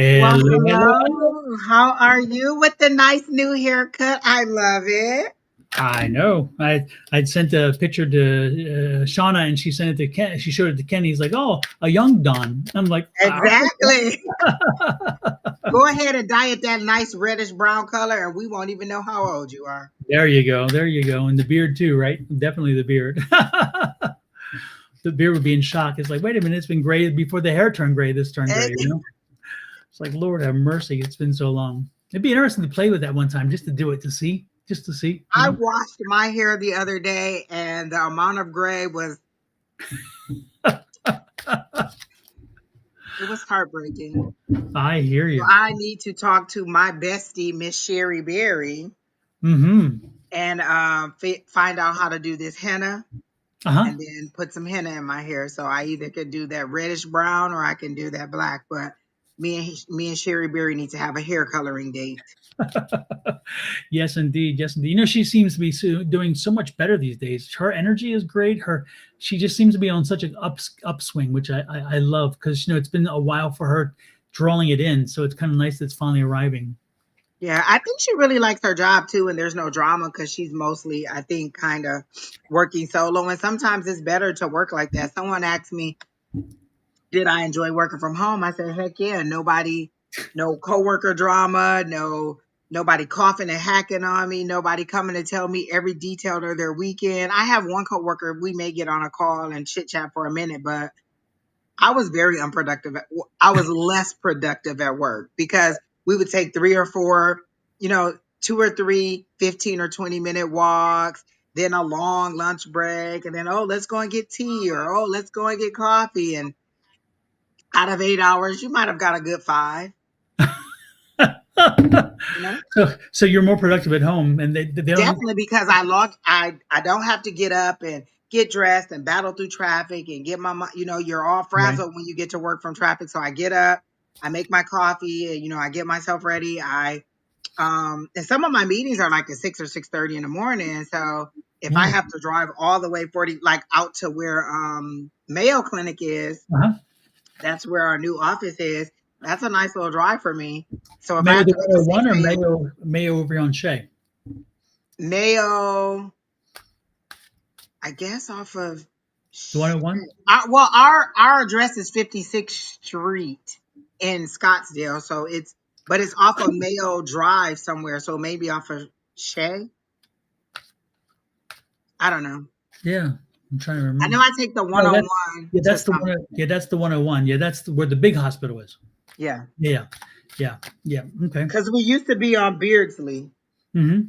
Well, Hello, hello, hello. hello. How are you with the nice new haircut? I love it. I know. I'd sent a picture to Shauna, and she sent it to Ken. She showed it to Kenny. He's like, "Oh, a young Don." I'm like, "All Exactly. right." Go ahead and dye it that nice reddish brown color, and we won't even know how old you are. There you go. There you go. And the beard too, right? Definitely the beard. The beard would be in shock. It's like, wait a minute, it's been gray before the hair turned gray. This turned gray. It's like, Lord have mercy. It's been so long. It'd be interesting to play with that one time, just to do it, to see, just to see. I washed my hair the other day, and the amount of gray was it was heartbreaking. I hear So you. I need to talk to my bestie, Miss Sherry Berry, Mm-hmm. and find out how to do this henna. Uh-huh. And then put some henna in my hair. So I either could do that reddish brown or I can do that black. But me and Sherry Berry need to have a hair coloring date. Yes, indeed. Yes, indeed. You know, she seems to be doing so much better these days. Her energy is great. She just seems to be on such an upswing, which I love, because it's been a while for her drawing it in. So it's kind of nice that it's finally arriving. Yeah, I think she really likes her job too, and there's no drama because she's mostly, I think, kind of working solo. And sometimes it's better to work like that. Someone asked me, did I enjoy working from home? I said, heck yeah. No coworker drama, nobody coughing and hacking on me, nobody coming to tell me every detail of their weekend. I have one coworker, we may get on a call and chit chat for a minute, but I was very unproductive. I was less productive at work because we would take three or four, two or three 15 or 20-minute walks, then a long lunch break, and then, oh, let's go and get tea, or, oh, let's go and get coffee. And out of 8 hours, you might have got a good five, you know? So you're more productive at home, and they don't. Definitely, because I don't have to get up and get dressed and battle through traffic and get you're all Right. frazzled when you get to work from traffic. So I get up, I make my coffee, and, I get myself ready. And some of my meetings are like at 6 or 6:30 in the morning. So if I Yeah. have to drive all the way 40, like out to where Mayo Clinic is, Uh-huh. that's where our new office is. That's a nice little drive for me. So if I Mayo have the to get to 101 or 6 a.m. Mayo over on Shea? Mayo, I guess off of The 101? our address is 56th Street in Scottsdale, so it's off of Mayo Drive somewhere, so maybe off of Shea. I don't know. Yeah. I'm trying to I remember. know I take the No, 101 to that's the something. one. Yeah, that's the 101. Yeah, that's where the big hospital is. Yeah, Yeah. Yeah. Yeah. Okay. because we used to be on Beardsley, Mm-hmm.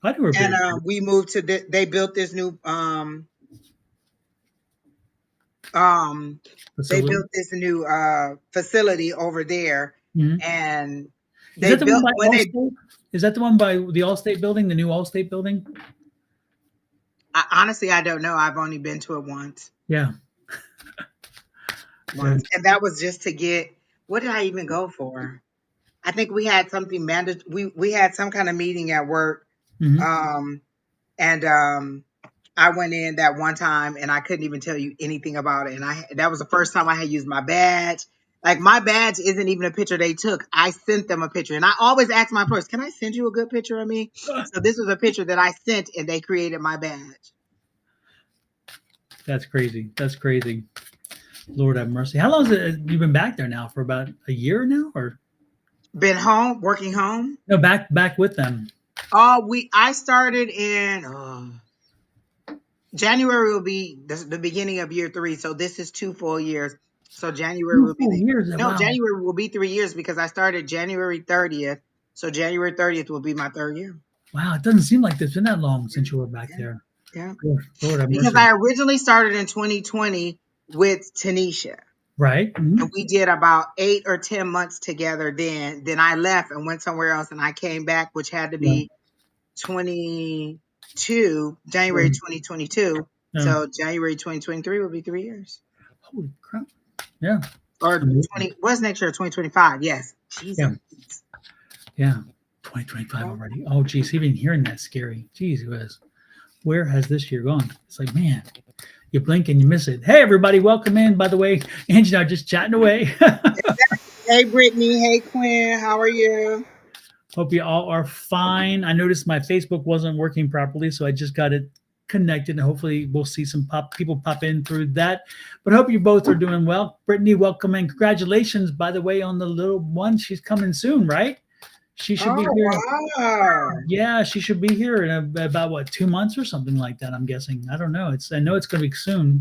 I do and beer we moved to they built this new they facility. built this new facility over there, Mm-hmm. and Is they that the one built by when they Allstate? Is that the one by the Allstate building, the new Allstate building? honestly, I don't know. I've only been to it once. Yeah. Yeah. And that was just to get, what did I even go for? I think we had something we had some kind of meeting at work. Mm-hmm. Um, and I went in that one time and I couldn't even tell you anything about it. And that was the first time I had used my badge. Like, my badge isn't even a picture they took. I sent them a picture. And I always ask my employees, can I send you a good picture of me? So this was a picture that I sent and they created my badge. That's crazy. That's crazy. Lord have mercy. How long has it you been back there now? For about a year now, or Been home, working home. no? Back with them. I started in January will be the beginning of year 3. So this is 2 full years. So January will be 2 full years. Wow. January will be 3 years because I started January 30th. So January 30th will be my 3rd year. Wow. It doesn't seem like it's been that long since you were back there. Yeah. Lord have Because mercy. I originally started in 2020 with Tanisha. Right. Mm-hmm. And we did about 8 or 10 months together then. Then I left and went somewhere else, and I came back, which had to be 22, January 2022. So January 2023 will be 3 years. Holy crap. Yeah. Or 20, what's next year? 2025. Yes. Jesus. Yeah. 2025 already. Oh, geez. Even hearing that scary. Geez, where has this year gone? It's like, man, you blink and you miss it. Hey, everybody. Welcome in. By the way, Angie and I are just chatting away. Hey, Brittany. Hey, Quinn. How are you? Hope you all are fine. I noticed my Facebook wasn't working properly, so I just got it connected, and hopefully we'll see some people pop in through that. But I hope you both are doing well. Brittany, welcome and congratulations, by the way, on the little one. She's coming soon, right? She should be Oh, here. wow. Yeah, she should be here in about what 2 months or something like that. I'm guessing. I don't know. I know it's going to be soon.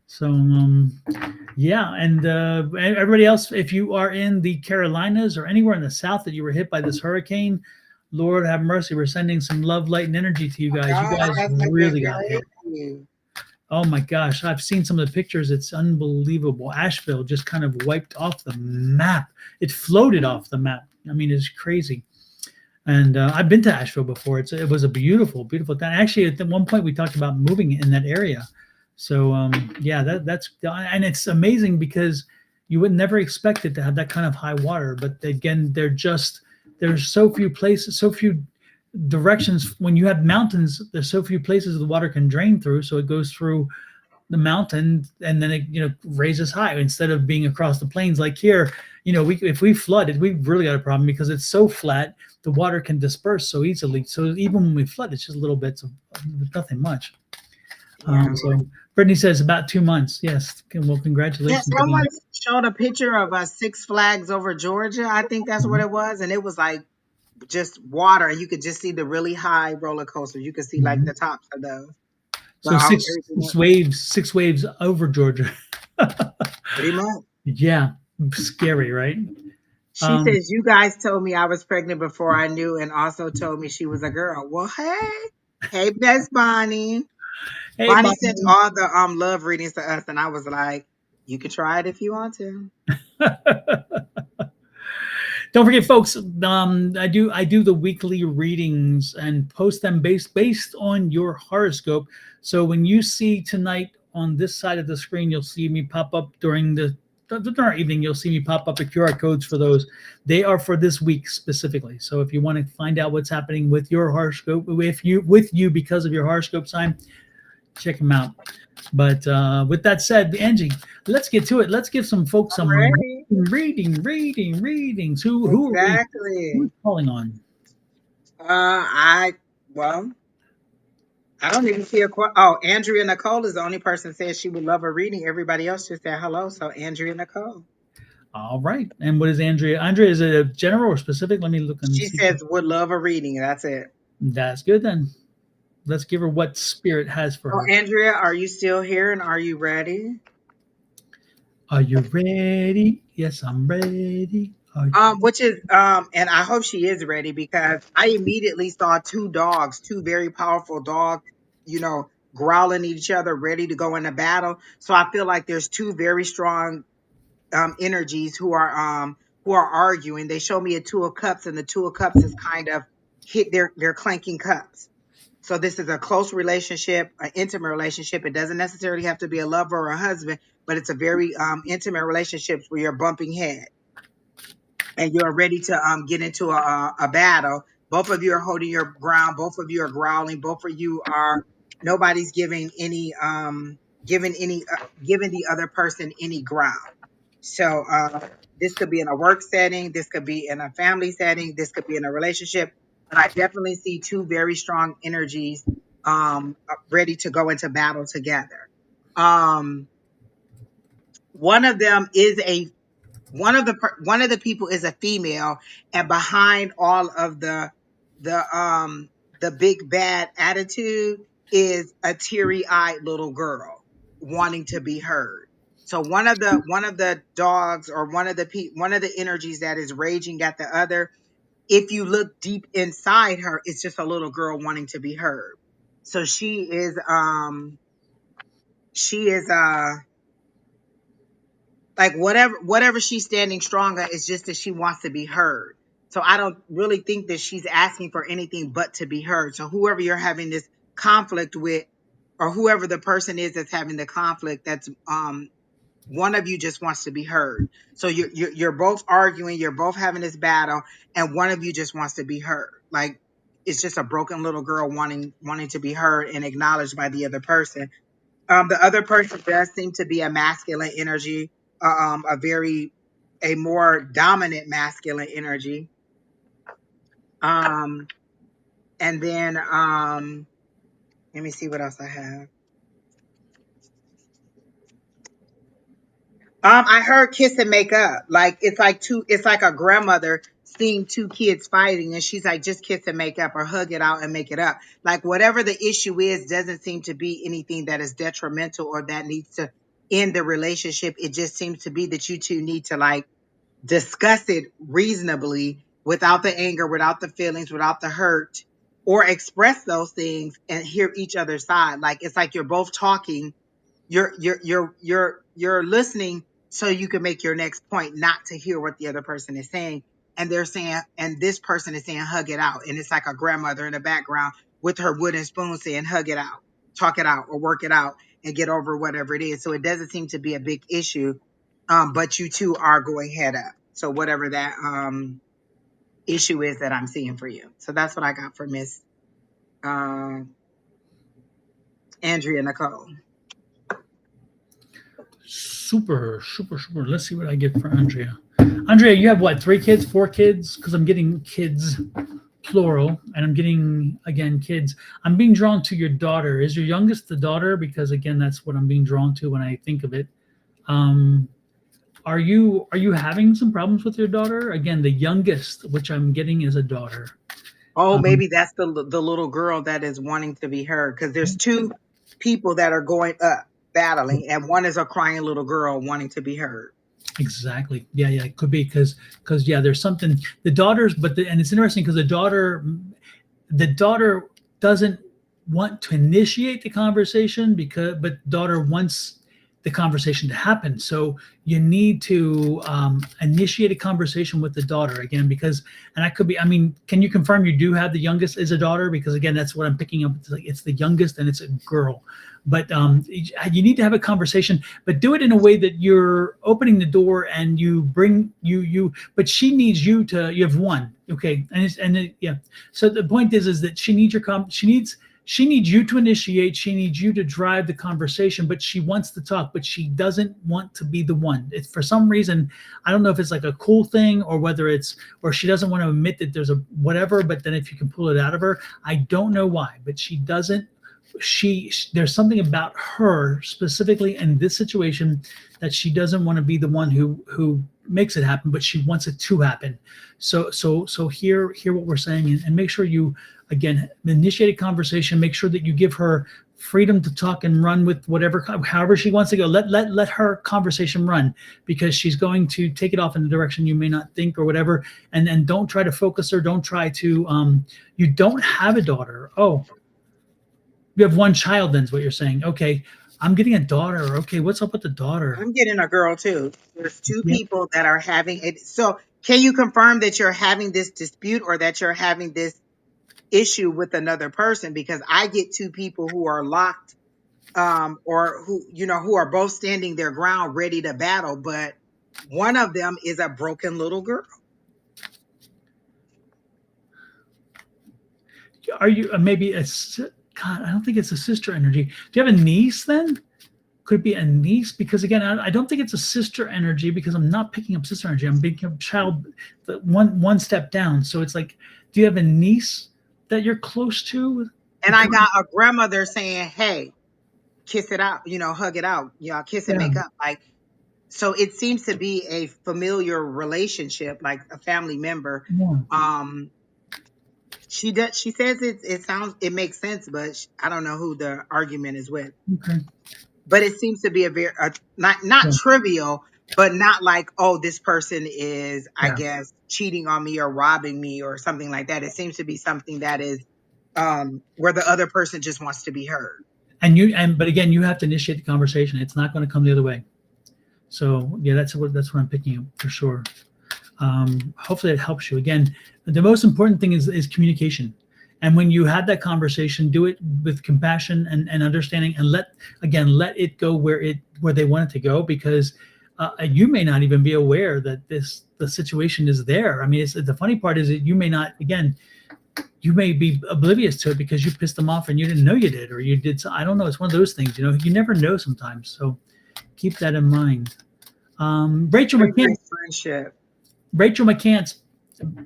So yeah, and everybody else, if you are in the Carolinas or anywhere in the South that you were hit by this hurricane, Lord have mercy. We're sending some love, light, and energy to you guys. You God guys has been really got great hit. to you. Oh my gosh, I've seen some of the pictures. It's unbelievable. Asheville just kind of wiped off the map. It floated off the map. I mean, it's crazy. And I've been to Asheville before. It was a beautiful, beautiful town. Actually, at one point we talked about moving in that area. So yeah, that's and it's amazing because you would never expect it to have that kind of high water. But again, there's so few places, so few directions. When you have mountains, there's so few places the water can drain through. So it goes through the mountain and then it raises high instead of being across the plains like here. We if we flooded, we've really got a problem because it's so flat. The water can disperse so easily. So even when we flood, it's just little bits of nothing much. Yeah. So Brittany says about 2 months. Yes. Well, Yeah, congratulations someone again. showed a picture of Six Flags over Georgia. I think that's what Mhm. it was. And it was like just water. You could just see the really high roller coasters. You could see like Mhm. the tops of those. But So everything else, six waves over Georgia. pretty much. Yeah, scary, right? She Um, says, you guys told me I was pregnant before I knew and also told me she was a girl. Well, hey. Hey, that's Bonnie. hey, Bonnie sent Bonnie. all the love readings to us, and I was like, you can try it if you want to. Don't forget, folks. I do the weekly readings and post them based on your horoscope. So when you see tonight on this side of the screen, you'll see me pop up during our evening. You'll see me pop up the QR codes for those. They are for this week specifically. So if you want to find out what's happening with your horoscope, with you because of your horoscope sign, check them out. But with that said, Angie, let's get to it. Let's give some folks I'm some ready. readings. Who are we? Who's Exactly. calling on? Well, I don't even see a Oh, Andrea Nicole is the only person says she would love a reading. Everybody else just said hello. So Andrea Nicole. All right. And what is Andrea? Andrea, is it a general or specific? Let me look and She see. says would love a reading. That's it. That's good then. Let's give her what spirit has for Oh, her. Andrea, are you still here and are you ready? Are you ready? Yes, I'm ready. Which is and I hope she is ready because I immediately saw two dogs, two very powerful dogs, you know, growling at each other, ready to go into battle. So I feel like there's two very strong energies who are arguing. They show me a two of cups, and the two of cups is kind of hit their clanking cups. So this is a close relationship, an intimate relationship. It doesn't necessarily have to be a lover or a husband, but it's a very intimate relationship where you're bumping heads and you're ready to get into a battle. Both of you are holding your ground. Both of you are growling. Both of you are nobody's giving the other person any ground. So this could be in a work setting. This could be in a family setting. This could be in a relationship. But I definitely see two very strong energies ready to go into battle together. Um, one of them is a one of the people is a female, and behind all of the big bad attitude is a teary-eyed little girl wanting to be heard. So one of the dogs, or one of the energies that is raging at the other, if you look deep inside her, it's just a little girl wanting to be heard. So she is like whatever she's standing strong at is just that she wants to be heard. So I don't really think that she's asking for anything but to be heard. So whoever you're having this conflict with, or whoever the person is that's having the conflict, that's one of you just wants to be heard. So you're both arguing, you're both having this battle, and one of you just wants to be heard. Like it's just a broken little girl wanting to be heard and acknowledged by the other person. The other person does seem to be a masculine energy, a very a more dominant masculine energy. Um, and then let me see what else I have. I heard kiss and make up. Like it's like a grandmother seeing two kids fighting and she's like, just kiss and make up or hug it out and make it up. Like whatever the issue is doesn't seem to be anything that is detrimental or that needs to end the relationship. It just seems to be that you two need to like discuss it reasonably without the anger, without the feelings, without the hurt, or express those things and hear each other's side. Like it's like you're both talking, you're listening so you can make your next point, not to hear what the other person is saying. And they're saying, and this person is saying, hug it out. And it's like a grandmother in the background with her wooden spoon saying, hug it out, talk it out, or work it out and get over whatever it is. So it doesn't seem to be a big issue. But you two are going head up. So whatever that issue is that I'm seeing for you. So that's what I got for Miss uh, Andrea Nicole. Super, super, super. Let's see what I get for Andrea. Andrea, you have what, 3 kids, 4 kids? Because I'm getting kids, plural, and I'm getting, again, kids. I'm being drawn to your daughter. Is your youngest the daughter? Because, again, that's what I'm being drawn to when I think of it. Are you having some problems with your daughter? Again, the youngest, which I'm getting, is a daughter. Oh, maybe that's the little girl that is wanting to be heard, because there's 2 people that are going up battling, and one is a crying little girl wanting to be heard. Exactly. Yeah, it could be because yeah, there's something the daughters, and it's interesting because the daughter doesn't want to initiate the conversation but daughter wants the conversation to happen. So you need to initiate a conversation with the daughter again, because, and that could be, I mean, can you confirm you do have the youngest is a daughter? Because again, that's what I'm picking up. It's the youngest and it's a girl. But you need to have a conversation, but do it in a way that you're opening the door and you bring but she needs you have one. Okay. Yeah. So the point is that she needs she needs you to initiate. She needs you to drive the conversation, but she wants to talk, but she doesn't want to be the one. It's for some reason, I don't know if it's like a cool thing or whether or she doesn't want to admit that there's a whatever, but then if you can pull it out of her, I don't know why, but she doesn't, there's something about her specifically in this situation that she doesn't want to be the one who makes it happen, but she wants it to happen. So hear what we're saying and make sure you, again, initiate a conversation, make sure that you give her freedom to talk and run with however she wants to go. Let her conversation run, because she's going to take it off in a direction you may not think or whatever. And then don't try to focus her. Don't try to, you don't have a daughter. Oh, you have one child, then is what you're saying. Okay. I'm getting a daughter. Okay. What's up with the daughter? I'm getting a girl too. There's 2 people that are having it. So can you confirm that you're having this dispute or that you're having this issue with another person? Because I get 2 people who are locked, or who are both standing their ground ready to battle, but one of them is a broken little girl. Are you maybe God, I don't think it's a sister energy. Do you have a niece then? Could it be a niece? Because again, I don't think it's a sister energy, because I'm not picking up sister energy. I'm picking up child, one step down. So it's like, do you have a niece that you're close to? And I got a grandmother saying, hey, kiss it out, hug it out, kiss and make up. Like, so it seems to be a familiar relationship, like a family member. Yeah. She says it makes sense, but I don't know who the argument is with. Okay. But it seems to be not trivial, but not like, oh, this person is, I guess, cheating on me or robbing me or something like that. It seems to be something that is where the other person just wants to be heard. But again, you have to initiate the conversation. It's not going to come the other way. So yeah, that's what I'm picking up for sure. Hopefully it helps you. Again, the most important thing is communication. And when you have that conversation, do it with compassion and understanding, and let it go where they want it to go, because you may not even be aware that the situation is there. I mean, the funny part is that you may not, again, you may be oblivious to it because you pissed them off and you didn't know you did, or you did. I don't know. It's one of those things, you never know sometimes. So keep that in mind. Rachel Very McCann. nice friendship. Rachel McCants,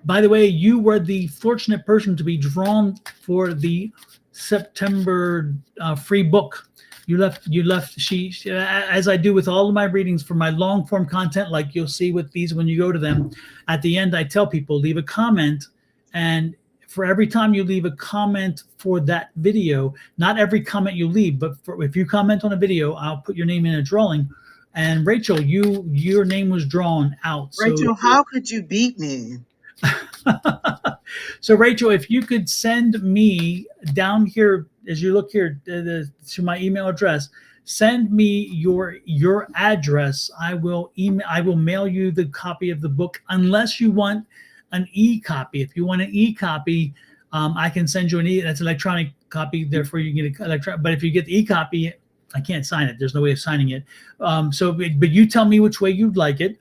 by the way, you were the fortunate person to be drawn for the September free book. You left she as I do with all of my readings for my long form content, like you'll see with these when you go to them. At the end, I tell people leave a comment, and for every time you leave a comment for that video, not every comment you leave, but if you comment on a video, I'll put your name in a drawing. And Rachel, your name was drawn out. So Rachel, how could you beat me? so Rachel, if you could send me down here as you look here to my email address, send me your address. I will mail you the copy of the book unless you want an e-copy. If you want an e-copy, I can send you that's an electronic copy. Therefore, you get an electronic. But if you get the e-copy, I can't sign it. There's no way of signing it. But you tell me which way you'd like it.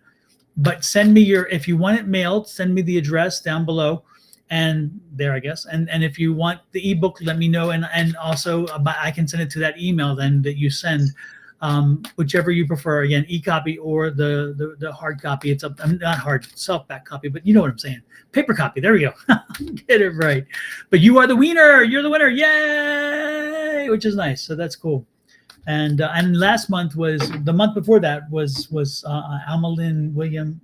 But send me if you want it mailed, send me the address down below, and there, I guess. And if you want the ebook, let me know. And also, I can send it to that email then that you send, whichever you prefer. Again, e-copy or the hard copy. It's not hard, softback copy, but you know what I'm saying. Paper copy. There we go. Get it right. But you are the winner. You're the winner. Yay! Which is nice. So that's cool. And last month was the month before that was Almalyn William.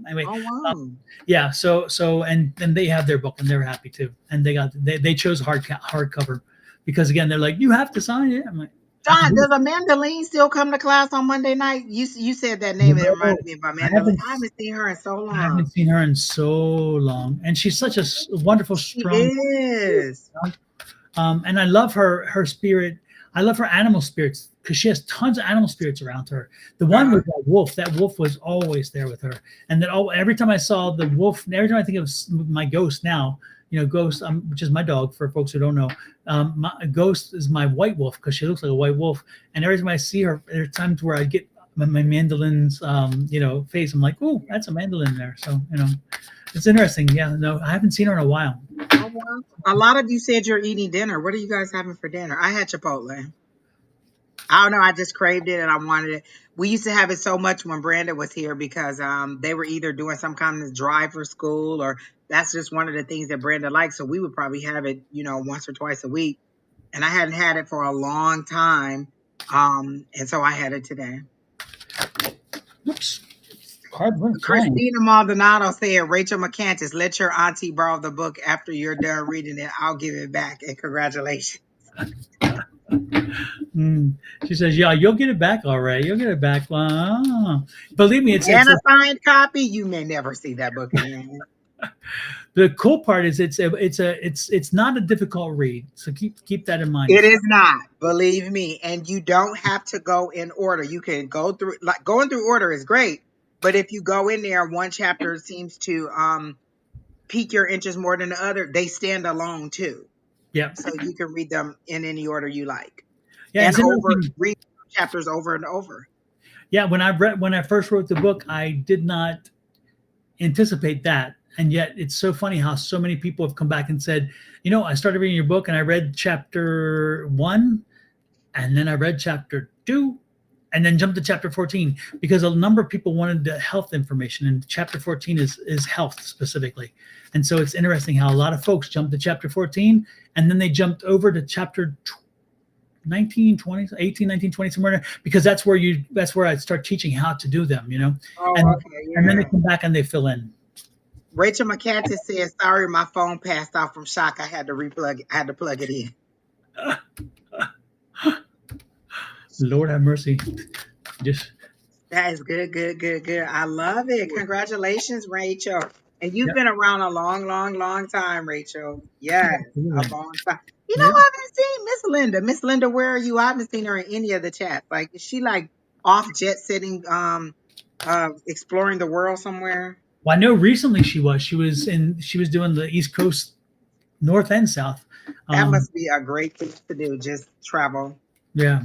Anyway, Oh wow. yeah. So and they have their book and they're happy too. And they chose hardcover because again they're like you have to sign it. I'm like, John, does Amanda Lean still come to class on Monday night? You said that name and it no, reminded me of Amanda Lean. I haven't seen her in so I haven't long. seen her in so long, and she's such a wonderful, She strong. is. And I love her spirit. I love her animal spirits because she has tons of animal spirits around her. The one with that wolf was always there with her. And that every time I saw the wolf, every time I think of my ghost now, Ghost, which is my dog for folks who don't know, my Ghost is my white wolf because she looks like a white wolf. And every time I see her, there are times where I get my mandolin's, face. I'm like, oh, that's a mandolin there. So, it's interesting. Yeah, no, I haven't seen her in a while. Oh, wow. A lot of you said you're eating dinner. What are you guys having for dinner? I had Chipotle. I don't know. I just craved it and I wanted it. We used to have it so much when Brandon was here because they were either doing some kind of drive for school or that's just one of the things that Brandon likes. So we would probably have it, once or twice a week. And I hadn't had it for a long time. And so I had it today. Oops. Card went flying. Christina Maldonado said, Rachel McCantis, let your auntie borrow the book after you're done reading it. I'll give it back. And congratulations. She says, yeah, you'll get it back. All right. You'll get it back. Believe me, it's a signed copy. You may never see that book again. The cool part is it's not a difficult read. So keep that in mind. It is not, believe me. And you don't have to go in order. You can go through, like going through order is great. But if you go in there, one chapter seems to pique your interest more than the other, they stand alone too. Yeah. So you can read them in any order you like. Yeah, and read chapters over and over. Yeah, when I first wrote the book, I did not anticipate that. And yet it's so funny how so many people have come back and said, I started reading your book and I read chapter 1 and then I read chapter 2 and then jumped to chapter 14 because a number of people wanted the health information and chapter 14 is health specifically. And so it's interesting how a lot of folks jumped to chapter 14 and then they jumped over to chapter 19, 20, 18, 19, 20, somewhere there, because that's where I start teaching how to do them, Oh, and, okay, yeah. And then they come back and they fill in. Rachel McCantis says, sorry, my phone passed off from shock. I had to plug it in. Lord have mercy. That is good. I love it. Congratulations, Rachel. And you've been around a long time, Rachel. Yes, a long time. I haven't seen Miss Linda. Miss Linda, where are you? I haven't seen her in any of the chats. Like, is she like off jet setting, exploring the world somewhere? Well, I know recently she was doing the East Coast, North and South. That must be a great thing to do, just travel. Yeah.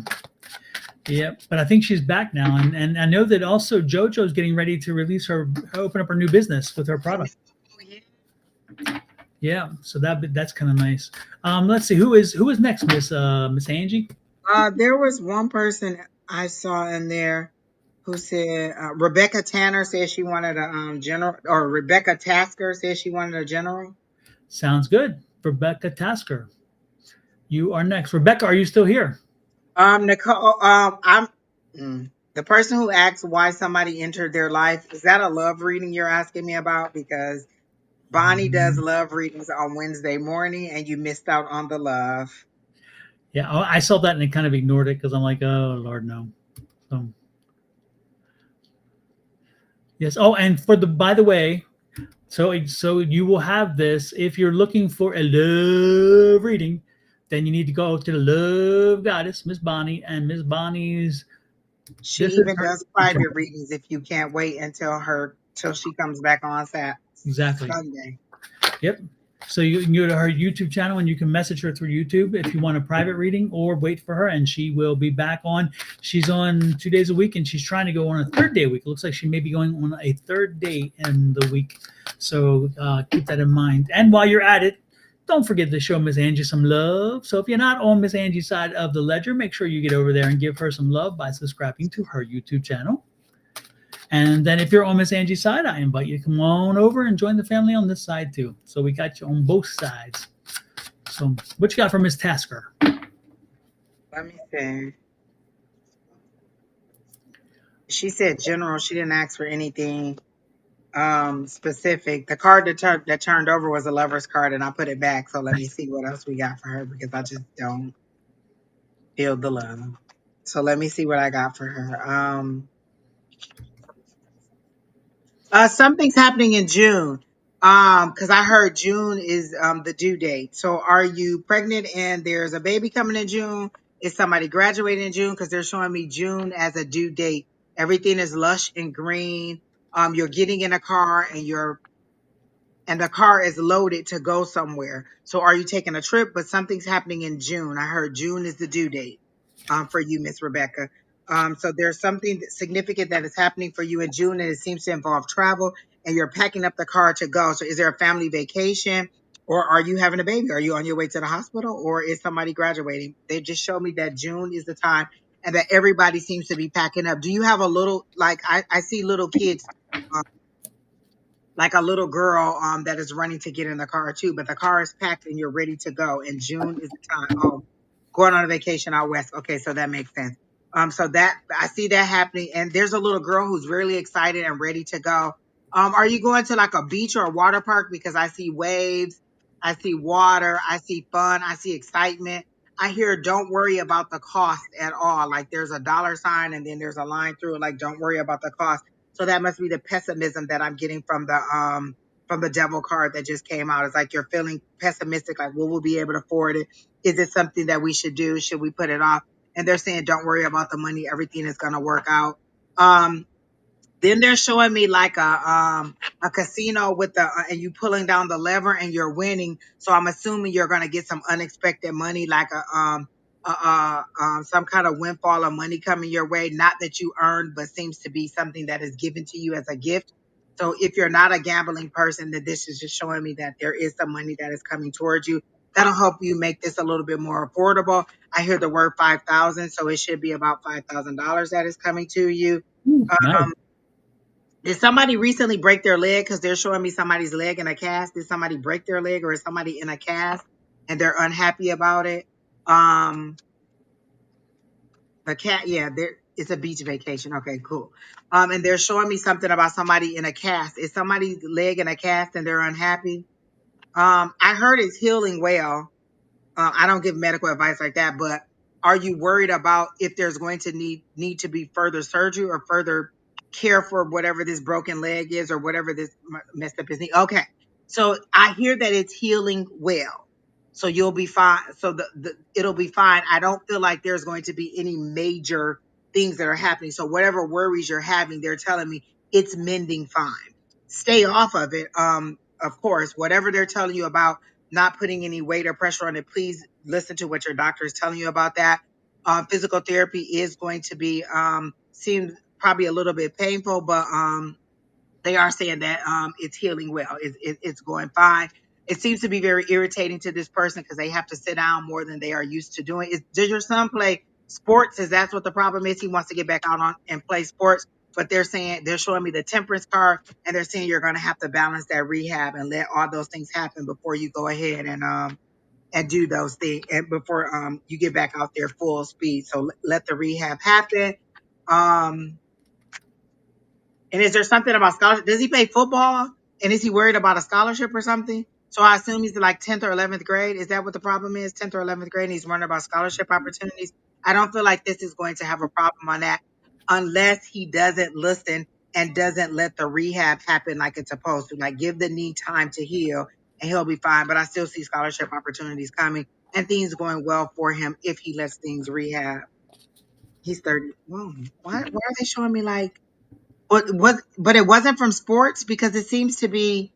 But I think she's back now. And I know that also JoJo's getting ready to open up her new business with her product. Yeah, so that's kind of nice. Let's see who is next, Miss Angie. There was one person I saw in there. Who said Rebecca Tanner said she wanted a general, or Rebecca Tasker said she wanted a general. Sounds good. Rebecca Tasker, you are next. Rebecca, are you still here? Nicole, the person who asks why somebody entered their life. Is that a love reading you're asking me about? Because Bonnie does love readings on Wednesday morning, and you missed out on the love. Yeah, I saw that and I kind of ignored it because I'm like, oh Lord, no. So yes. Oh, and for the by the way, so you will have this if you're looking for a love reading, then you need to go to the love goddess, Miss Bonnie, and Miss Bonnie's. She This is even her does YouTube channel. private readings if you can't wait until till she comes back on Exactly. Sunday. Yep. So you can go to her YouTube channel and you can message her through YouTube if you want a private reading or wait for her and she will be back on. She's on 2 days a week and she's trying to go on a third day a week. It looks like she may be going on a third day in the week. So keep that in mind. And while you're at it, don't forget to show Miss Angie some love. So if you're not on Miss Angie's side of the ledger, make sure you get over there and give her some love by subscribing to her YouTube channel. And then if you're on Miss Angie's side, I invite you to come on over and join the family on this side too. So we got you on both sides. So what you got for Miss Tasker? Let me see. She said general. She didn't ask for anything specific. The card that turned over was a lover's card, and I put it back. So let me see what else we got for her because I just don't feel the love. So let me see what I got for her. Something's happening in June. Because I heard June is the due date. So are you pregnant and there's a baby coming in June? Is somebody graduating in June? Because they're showing me June as a due date. Everything is lush and green. You're getting in a car and the car is loaded to go somewhere. So are you taking a trip? But something's happening in June. I heard June is the due date for you, Miss Rebecca. So there's something significant that is happening for you in June, and it seems to involve travel, and you're packing up the car to go. So is there a family vacation, or are you having a baby? Are you on your way to the hospital, or is somebody graduating? They just showed me that June is the time, and that everybody seems to be packing up. Do you have a little, like I see little kids like a little girl that is running to get in the car too, but the car is packed and you're ready to go. And June is the time. Oh, going on a vacation out west. Okay, so that makes sense. So that I see that happening, and there's a little girl who's really excited and ready to go. Are you going to like a beach or a water park? Because I see waves, I see water, I see fun, I see excitement. I hear don't worry about the cost at all. Like there's a dollar sign and then there's a line through it, like don't worry about the cost. So that must be the pessimism that I'm getting from the devil card that just came out. It's like you're feeling pessimistic, like will we be able to afford it? Is it something that we should do? Should we put it off? And they're saying, don't worry about the money. Everything is going to work out. Um, then they're showing me like a casino with the and you pulling down the lever and you're winning. So I'm assuming you're gonna get some unexpected money, like some kind of windfall of money coming your way. Not that you earned, but seems to be something that is given to you as a gift. So if you're not a gambling person, then this is just showing me that there is some money that is coming towards you. That'll help you make this a little bit more affordable. I hear the word 5,000, so it should be about $5,000 that is coming to you. Ooh, nice. Um, did somebody recently break their leg? Because they're showing me somebody's leg in a cast. Did somebody break their leg, or is somebody in a cast and they're unhappy about it? Um, the cat, yeah, there. It's a beach vacation. Okay, cool. And they're showing me something about somebody in a cast. Is somebody's leg in a cast and they're unhappy? I heard it's healing well. I don't give medical advice like that, but are you worried about if there's going to need to be further surgery or further care for whatever this broken leg is or whatever this messed up is knee? Okay, so I hear that it's healing well, so you'll be fine. So it'll be fine. I don't feel like there's going to be any major things that are happening. So whatever worries you're having, they're telling me it's mending fine. Stay off of it. Of course, whatever they're telling you about not putting any weight or pressure on it, please listen to what your doctor is telling you about that. Physical therapy is going to be seems probably a little bit painful, but they are saying that it's healing well. It's going fine. It seems to be very irritating to this person because they have to sit down more than they are used to doing. Does your son play sports, is that's what the problem is. He wants to get back out on and play sports, but they're showing me the temperance card, and they're saying you're going to have to balance that rehab and let all those things happen before you go ahead and do those things, and before you get back out there full speed. So let the rehab happen. Um, and is there something about scholarship? Does he play football? And is he worried about a scholarship or something? So I assume he's in like 10th or 11th grade. Is that what the problem is? 10th or 11th grade, and he's worried about scholarship opportunities. I don't feel like this is going to have a problem on that unless he doesn't listen and doesn't let the rehab happen like it's supposed to. Like give the knee time to heal and he'll be fine. But I still see scholarship opportunities coming and things going well for him if he lets things rehab. He's 30. Whoa, why are they showing me like but it wasn't from sports because it seems to be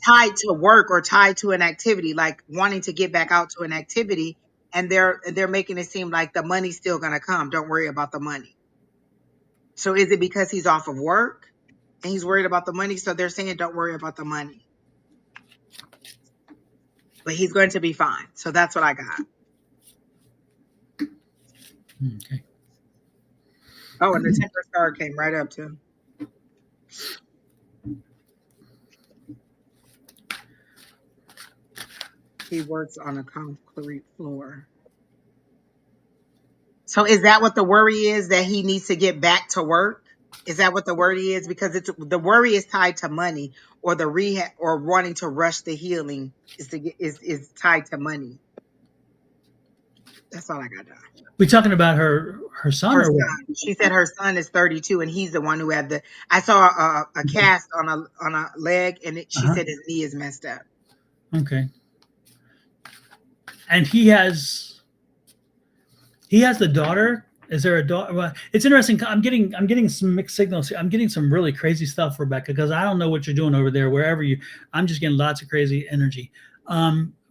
tied to work or tied to an activity, like wanting to get back out to an activity, and they're making it seem like the money's still gonna come. Don't worry about the money. So is it because he's off of work and he's worried about the money? So they're saying don't worry about the money, but he's going to be fine. So that's what I got. Okay. Oh, and the temper card came right up too. He works on a concrete floor. So is that what the worry is, that he needs to get back to work? Is that what the worry is? Because it's the worry is tied to money, or the rehab, or wanting to rush the healing is to get is tied to money. That's all I got done. We talking about her son Her or what? son. She said her son is 32 and he's the one who had the. I saw a cast on a leg, and she Uh-huh. said his knee is messed up. Okay. And he has the daughter. Is there a daughter? Well, it's interesting. I'm getting some mixed signals. I'm getting some really crazy stuff, Rebecca, because I don't know what you're doing over there. Wherever you, I'm just getting lots of crazy energy.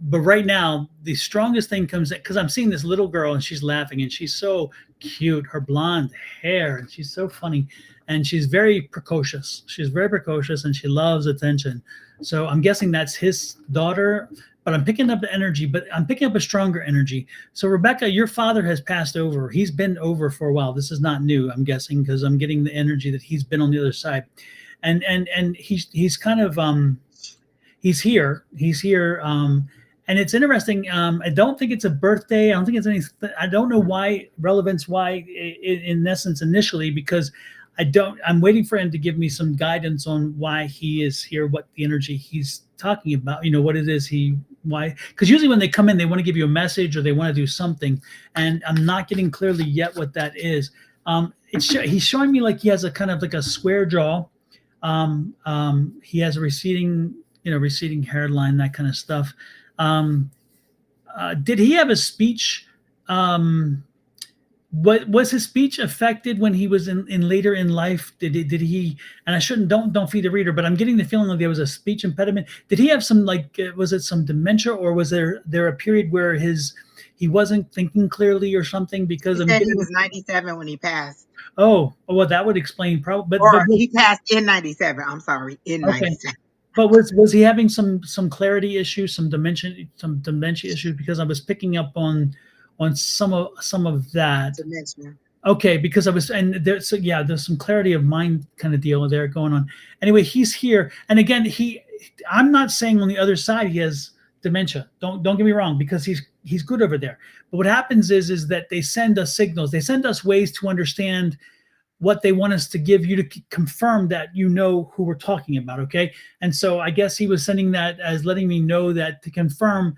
But right now, the strongest thing comes because I'm seeing this little girl and she's laughing and she's so cute. Her blonde hair and she's so funny, and she's very precocious. She's very precocious and she loves attention. So I'm guessing that's his daughter. But I'm picking up the energy. But I'm picking up a stronger energy. So Rebecca, your father has passed over. He's been over for a while. This is not new, I'm guessing, because I'm getting the energy that he's been on the other side, and he's kind of he's here. He's here. And it's interesting. I don't think it's a birthday. I don't think it's any. I don't know why relevance. Why in essence initially because I don't. I'm waiting for him to give me some guidance on why he is here. What the energy he's talking about. You know what it is he why because usually when they come in they want to give you a message or they want to do something, and I'm not getting clearly yet what that is. He's showing me like he has a kind of like a square jaw. He has a receding hairline, that kind of stuff. um, did he have a speech? What was his speech affected when he was in later in life? Did he? And I shouldn't don't feed the reader, but I'm getting the feeling like there was a speech impediment. Did he have some like was it some dementia, or was there a period where he wasn't thinking clearly or something? Because He I'm said he getting was 97 when he passed, well that would explain probably, but or he passed in 97. I'm sorry, in okay. 97. But was he having some clarity issues, some dementia issues? Because I was picking up on some of that. Dementia. Okay, because I was and there's so yeah, there's some clarity of mind kind of deal there going on. Anyway, he's here, and again, I'm not saying on the other side he has dementia. Don't get me wrong, because he's good over there. But what happens is that they send us signals, they send us ways to understand what they want us to give you to confirm that you know who we're talking about. Okay, and so I guess he was sending that as letting me know that to confirm,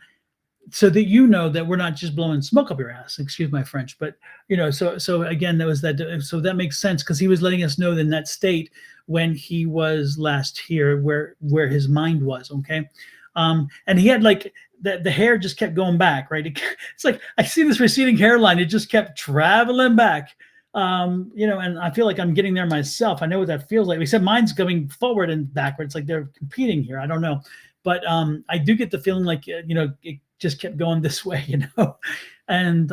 so that you know that we're not just blowing smoke up your ass. Excuse my French, but so again, that was that. So that makes sense because he was letting us know in that state when he was last here, where his mind was. Okay, and he had like the hair just kept going back, right? It's like I see this receding hairline; it just kept traveling back. And I feel like I'm getting there myself. I know what that feels like. Except mine's going forward and backwards, like they're competing here. I don't know, but I do get the feeling like it just kept going this way, and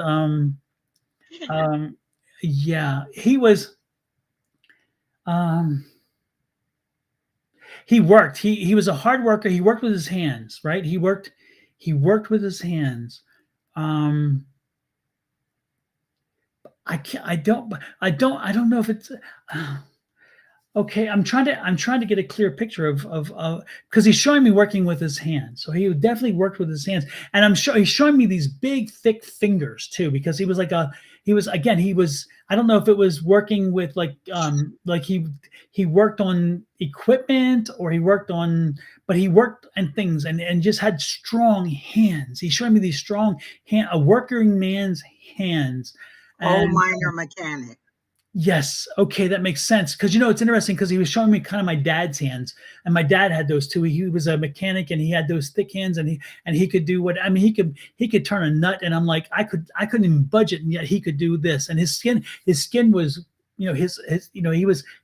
yeah, um, he worked. He was a hard worker. He worked with his hands, right? He worked with his hands. Um, I can't. I don't know if it's. Okay, I'm trying to get a clear picture of because he's showing me working with his hands. So he definitely worked with his hands, and I'm sure he's showing me these big, thick fingers too. Because he was again he was I don't know if it was working with like he worked on equipment or he worked on but he worked on things and just had strong hands. He's showing me these strong hand a working man's hands, Coal and miner mechanic. yes. Okay, that makes sense. Because it's interesting because he was showing me kind of my dad's hands, and my dad had those too. He was a mechanic, and he had those thick hands, and he could do what I mean. He could turn a nut, and I'm like I couldn't even budget, and yet he could do this. And his skin was his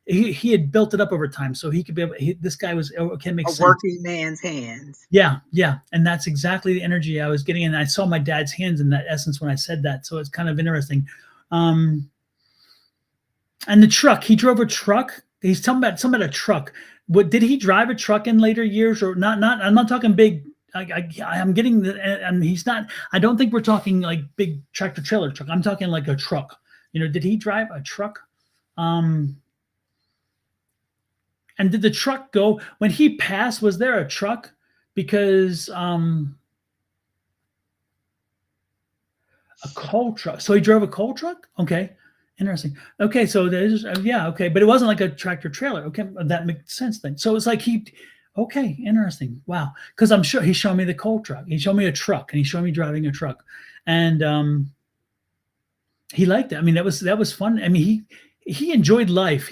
he had built it up over time, so he could be able. This guy was okay. A Makes sense. working man's hands. Yeah, yeah, and that's exactly the energy I was getting, and I saw my dad's hands in that essence when I said that. So it's kind of interesting. And the truck, he drove a truck. He's talking about something about a truck. What did he drive a truck in later years or not? Not. I'm not talking big. I'm getting the, and he's not. I don't think we're talking like big tractor trailer truck. I'm talking like a truck. Did he drive a truck? Um, and did the truck go when he passed? Was there a truck? Because a coal truck. So he drove a coal truck. Okay. Interesting. Okay, so there's yeah, okay, but it wasn't like a tractor trailer. Okay, that makes sense then. So it's like okay, interesting. Wow, because I'm sure he showed me the coal truck. He showed me a truck, and he showed me driving a truck, and he liked it. I mean, that was fun. I mean, he enjoyed life.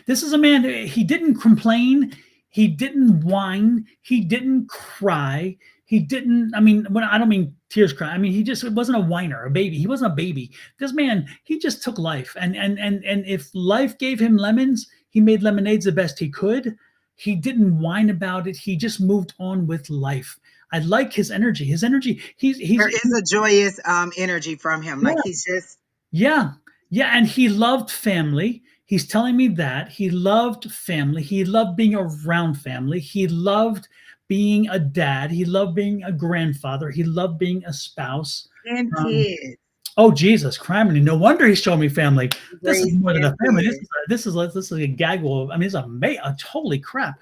This is a man. He didn't complain. He didn't whine. He didn't cry. He didn't. I mean, when I don't mean tears cry. I mean, it wasn't a whiner, a baby. He wasn't a baby. This man, he just took life, and if life gave him lemons, he made lemonades the best he could. He didn't whine about it. He just moved on with life. I like his energy. His energy. There is a joyous energy from him. Yeah, Like he's just yeah. Yeah. And he loved family. He's telling me that he loved family. He loved being around family. He loved being a dad. He loved being a grandfather. He loved being a spouse. 10 Um, kids. oh, Jesus, criminy. No wonder he's showing me family. This is Raised more than 10 a family. kids. This is a gaggle. I mean, it's holy crap.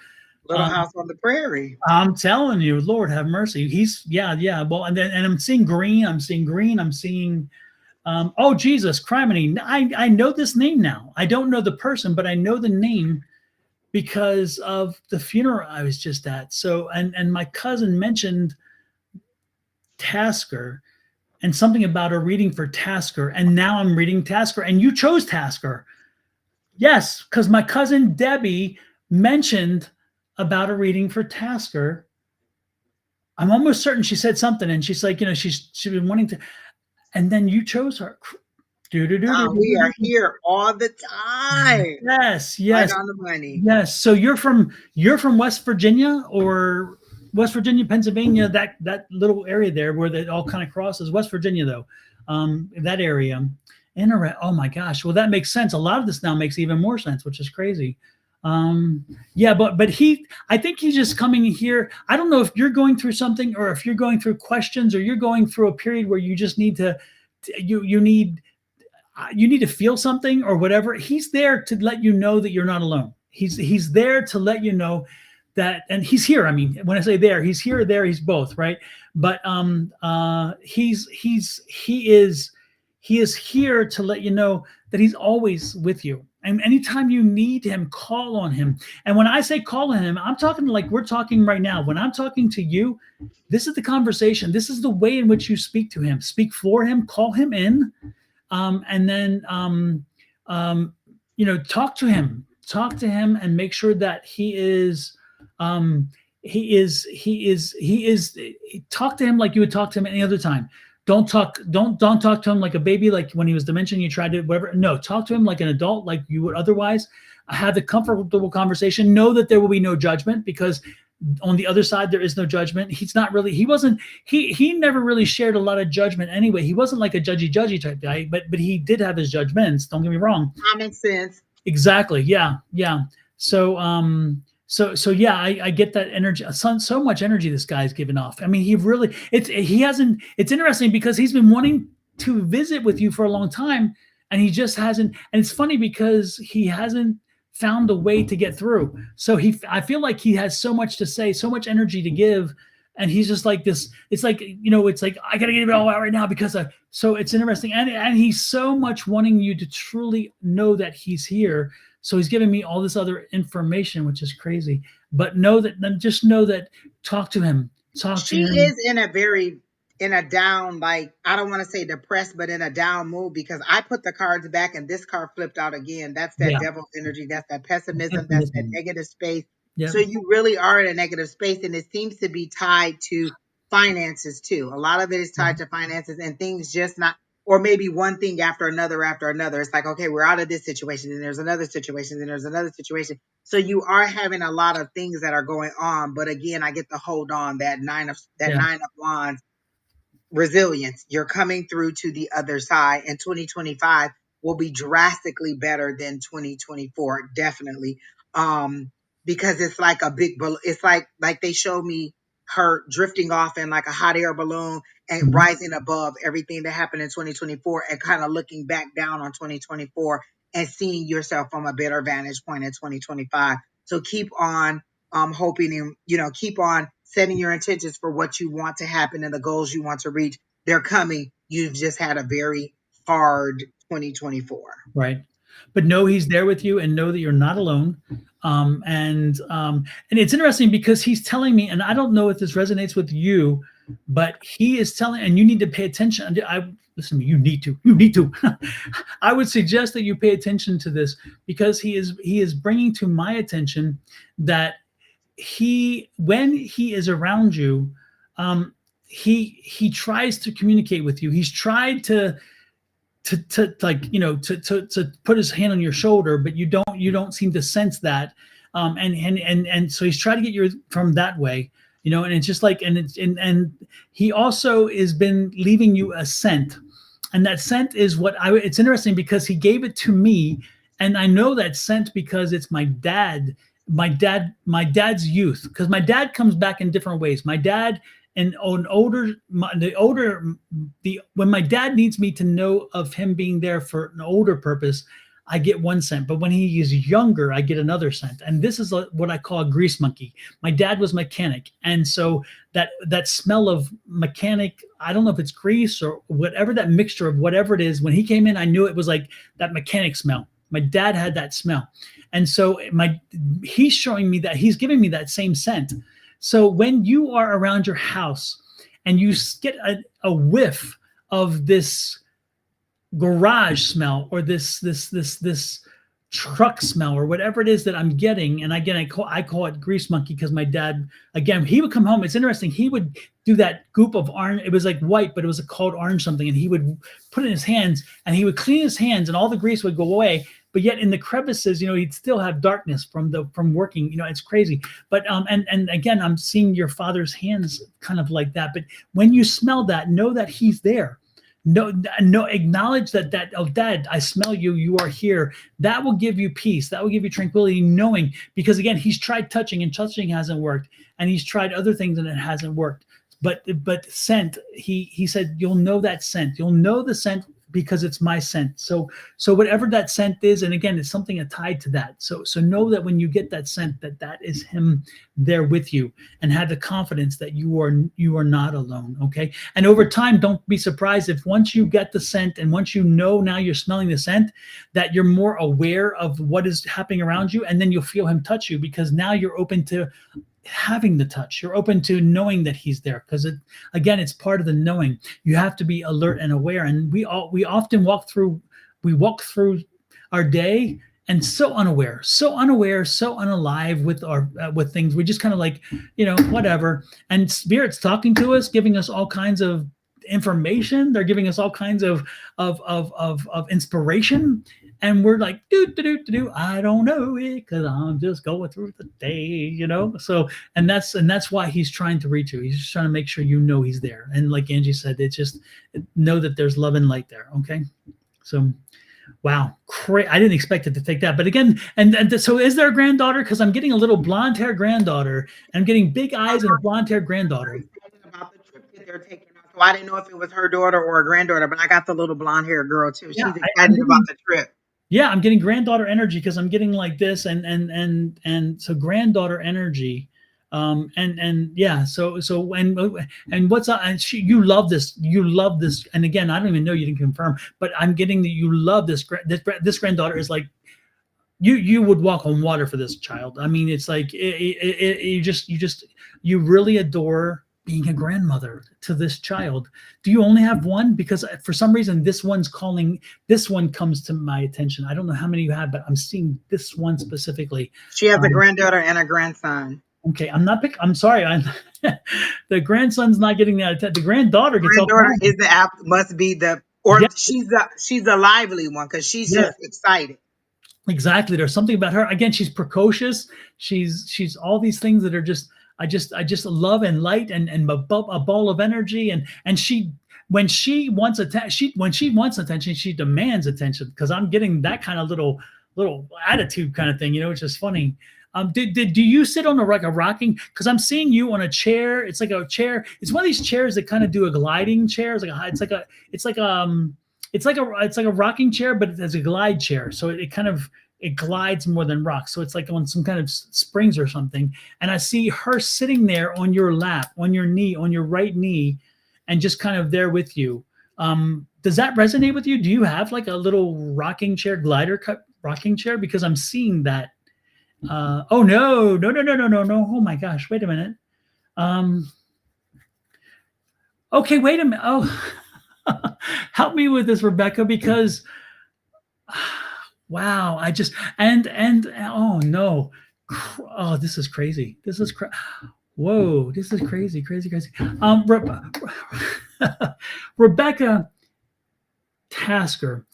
Little Um, house on the prairie. I'm telling you, Lord have mercy. Yeah. Well, and I'm seeing green. I'm seeing green. I'm seeing oh Jesus, criminy! I know this name now. I don't know the person, but I know the name because of the funeral I was just at. So and my cousin mentioned Tasker and something about a reading for Tasker, and now I'm reading Tasker, and you chose Tasker. Yes, because my cousin Debbie mentioned about a reading for Tasker. I'm almost certain she said something, and she's like, she's been wanting to, and then you chose her. Do do do do We do. are here all the time. Yes, Right yes, on the money. yes. So you're from West Virginia or West Virginia, Pennsylvania, that little area there where it all kind of crosses. West Virginia, though, that area. Oh my gosh. Well, that makes sense. A lot of this now makes even more sense, which is crazy. Yeah, but I think he's just coming here. I don't know if you're going through something or if you're going through questions or you're going through a period where you just need to you need to feel something or whatever. He's there to let you know that you're not alone. He's there to let you know that, and he's here. I mean, when I say there, he's here or there, he's both, right? But he is here to let you know that he's always with you. And anytime you need him, call on him. And when I say call on him, I'm talking like we're talking right now. When I'm talking to you, this is the conversation. This is the way in which you speak to him. Speak for him, call him in, and then talk to him and make sure that he is talk to him like you would talk to him any other time. Don't talk to him like a baby, like when he was dementia you tried to whatever. No, talk to him like an adult, like you would otherwise. Have the comfortable conversation. Know that there will be no judgment, because on the other side there is no judgment. He never really shared a lot of judgment anyway. He wasn't like a judgy type guy, but he did have his judgments, don't get me wrong. Common sense. Exactly. Yeah. So yeah, I get that energy. So much energy this guy's given off. I mean, it's interesting because he's been wanting to visit with you for a long time, and he just hasn't. And it's funny because he hasn't found a way to get through. So I feel like he has so much to say, so much energy to give, and he's just like this. It's like, it's like I gotta get it all out right now because so it's interesting, and he's so much wanting you to truly know that he's here. So he's giving me all this other information, which is crazy. But just know that, talk to him, talk to She him. is in a very in a down, like, I don't want to say depressed, but in a down mood, because I put the cards back and this card flipped out again. That's that Yeah, devil's energy. That's that pessimism. That's that pessimism. negative space. Yeah, So you really are in a negative space, and it seems to be tied to finances too. A lot of it is tied to finances and things just not, or maybe one thing after another after another. It's like, okay, we're out of this situation, and there's another situation, and there's another situation. So you are having a lot of things that are going on. But again, I get to hold on that yeah, nine of wands resilience. You're coming through to the other side, and 2025 will be drastically better than 2024, definitely. Because it's like a big it's like they showed me her drifting off in like a hot air balloon and mhm, rising above everything that happened in 2024 and kind of looking back down on 2024 and seeing yourself from a better vantage point in 2025. So keep on hoping, and keep on setting your intentions for what you want to happen and the goals you want to reach. They're coming. You've just had a very hard 2024. right. But know he's there with you, and know that you're not alone. And it's interesting because he's telling me, and I don't know if this resonates with you, but he is telling, and you need to pay attention. I listen to me. You need to. I would suggest that you pay attention to this, because he is bringing to my attention that when he is around you, um, he tries to communicate with you. He's tried to like, to put his hand on your shoulder, but you don't seem to sense that. And so he's trying to get you from that way, and it's just like, and he also has been leaving you a scent, and that scent is it's interesting because he gave it to me, and I know that scent because it's my dad's youth, because my dad comes back in different ways. My dad, and an older the older the when my dad needs me to know of him being there for an older purpose, I get one scent, but when he is younger, I get another scent. And this is what I call a grease monkey. My dad was mechanic, and so that smell of mechanic, I don't know if it's grease or whatever, that mixture of whatever it is, when he came in, I knew it was like that mechanic smell. My dad had that smell. And so he's showing me that, he's giving me that same scent. So when you are around your house and you get a whiff of this garage smell, or this truck smell, or whatever it is that I'm getting. And again, I call it grease monkey, because my dad, again, he would come home. It's interesting. He would do that goop of orange. It was like white, but it was called orange something. And he would put it in his hands, and he would clean his hands, and all the grease would go away. But yet in the crevices, he'd still have darkness from working. It's crazy. But and again, I'm seeing your father's hands kind of like that. But when you smell that, know that he's there. No, acknowledge that, oh, Dad, I smell you. You are here. That will give you peace. That will give you tranquility, knowing, because again, he's tried touching, and touching hasn't worked, and he's tried other things and it hasn't worked. But scent, he said, you'll know that scent. You'll know the scent because it's my scent. So whatever that scent is, and again, it's something tied to that. So know that when you get that scent, that is him there with you, and have the confidence that you are not alone. Okay. And over time, don't be surprised if once you get the scent, and once now you're smelling the scent, that you're more aware of what is happening around you, and then you'll feel him touch you, because now you're open to having the touch. You're open to knowing that he's there, because again, it's part of the knowing. You have to be alert and aware. And we often walk through our day, and so unaware, so unalive with things. We just kind of like, whatever. And spirit's talking to us, giving us all kinds of information. They're giving us all kinds of inspiration, and we're like, I don't know it, because I'm just going through the day. So, and that's why he's trying to reach you. He's just trying to make sure he's there. And like Angie said, it's just know that there's love and light there. Okay. So, wow, I didn't expect it to take that. But again, and so is there a granddaughter? Because I'm getting a little blonde hair granddaughter, and I'm getting big eyes and a blonde hair granddaughter. Excited about the trip that they're taking on. So I didn't know if it was her daughter or a granddaughter, but I got the little blonde haired girl too. Yeah, She's I'm excited about getting the trip. yeah, I'm getting granddaughter energy because I'm getting like this and so granddaughter energy. And yeah, so and what's up? And you love this, and again, I don't even know, you didn't confirm, but I'm getting that you love this granddaughter is like you would walk on water for this child. I mean, it's like you really adore being a grandmother to this child. Do you only have one? Because for some reason this one comes to my attention. I don't know how many you have, but I'm seeing this one specifically. She has a Um, granddaughter and a grandson. okay, I'm sorry. The grandson's not getting that attention. The granddaughter gets all Granddaughter kinds. is the app must be the Yeah, or she's a lively one because she's yeah. just excited. Exactly. There's something about her. Again, she's precocious. She's all these things that are just I just love and light and a ball of energy and she when she wants attention, she demands attention because I'm getting that kind of little attitude kind of thing, which is funny. Do you sit on a rocking? Because I'm seeing you on a chair. It's like a chair. It's one of these chairs that kind of do a gliding chair. It's like a rocking chair, but it's a glide chair. So it kind of it glides more than rocks. So it's like on some kind of springs or something. And I see her sitting there on your lap, on your knee, on your right knee, and just kind of there with you. Does that resonate with you? Do you have like a little rocking chair, rocking chair? Because I'm seeing that. Oh no, no, no, no, no, no, no. Oh my gosh, wait a minute. Um, okay, wait a minute. Oh, help me with this, Rebecca, because wow, I just and oh no, oh this is crazy. Whoa, this is crazy, crazy, crazy. Rebecca Tasker,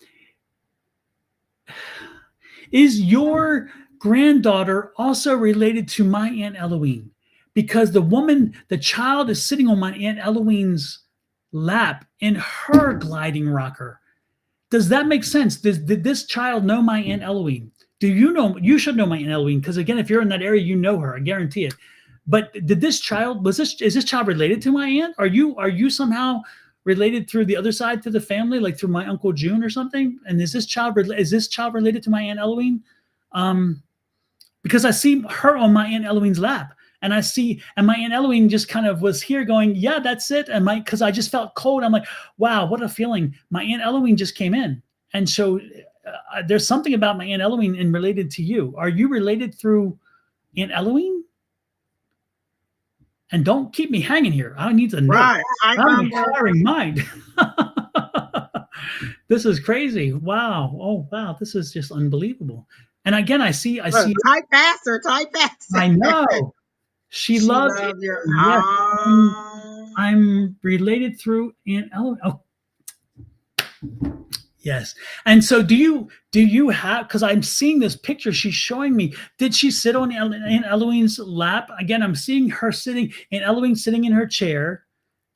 is your granddaughter also related to my Aunt Eloise? Because the child is sitting on my Aunt Eloise's lap in her gliding rocker. Does that make sense? Did this child know my Aunt Eloise? Do you know? You should know my Aunt Eloise because again, if you're in that area, you know her. I guarantee it. But did this child is this child related to my aunt? Are you somehow related through the other side to the family, like through my uncle June or something? And is this child related to my Aunt Eloise? Um, because I see her on my Aunt Eloise's lap. And my Aunt Eloise just kind of was here going, yeah, that's it. Because I just felt cold. I'm like, wow, what a feeling. My Aunt Eloise just came in. And so there's something about my Aunt Eloise and related to you. Are you related through Aunt Eloise? And don't keep me hanging here. I need to know. Right. Hi, I'm an Bumble. inquiring mind. This is crazy. Wow. Oh, wow. This is just unbelievable. And again, I Look, see, type faster, type faster. I know. She She loves it. loves your Yes, I'm related through Aunt Ellen. Oh, yes. And so do you have, because I'm seeing this picture she's showing me. Did she sit on Aunt Eloise's lap? Again, I'm seeing her sitting, Aunt Eloise sitting in her chair,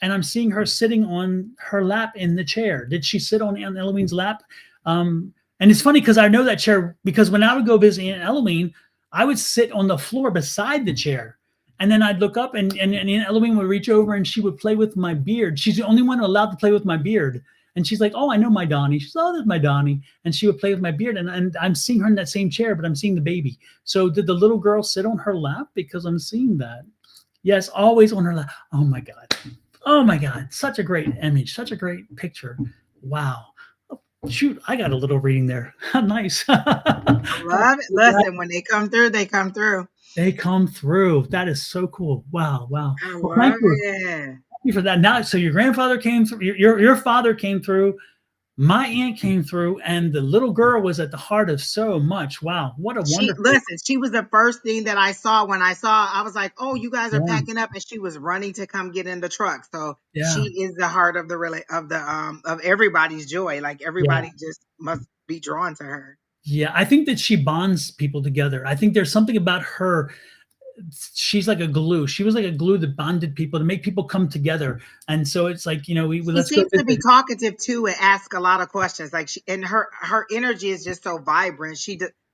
and I'm seeing her sitting on her lap in the chair. Did she sit on Aunt Eloise's lap? And it's funny because I know that chair because when I would go visit Aunt Eloise, I would sit on the floor beside the chair. And then I'd look up and Aunt Eloise would reach over and she would play with my beard. She's the only one allowed to play with my beard. And she's like, oh, I know my Donnie. She's, oh, there's my Donnie. And she would play with my beard. And I'm seeing her in that same chair, but I'm seeing the baby. So did the little girl sit on her lap? Because I'm seeing that. Yes, always on her lap. Oh my God. Oh my God. Such a great image. Such a great picture. Wow. Oh, shoot, I got a little reading there. Nice. I love it. Listen, when they come through, they come through. They come through. That is so cool. Wow. Wow. I Well, love it. thank you for that. Now, so your grandfather came through, your father came through, my aunt came through, and the little girl was at the heart of so much. Wow. What a wonderful. She was the first thing that I saw when I was like, oh, you guys are Yeah. packing up, and she was running to come get in the truck. So she Yeah. is the heart of of everybody's joy. Like Yeah. everybody just must be drawn to her. Yeah. I think that she bonds people together. I think there's something about her. She's like a glue. She was like a glue that bonded people to make people come together. And so it's like, She let's go seems to be visit. talkative too and ask a lot of questions. Like her energy is just so vibrant.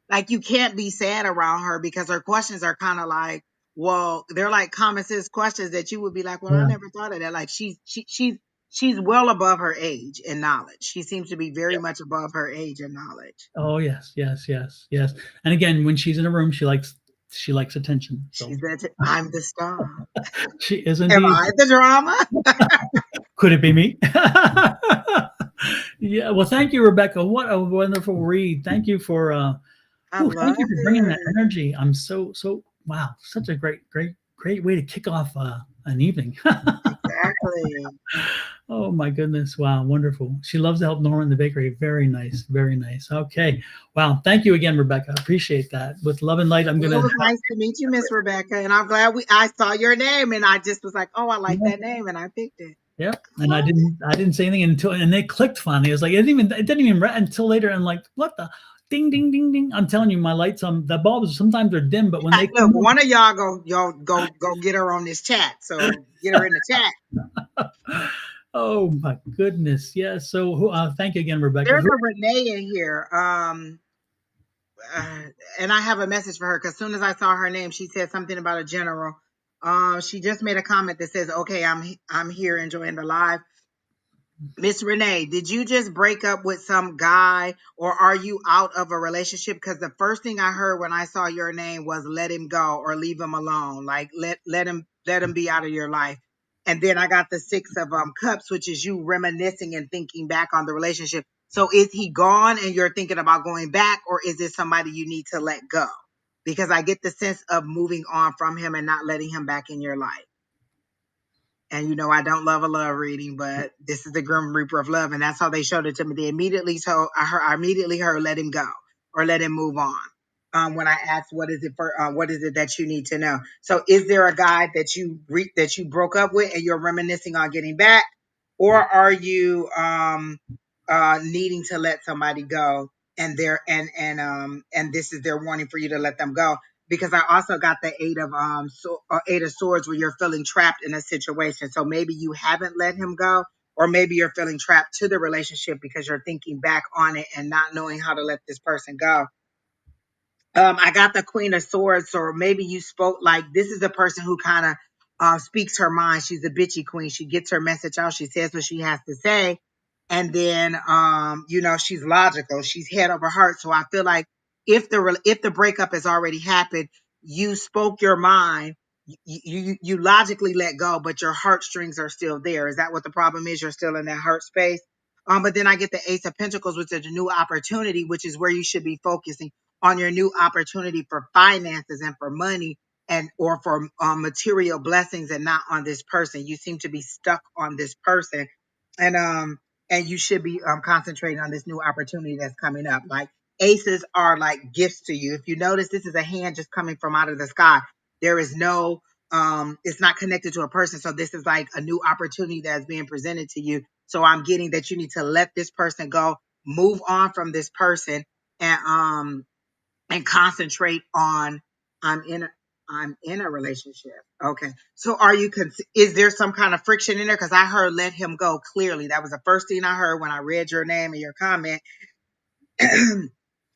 Like you can't be sad around her because her questions are kind of like, well, they're like common sense questions that you would be like, well, I Yeah. never thought of that. Like she's she's well above her age in knowledge. She seems to be very Yep. much above her age in knowledge. Oh yes, yes, yes, yes. And again, when she's in a room, she likes attention. So She's that. I'm the star. she is Am indeed. I the drama? Could it be me? Yeah. Well, thank you, Rebecca. What a wonderful read. Thank you for I thank love you for bringing that it. energy. I'm so wow. Such a great way to kick off an evening. Exactly. Oh my goodness. Wow. Wonderful. She loves to help Norma in the bakery. Very nice. Very nice. Okay. Wow. Thank you again, Rebecca. Appreciate that. With love and light, I'm Well, gonna it was have nice to meet you, Miss Rebecca, and I'm glad I saw your name, and I just was like, oh, I like that name, and I picked it. yep. I And love I didn't say anything until and it clicked finally. It was like it didn't even until later. And like, what the ding ding ding ding. I'm telling you, my lights the bulbs sometimes are dim, but when they Look, come one of y'all go get her on this chat. So get her in the chat. on, oh my goodness. Yeah. So thank you again, Rebecca. There's a Renee in here. Uh, and I have a message for her because as soon as I saw her name, she said something about a general. She just made a comment that says, "Okay, I'm here enjoying the live." Miss Renee, did you just break up with some guy or are you out of a relationship? Because the first thing I heard when I saw your name was let him go or leave him alone. Like let him be out of your life. And then I got the six of cups, which is you reminiscing and thinking back on the relationship. So is he gone and you're thinking about going back, or is it somebody you need to let go? Because I get the sense of moving on from him and not letting him back in your life. And you know, I don't love a love reading, but this is the Grim Reaper of Love, and that's how they showed it to me. They immediately told I immediately heard let him go or let him move on. When I asked what is it that you need to know? So is there a guy that that you broke up with and you're reminiscing on getting back, or are you needing to let somebody go and this is their warning for you to let them go? Because I also got the eight of swords where you're feeling trapped in a situation. So maybe you haven't let him go, or maybe you're feeling trapped to the relationship because you're thinking back on it and not knowing how to let this person go. I got the Queen of Swords, or maybe you spoke like this is a person who kind of speaks her mind. She's a bitchy queen. She gets her message out. She says what she has to say, and then she's logical. She's head over heart. So I feel like if the breakup has already happened, you spoke your mind. You logically let go, but your heartstrings are still there. Is that what the problem is? You're still in that hurt space. But then I get the Ace of Pentacles, which is a new opportunity, which is where you should be focusing on your new opportunity for finances and for money and or for material blessings, and not on this person. You seem to be stuck on this person, and you should be concentrating on this new opportunity that's coming up. Like aces are like gifts to you. If you notice, this is a hand just coming from out of the sky. There is no it's not connected to a person, so this is like a new opportunity that's being presented to you. So I'm getting that you need to let this person go, move on from this person, and concentrate on I'm in a I'm in a relationship. Okay. So is there some kind of friction in there? Because I heard let him go clearly. That was the first thing I heard when I read your name and your comment.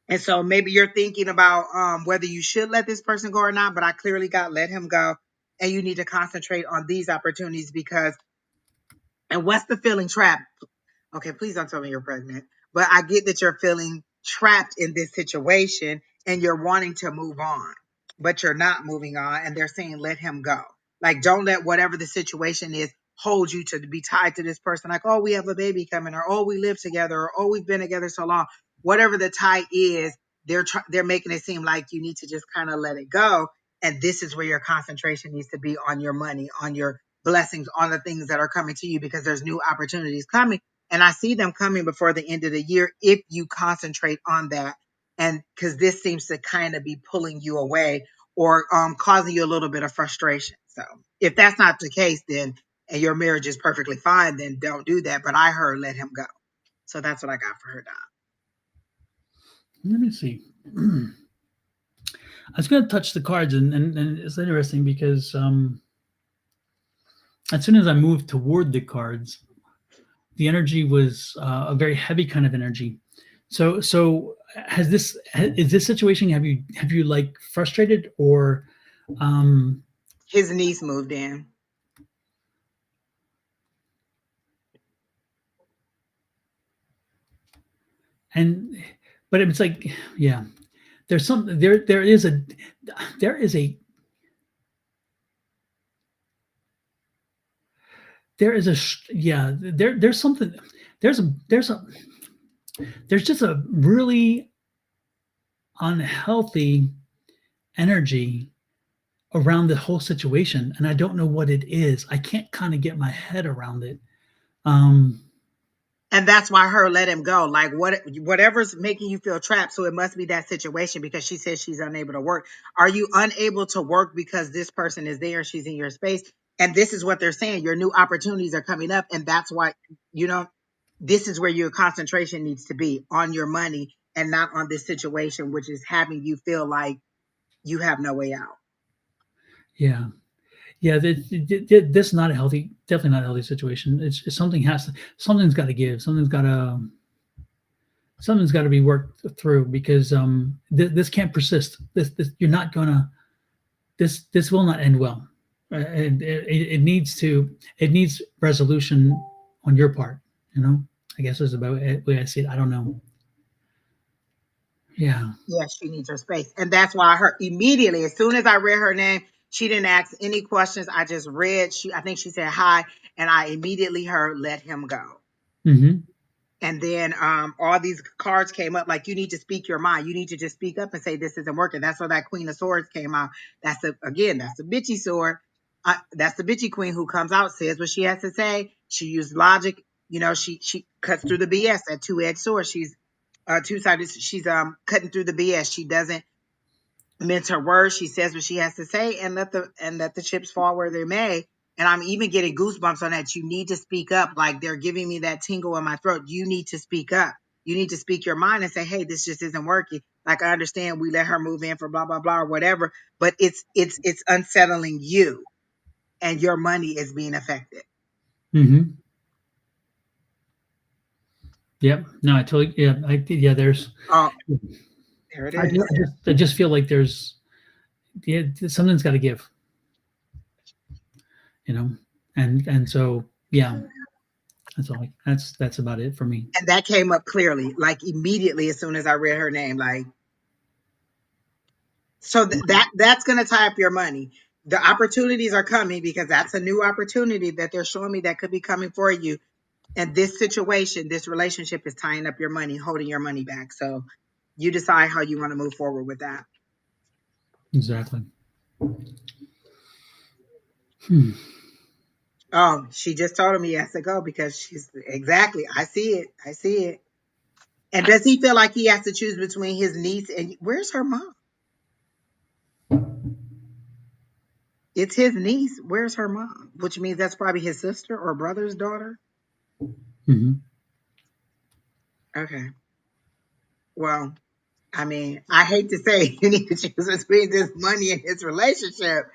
And so maybe you're thinking about whether you should let this person go or not, but I clearly got let him go. And you need to concentrate on these opportunities because, and what's the feeling trap? Okay, please don't tell me you're pregnant. But I get that you're feeling trapped in this situation and you're wanting to move on, but you're not moving on. And they're saying, let him go. Like, don't let whatever the situation is hold you to be tied to this person. Like, oh, we have a baby coming, or oh, we live together, or oh, we've been together so long. Whatever the tie is, they're making it seem like you need to just kind of let it go. And this is where your concentration needs to be, on your money, on your blessings, on the things that are coming to you, because there's new opportunities coming, and I see them coming before the end of the year if you concentrate on that. And because this seems to kind of be pulling you away or causing you a little bit of frustration. So if that's not the case, then and your marriage is perfectly fine, then don't do that. But I heard let him go. So that's what I got for her, Don. Let me see. I was going to touch the cards, and it's interesting because as soon as I moved toward the cards, the energy was a very heavy kind of energy. So has this is this situation, have you like frustrated or um His niece moved in. and but it's like, yeah, there's something there. There is a yeah. There's something. There's just a really unhealthy energy around the whole situation, and I don't know what it is. I can't kind of get my head around it. Um, And that's why her let him go. Like whatever's making you feel trapped. So it must be that situation because she says she's unable to work. Are you unable to work because this person is there, she's in your space? And this is what they're saying. Your new opportunities are coming up. And that's why, you know, this is where your concentration needs to be on your money and not on this situation, which is having you feel like you have no way out. yeah, yeah. This is not a healthy, definitely not a healthy situation. It's something's got to give. Something's got to be worked through because this can't persist. This you're not gonna this will not end well. And it needs to it needs resolution on your part. You know, I guess is about the way I see it. I don't know. Yeah. Yes, she needs her space. And that's why her immediately, as soon as I read her name, she didn't ask any questions. I just read, I think she said hi, and I immediately heard let him go. Mm-hmm. And then all these cards came up like you need to speak your mind. You need to just speak up and say this isn't working. That's where that Queen of Swords came out. That's a bitchy sword. That's the bitchy queen who comes out, says what she has to say. She used logic. You know, she cuts through the BS. That two-edged sword. She's two-sided. She's cutting through the BS. She doesn't mince her words. She says what she has to say and let the chips fall where they may. And I'm even getting goosebumps on that. You need to speak up. Like they're giving me that tingle in my throat. You need to speak up. You need to speak your mind and say, hey, this just isn't working. Like I understand we let her move in for blah, blah, blah, or whatever, but it's unsettling you and your money is being affected. Mm-hmm. Yep. No, I totally. Yeah. Yeah. There's. Oh, there it is. I just feel like there's. Yeah. Something's got to give. You know. And so yeah. That's all. That's about it for me. And that came up clearly, like immediately as soon as I read her name. Like, so that's going to tie up your money. The opportunities are coming because that's a new opportunity that they're showing me that could be coming for you. And this situation, this relationship is tying up your money, holding your money back. So you decide how you want to move forward with that. Exactly. Hmm. Oh, she just told him he has to go because she's exactly. I see it. I see it. And does he feel like he has to choose between his niece and where's her mom? It's his niece. Where's her mom? Which means that's probably his sister or brother's daughter. Mm-hmm. Okay. Well, I mean, I hate to say you need to choose between this money and his relationship,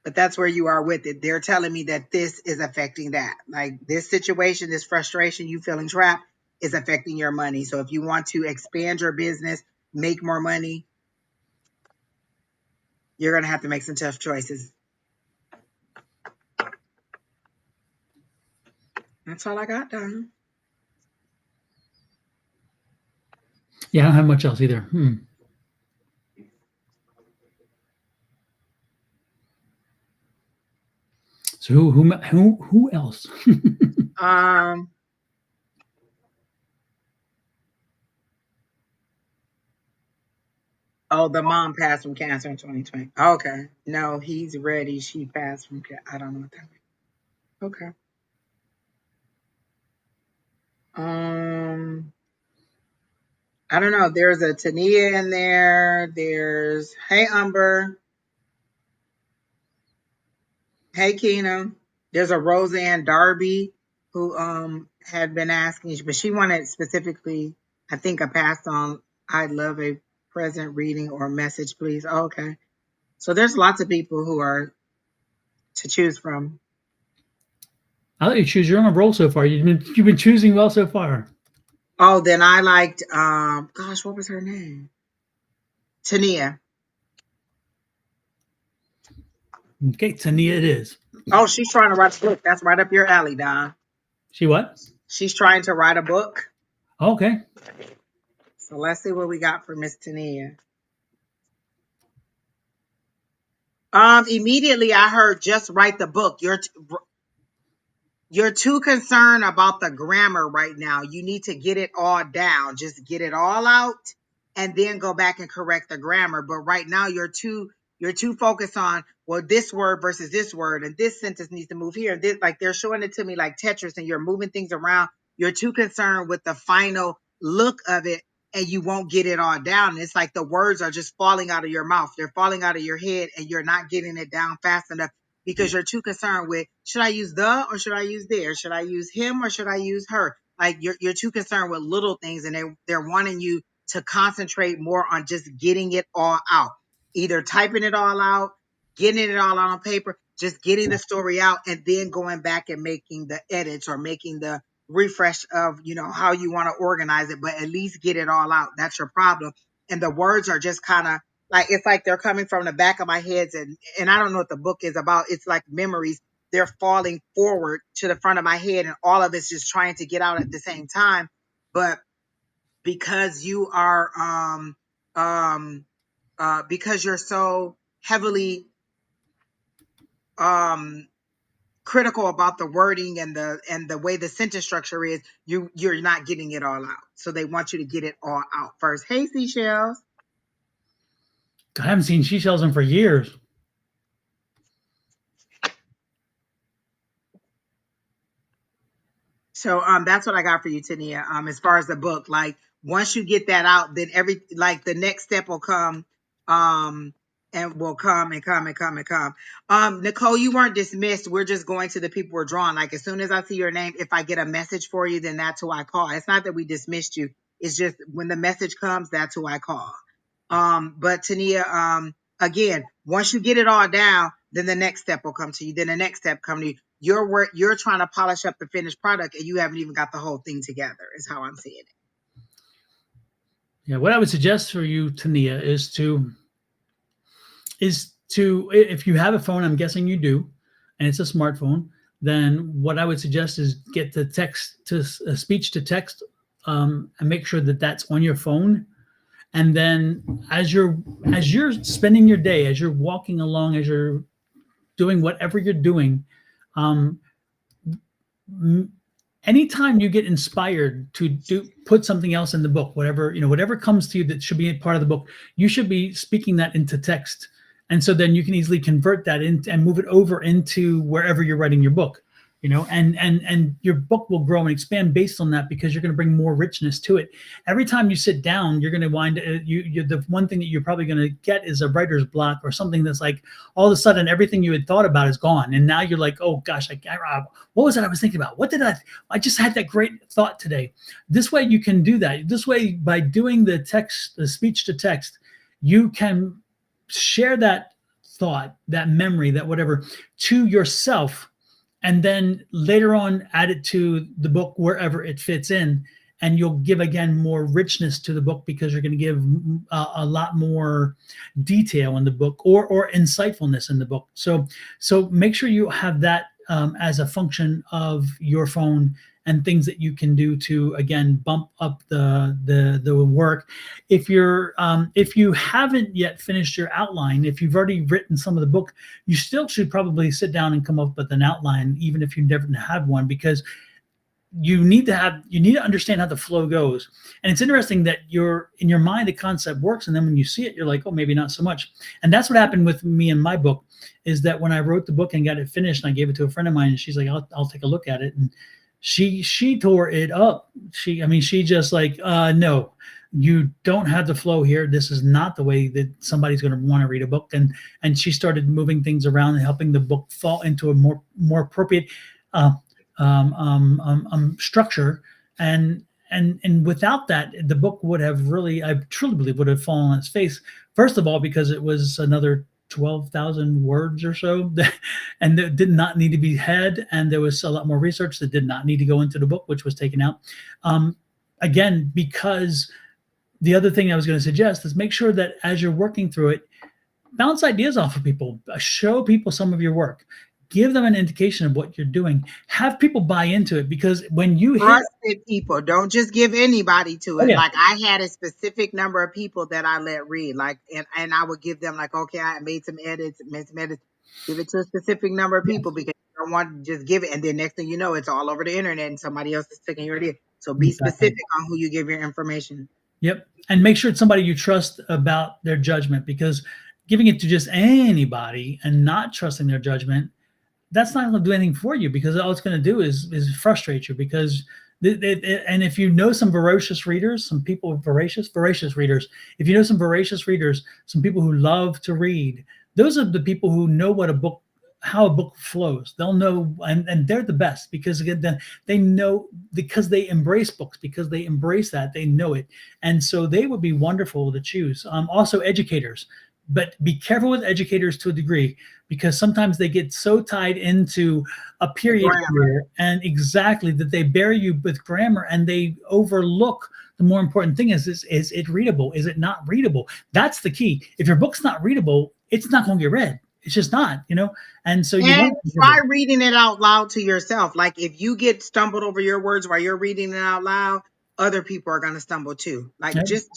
but that's where you are with it. They're telling me that this is affecting that. Like this situation, this frustration, you feeling trapped is affecting your money. So if you want to expand your business, make more money, you're going to have to make some tough choices. That's all I got, Donna. Yeah, I don't have much else either. Hmm. So who else? Um, oh, the mom passed from cancer in 2020. Okay. No, he's ready. She passed from cancer. I don't know what that means. Okay. Um, I don't know. There's a Tania in there. There's Hey Umber. Hey Keena. There's a Roseanne Darby who had been asking, but she wanted specifically, I think I passed on I'd love a present reading or message, please. Oh, okay. So there's lots of people who are to choose from. I'll let you choose. You're on a roll so far. You've been choosing well so far. Oh, then I liked gosh, what was her name? Tania. Okay, Tania it is. Oh, she's trying to write a book. That's right up your alley, Don. She what? She's trying to write a book. Okay. So let's see what we got for Miss Tania. Immediately I heard just write the book. You're too concerned about the grammar right now. You need to get it all down. Just get it all out and then go back and correct the grammar. But right now you're too focused on, well, this word versus this word, and this sentence needs to move here. And this, like, they're showing it to me like Tetris, and you're moving things around. You're too concerned with the final look of it, and you won't get it all down. It's like the words are just falling out of your mouth. They're falling out of your head, and you're not getting it down fast enough because you're too concerned with, should I use the or should I use there? Should I use him or should I use her? Like, you're too concerned with little things, and they're wanting you to concentrate more on just getting it all out. Either typing it all out, getting it all out on paper, just getting the story out, and then going back and making the edits or making the refresh of, how you want to organize it, but at least get it all out. That's your problem. And the words are just kind of like, it's like they're coming from the back of my heads, and I don't know what the book is about. It's like memories. They're falling forward to the front of my head, and all of it's just trying to get out at the same time. But because you are um because you're so heavily um critical about the wording and the way the sentence structure is, you're not getting it all out. So they want you to get it all out first. Hey, seashells. I haven't seen seashells in for years. So that's what I got for you, Tania. As far as the book, like, once you get that out, then the next step will come, um and will come and come and come and come. Nicole, you weren't dismissed. We're just going to the people we're drawing. Like, as soon as I see your name, if I get a message for you, then that's who I call. It's not that we dismissed you. It's just when the message comes, that's who I call. But Tania, again, once you get it all down, then the next step will come to you. Then the next step come to you. You're trying to polish up the finished product, and you haven't even got the whole thing together, is how I'm seeing it. Yeah, what I would suggest for you, Tania, is to if you have a phone, I'm guessing you do, and it's a smartphone, then what I would suggest is get the text to speech to text, and make sure that that's on your phone. And then as you're spending your day, as you're walking along, as you're doing whatever you're doing, um, anytime you get inspired to put something else in the book, whatever comes to you that should be a part of the book, you should be speaking that into text. And so then you can easily convert that in and move it over into wherever you're writing your book, and your book will grow and expand based on that, because you're going to bring more richness to it. Every time you sit down, you're going to the one thing that you're probably going to get is a writer's block, or something that's like, all of a sudden everything you had thought about is gone, and now you're like, oh gosh, what was it I was thinking about? What did I just had that great thought today. This way you can do that. This way, by doing the speech to text, you can share that thought, that memory, that whatever, to yourself, and then later on add it to the book wherever it fits in, and you'll give again more richness to the book, because you're going to give a lot more detail in the book, or insightfulness in the book. So make sure you have that as a function of your phone, and things that you can do to again bump up the work. If you haven't yet finished your outline, if you've already written some of the book, you still should probably sit down and come up with an outline, even if you never had one, because you need to understand how the flow goes. And it's interesting that in your mind the concept works, and then when you see it, you're like, oh, maybe not so much. And that's what happened with me and my book, is that when I wrote the book and got it finished, and I gave it to a friend of mine, and she's like, I'll take a look at it. And she tore it up. She just like, no, you don't have the flow here. This is not the way that somebody's going to want to read a book. And she started moving things around and helping the book fall into a more appropriate structure. And without that, the book would have really, I truly believe, would have fallen on its face. First of all, because it was another 12,000 words or so, and that did not need to be had. And there was a lot more research that did not need to go into the book, which was taken out. Again, because the other thing I was going to suggest is make sure that as you're working through it, bounce ideas off of people, show people some of your work. give them an indication of what you're doing. Have people buy into it, because when you hit, Trusted people. Don't just give anybody to oh it. yeah, Like I had a specific number of people that I let read. Like and I would give them like, okay, I made some edits, give it to a specific number of people yes, because you don't want to just give it and then next thing you know, it's all over the internet and somebody else is taking your idea. So be exactly. specific on who you give your information. Yep. And make sure it's somebody you trust about their judgment, because giving it to just anybody and not trusting their judgment, that's not going to do anything for you, because all it's going to do is frustrate you, because and if you know some voracious readers, some people voracious readers, if you know some voracious readers, some people who love to read, those are the people who know what a book, how a book flows. They'll know, and they're the best, because again, they know, because they embrace books, because they embrace that, they know it. And so they would be wonderful to choose. Also educators, but be careful with educators to a degree, because sometimes they get so tied into a The period grammar. here, and exactly, that they bury you with grammar and they overlook the more important thing is it readable? Is it not readable? That's the key. If your book's not readable, it's not going to get read. It's just not, and so you And want to be try careful. reading it out loud to yourself. Like if you get stumbled over your words while you're reading it out loud, other people are going to stumble too. Like Yep. just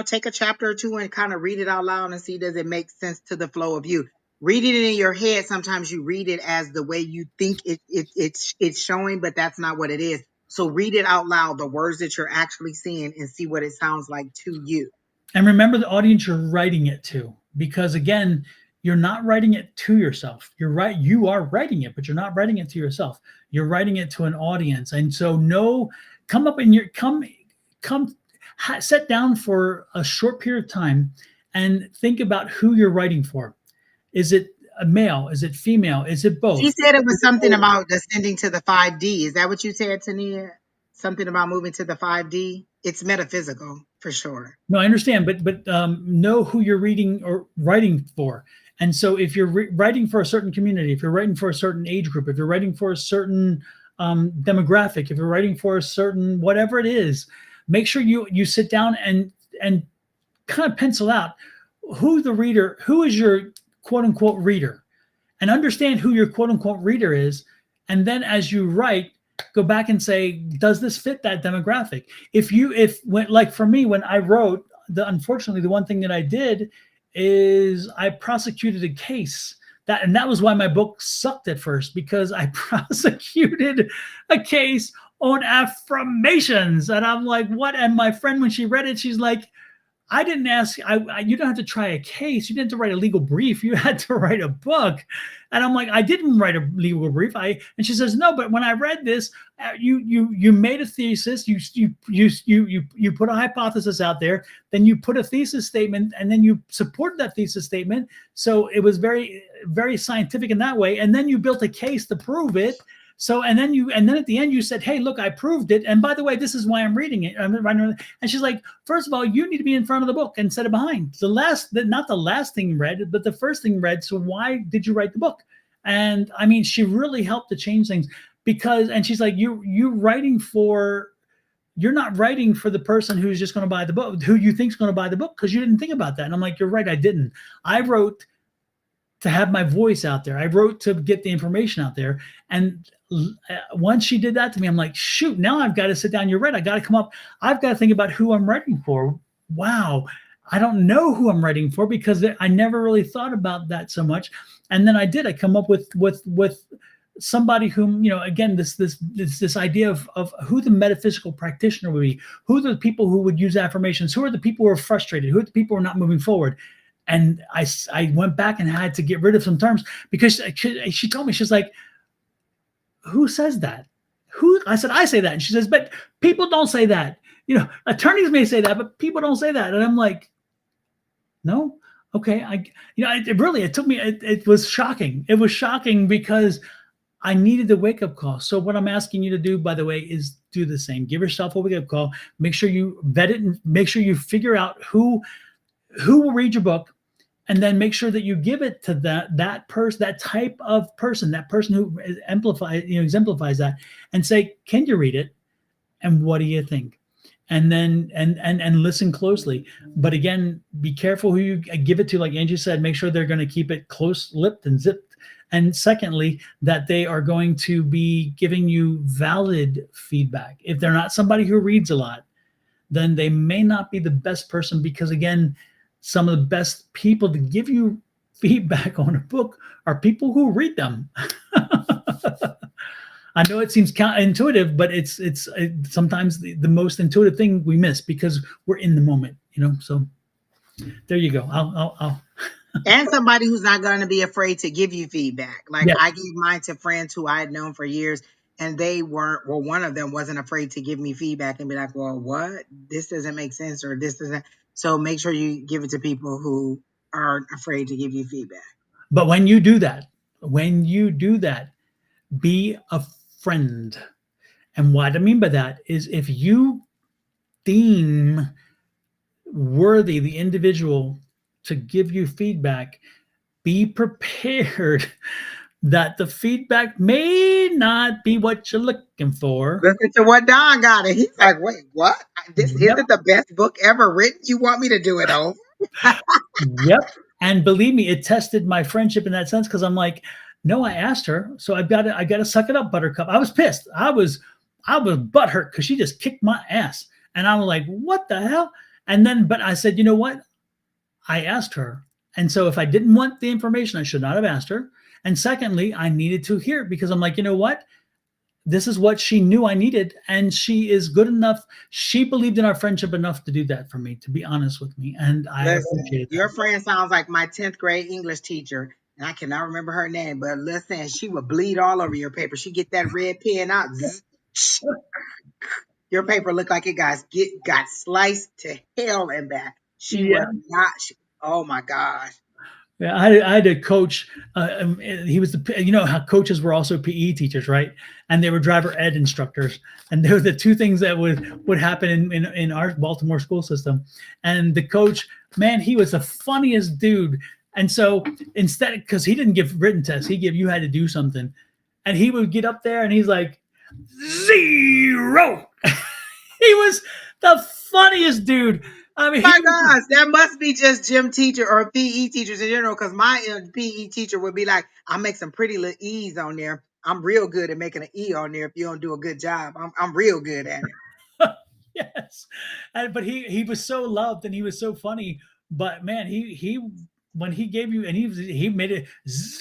take a chapter or two and kind of read it out loud and see does it make sense to the flow of you. Reading it in your head, sometimes you read it as the way you think it's showing, but that's not what it is. So read it out loud, the words that you're actually seeing, and see what it sounds like to you. And remember the audience you're writing it to, because again, you're not writing it to yourself. You're right. You are writing it, but you're not writing it to yourself. You're writing it to an audience. And so no, come up in your, come, sit down for a short period of time and think about who you're writing for. Is it a male? Is it female? Is it She both? said it was something about ascending to the 5D. Is that what you said, Tania? Something about moving to the 5D? It's metaphysical for sure. No, I understand, but know who you're reading or writing for. And so, if you're writing for a certain community, if you're writing for a certain age group, if you're writing for a certain demographic, if you're writing for a certain whatever it is, make sure you sit down and kind of pencil out who is your quote unquote reader, and understand who your quote unquote reader is. And then as you write, go back and say, does this fit that demographic? If when, like for me, when I wrote, unfortunately, the one thing that I did is I prosecuted a case. And that was why my book sucked at first, because I prosecuted a case on affirmations. And I'm like, what? And my friend, when she read it, she's like, I didn't ask. You don't have to try a case. You didn't have to write a legal brief. You had to write a book. And I'm like, I didn't write a legal brief. And she says, no, but when I read this, you made a thesis. You put a hypothesis out there. Then you put a thesis statement, and then you supported that thesis statement. So it was very, very scientific in that way. And then you built a case to prove it. So and then at the end you said, hey, look, I proved it. And by the way, this is why I'm reading it. And she's like, first of all, you need to be in front of the book instead of behind. Not the last thing read, but the first thing read. So why did you write the book? And I mean, she really helped to change things, and she's like, you're not writing for the person who's just going to buy the book, who you think is going to buy the book, because you didn't think about that. And I'm like, you're right, I didn't. I wrote to have my voice out there. I wrote to get the information out there. And once she did that to me, I'm like, shoot, now I've got to sit down. You're right. I got to come up. I've got to think about who I'm writing for. Wow. I don't know who I'm writing for, because I never really thought about that so much. And then I come up with somebody whom, again, this idea of who the metaphysical practitioner would be, who are the people who would use affirmations, who are the people who are frustrated, who are the people who are not moving forward. And I went back and had to get rid of some terms, because she told me, she's like, who says that? I said, I say that. And she says, but people don't say that. Attorneys may say that, but people don't say that. And I'm like, no, okay. It took me, it was shocking. It was shocking, because I needed the wake-up call. So what I'm asking you to do, by the way, is do the same. Give yourself a wake-up call. Make sure you vet it, and make sure you figure out who will read your book, and then make sure that you give it to that person, that type of person, that person who exemplifies that, and say, can you read it? And what do you think? And then and listen closely. But again, be careful who you give it to. Like Angie said, make sure they're going to keep it close-lipped and zipped. And secondly, that they are going to be giving you valid feedback. If they're not somebody who reads a lot, then they may not be the best person, because again, some of the best people to give you feedback on a book are people who read them. I know it seems counterintuitive, but it's sometimes the most intuitive thing we miss because we're in the moment, you know. So there you go. I'll And somebody who's not going to be afraid to give you feedback. Like yeah. I gave mine to friends who I had known for years, and they weren't, well, one of them wasn't afraid to give me feedback and be like, well, what? This doesn't make sense, or this doesn't. So make sure you give it to people who aren't afraid to give you feedback. But when you do that, be a friend. And what I mean by that is, if you deem worthy the individual to give you feedback, be prepared that the feedback may not be what you're looking for. Listen to what Don got it. He's like, wait, what? This Yep. isn't the best book ever written. You want me to do it over? Yep. And believe me, it tested my friendship in that sense, because I'm like, no, I asked her, so I got to suck it up, Buttercup. I was pissed. I was butthurt because she just kicked my ass, and I was like, what the hell? And then, but I said, you know what? I asked her, and so if I didn't want the information, I should not have asked her. And secondly, I needed to hear it, because I'm like, you know what? This is what she knew I needed, and she is good enough. She believed in our friendship enough to do that for me, to be honest with me, and I Listen, appreciate your that. friend sounds like my 10th grade English teacher, and I cannot remember her name, but listen, she would bleed all over your paper. She get that red pen out. Zzz, your paper looked like it got sliced to hell and back. She Yeah. was not. Oh my gosh. Yeah, I had a coach. He was you know how coaches were also PE teachers, right? And they were driver ed instructors, and they were the two things that would happen in our Baltimore school system. And the coach, man, he was the funniest dude. And so instead, because he didn't give written tests, you had to do something, and he would get up there and he's like 0. He was the funniest dude. I mean, he My was. gosh, that must be just gym teacher or PE teachers in general. Because my PE teacher would be like, "I make some pretty little E's on there. I'm real good at making an E on there. If you don't do a good job, I'm real good at it." Yes, but he was so loved and he was so funny. But man, he when he gave you, and he made it 0,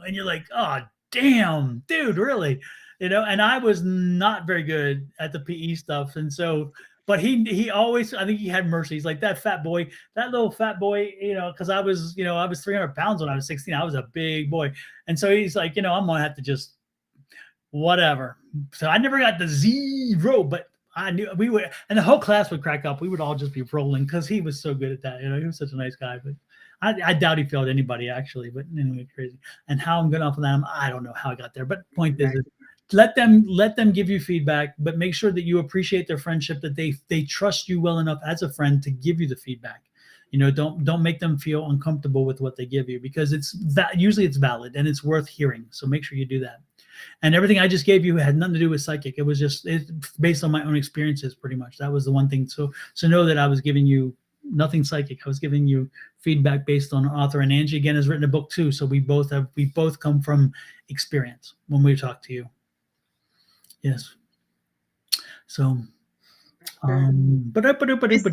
and you're like, oh damn, dude, really, you know. And I was not very good at the PE stuff, and so. But he always, I think he had mercy. He's like, that fat boy, that little fat boy, you know, because I was 300 pounds when I was 16. I was a big boy, and so he's like, I'm gonna have to just whatever. So I never got the 0, but I knew we would, and the whole class would crack up. We would all just be rolling because he was so good at that. He was such a nice guy. But I doubt he failed anybody actually. But anyway, crazy. And how I'm good off of that, I don't know how I got there. But point is, Right. let them give you feedback, but make sure that you appreciate their friendship, that they trust you well enough as a friend to give you the feedback. Don't make them feel uncomfortable with what they give you, because usually it's valid and it's worth hearing. So make sure you do that. And everything I just gave you had nothing to do with psychic. It was just based on my own experiences, pretty much. That was the one thing. So know that I was giving you nothing psychic. I was giving you feedback based on author. And Angie again has written a book too. So we both come from experience when we talk to you. Yes. So Good. Miss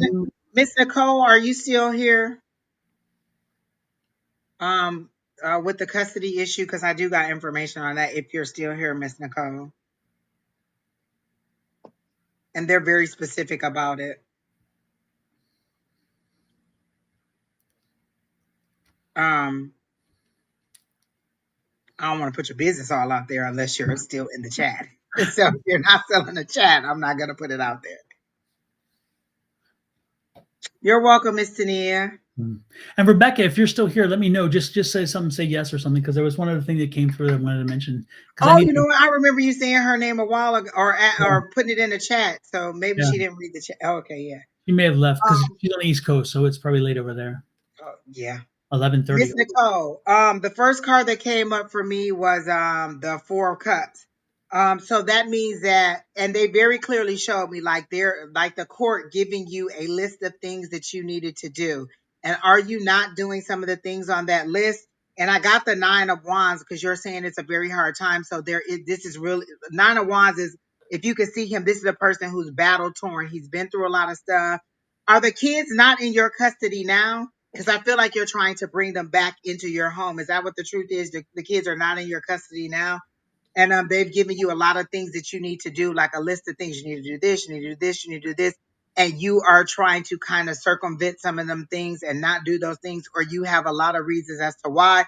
Miss Nicole, are you still here? Um, with the custody issue, because I do got information on that. If you're still here, Miss Nicole, and they're very specific about it. Um, I don't want to put your business all out there unless you're still in the chat. So if you're not still in the chat, I'm not gonna put it out there. You're welcome, Miss Tania. And Rebecca, if you're still here, let me know. Just say something, say yes or something, because there was one other thing that came through that I wanted to mention. Because I Oh, need you to. know what? I remember you saying her name a while ago, or putting it in the chat. So maybe Yeah, she didn't read the chat. Oh, okay, yeah. she may have left because Um, she's on the East Coast, so it's probably late over there. oh, yeah. 11:30. Miss Nicole, the first card that came up for me was the Four of Cups. So that means that, and they very clearly showed me like they're like the court giving you a list of things that you needed to do. And are you not doing some of the things on that list? And I got the 9 of Wands because you're saying it's a very hard time. So this is really 9 of Wands is, if you can see him, this is a person who's battle torn. He's been through a lot of stuff. Are the kids not in your custody now? Because I feel like you're trying to bring them back into your home. Is that what the truth is? The kids are not in your custody now, and they've given you a lot of things that you need to do, like a list of things. You need to do this, you need to do this, you need to do this, and you are trying to kind of circumvent some of them things and not do those things, or you have a lot of reasons as to why.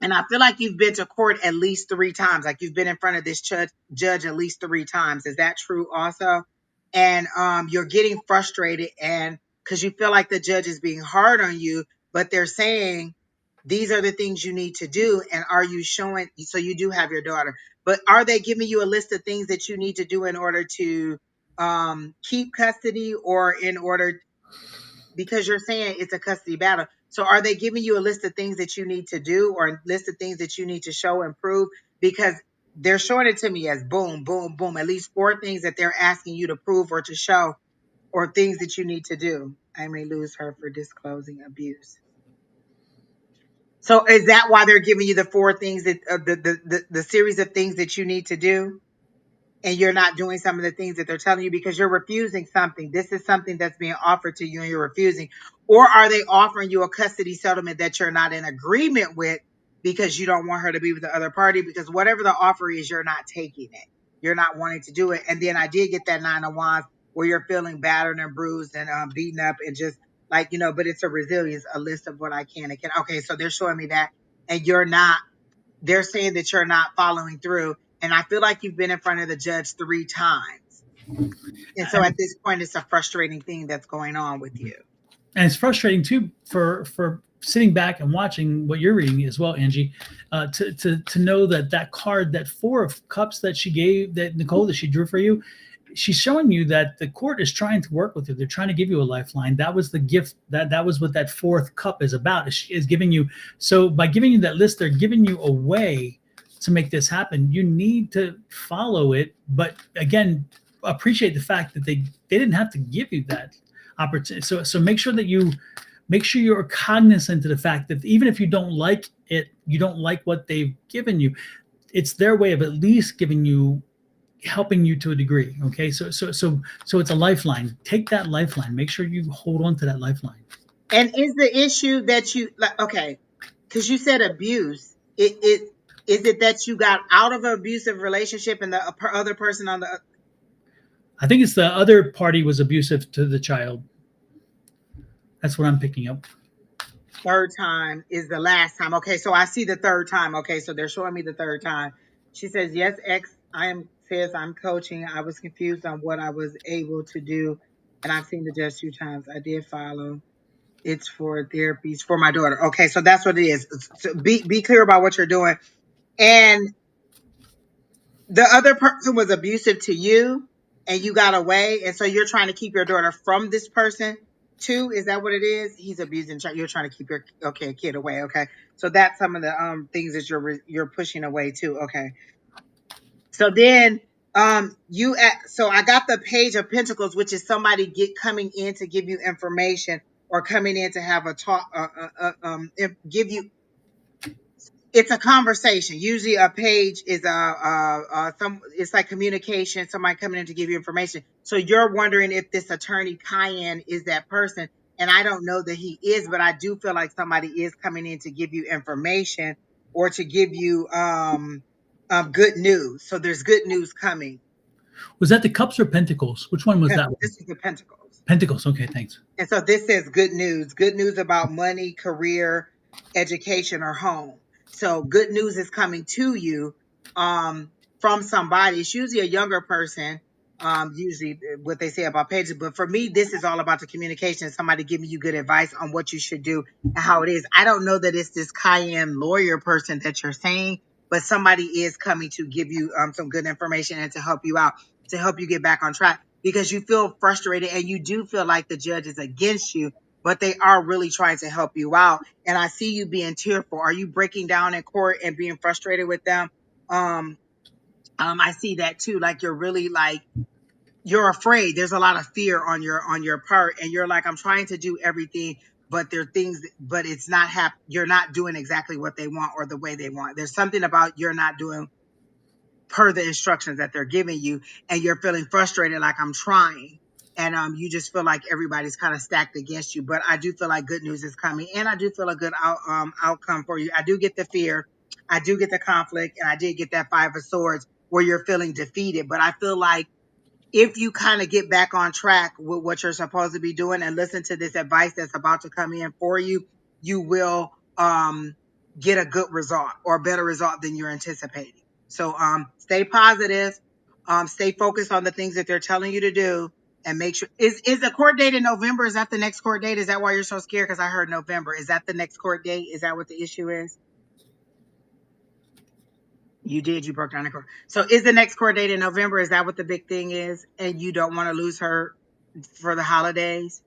And I feel like you've been to court at least 3 times. Like you've been in front of this judge at least 3 times. Is that true also? And you're getting frustrated, and because you feel like the judge is being hard on you, but they're saying these are the things you need to do. And are you showing? So you do have your daughter, but are they giving you a list of things that you need to do in order to keep custody, or in order, because you're saying it's a custody battle. So are they giving you a list of things that you need to do, or a list of things that you need to show and prove? Because they're showing it to me as boom, boom, boom, at least 4 things that they're asking you to prove or to show, or things that you need to do. I may lose her for disclosing abuse. So is that why they're giving you the 4 things that the series of things that you need to do? And you're not doing some of the things that they're telling you because you're refusing something. This is something that's being offered to you and you're refusing. Or are they offering you a custody settlement that you're not in agreement with because you don't want her to be with the other party? Because whatever the offer is, you're not taking it. You're not wanting to do it. And then I did get that 9 of Wands where you're feeling battered and bruised and beaten up and just like, but it's a resilience, a list of what I can and can. Okay, so they're showing me that. And you're not, they're saying that you're not following through. And I feel like you've been in front of the judge 3 times. And so at this point, it's a frustrating thing that's going on with you. And it's frustrating too for sitting back and watching what you're reading as well, Angie, to know that that card, that 4 of Cups that she gave, that Nicole, that she drew for you, she's showing you that the court is trying to work with you. They're trying to give you a lifeline. That was the gift. That was what that 4th cup is about. Is giving you. So by giving you that list, they're giving you a way to make this happen. You need to follow it, but again, appreciate the fact that they didn't have to give you that opportunity. So make sure that you're cognizant of the fact that even if you don't like it, you don't like what they've given you, it's their way of at least giving you, helping you to a degree. Okay, so it's a lifeline. Take that lifeline. Make sure you hold on to that lifeline. And is the issue that you like, okay, because you said abuse, it is it that you got out of an abusive relationship and the other person on the I think it's the other party was abusive to the child. That's what I'm picking up. third time is the last time? Okay, so I see the third time. Okay, so they're showing me the third time. She says, yes, says I'm coaching. I was confused on what I was able to do. And I've seen the judge 2 times. I did follow. It's for therapies for my daughter. Okay, so that's what it is. So be clear about what you're doing. And the other person was abusive to you and you got away. And so you're trying to keep your daughter from this person too. Is that what it is? He's abusing. You're trying to keep your kid away. Okay. So that's some of the things that you're pushing away too. Okay. So then so I got the Page of Pentacles, which is somebody coming in to give you information or coming in to have a talk, give you, it's a conversation. Usually a page is it's like communication, somebody coming in to give you information. So you're wondering if this attorney Cayenne is that person. And I don't know that he is, but I do feel like somebody is coming in to give you information or to give you good news. So there's good news coming. Was that the Cups or Pentacles? Which one was that one? This is the Pentacles. Pentacles. Okay, thanks. And so this says good news about money, career, education, or home. So good news is coming to you from somebody. It's usually a younger person, usually what they say about pages. But for me, this is all about the communication. Somebody giving you good advice on what you should do and how it is. I don't know that it's this Cayenne lawyer person that you're saying, but somebody is coming to give you some good information and to help you out, to help you get back on track, because you feel frustrated and you do feel like the judge is against you, but they are really trying to help you out. And I see you being tearful. Are you breaking down in court and being frustrated with them? I see that too. Like you're really like, you're afraid. There's a lot of fear on your part. And you're like, I'm trying to do everything, but there are things, but it's not you're not doing exactly what they want or the way they want. There's something about you're not doing per the instructions that they're giving you, and you're feeling frustrated, like I'm trying, and you just feel like everybody's kind of stacked against you. But I do feel like good news is coming, and I do feel a good outcome for you. I do get the fear, I do get the conflict, and I did get that Five of Swords where you're feeling defeated. But I feel like if you kind of get back on track with what you're supposed to be doing and listen to this advice that's about to come in for you, you will get a good result or a better result than you're anticipating. So stay positive, stay focused on the things that they're telling you to do, and make sure is the court date in November? Is that the next court date? Is that why you're so scared? Because I heard November. Is that the next court date? Is that what the issue is? You did. You broke down the court. So is the next court date in November? Is that what the big thing is? And you don't want to lose her for the holidays?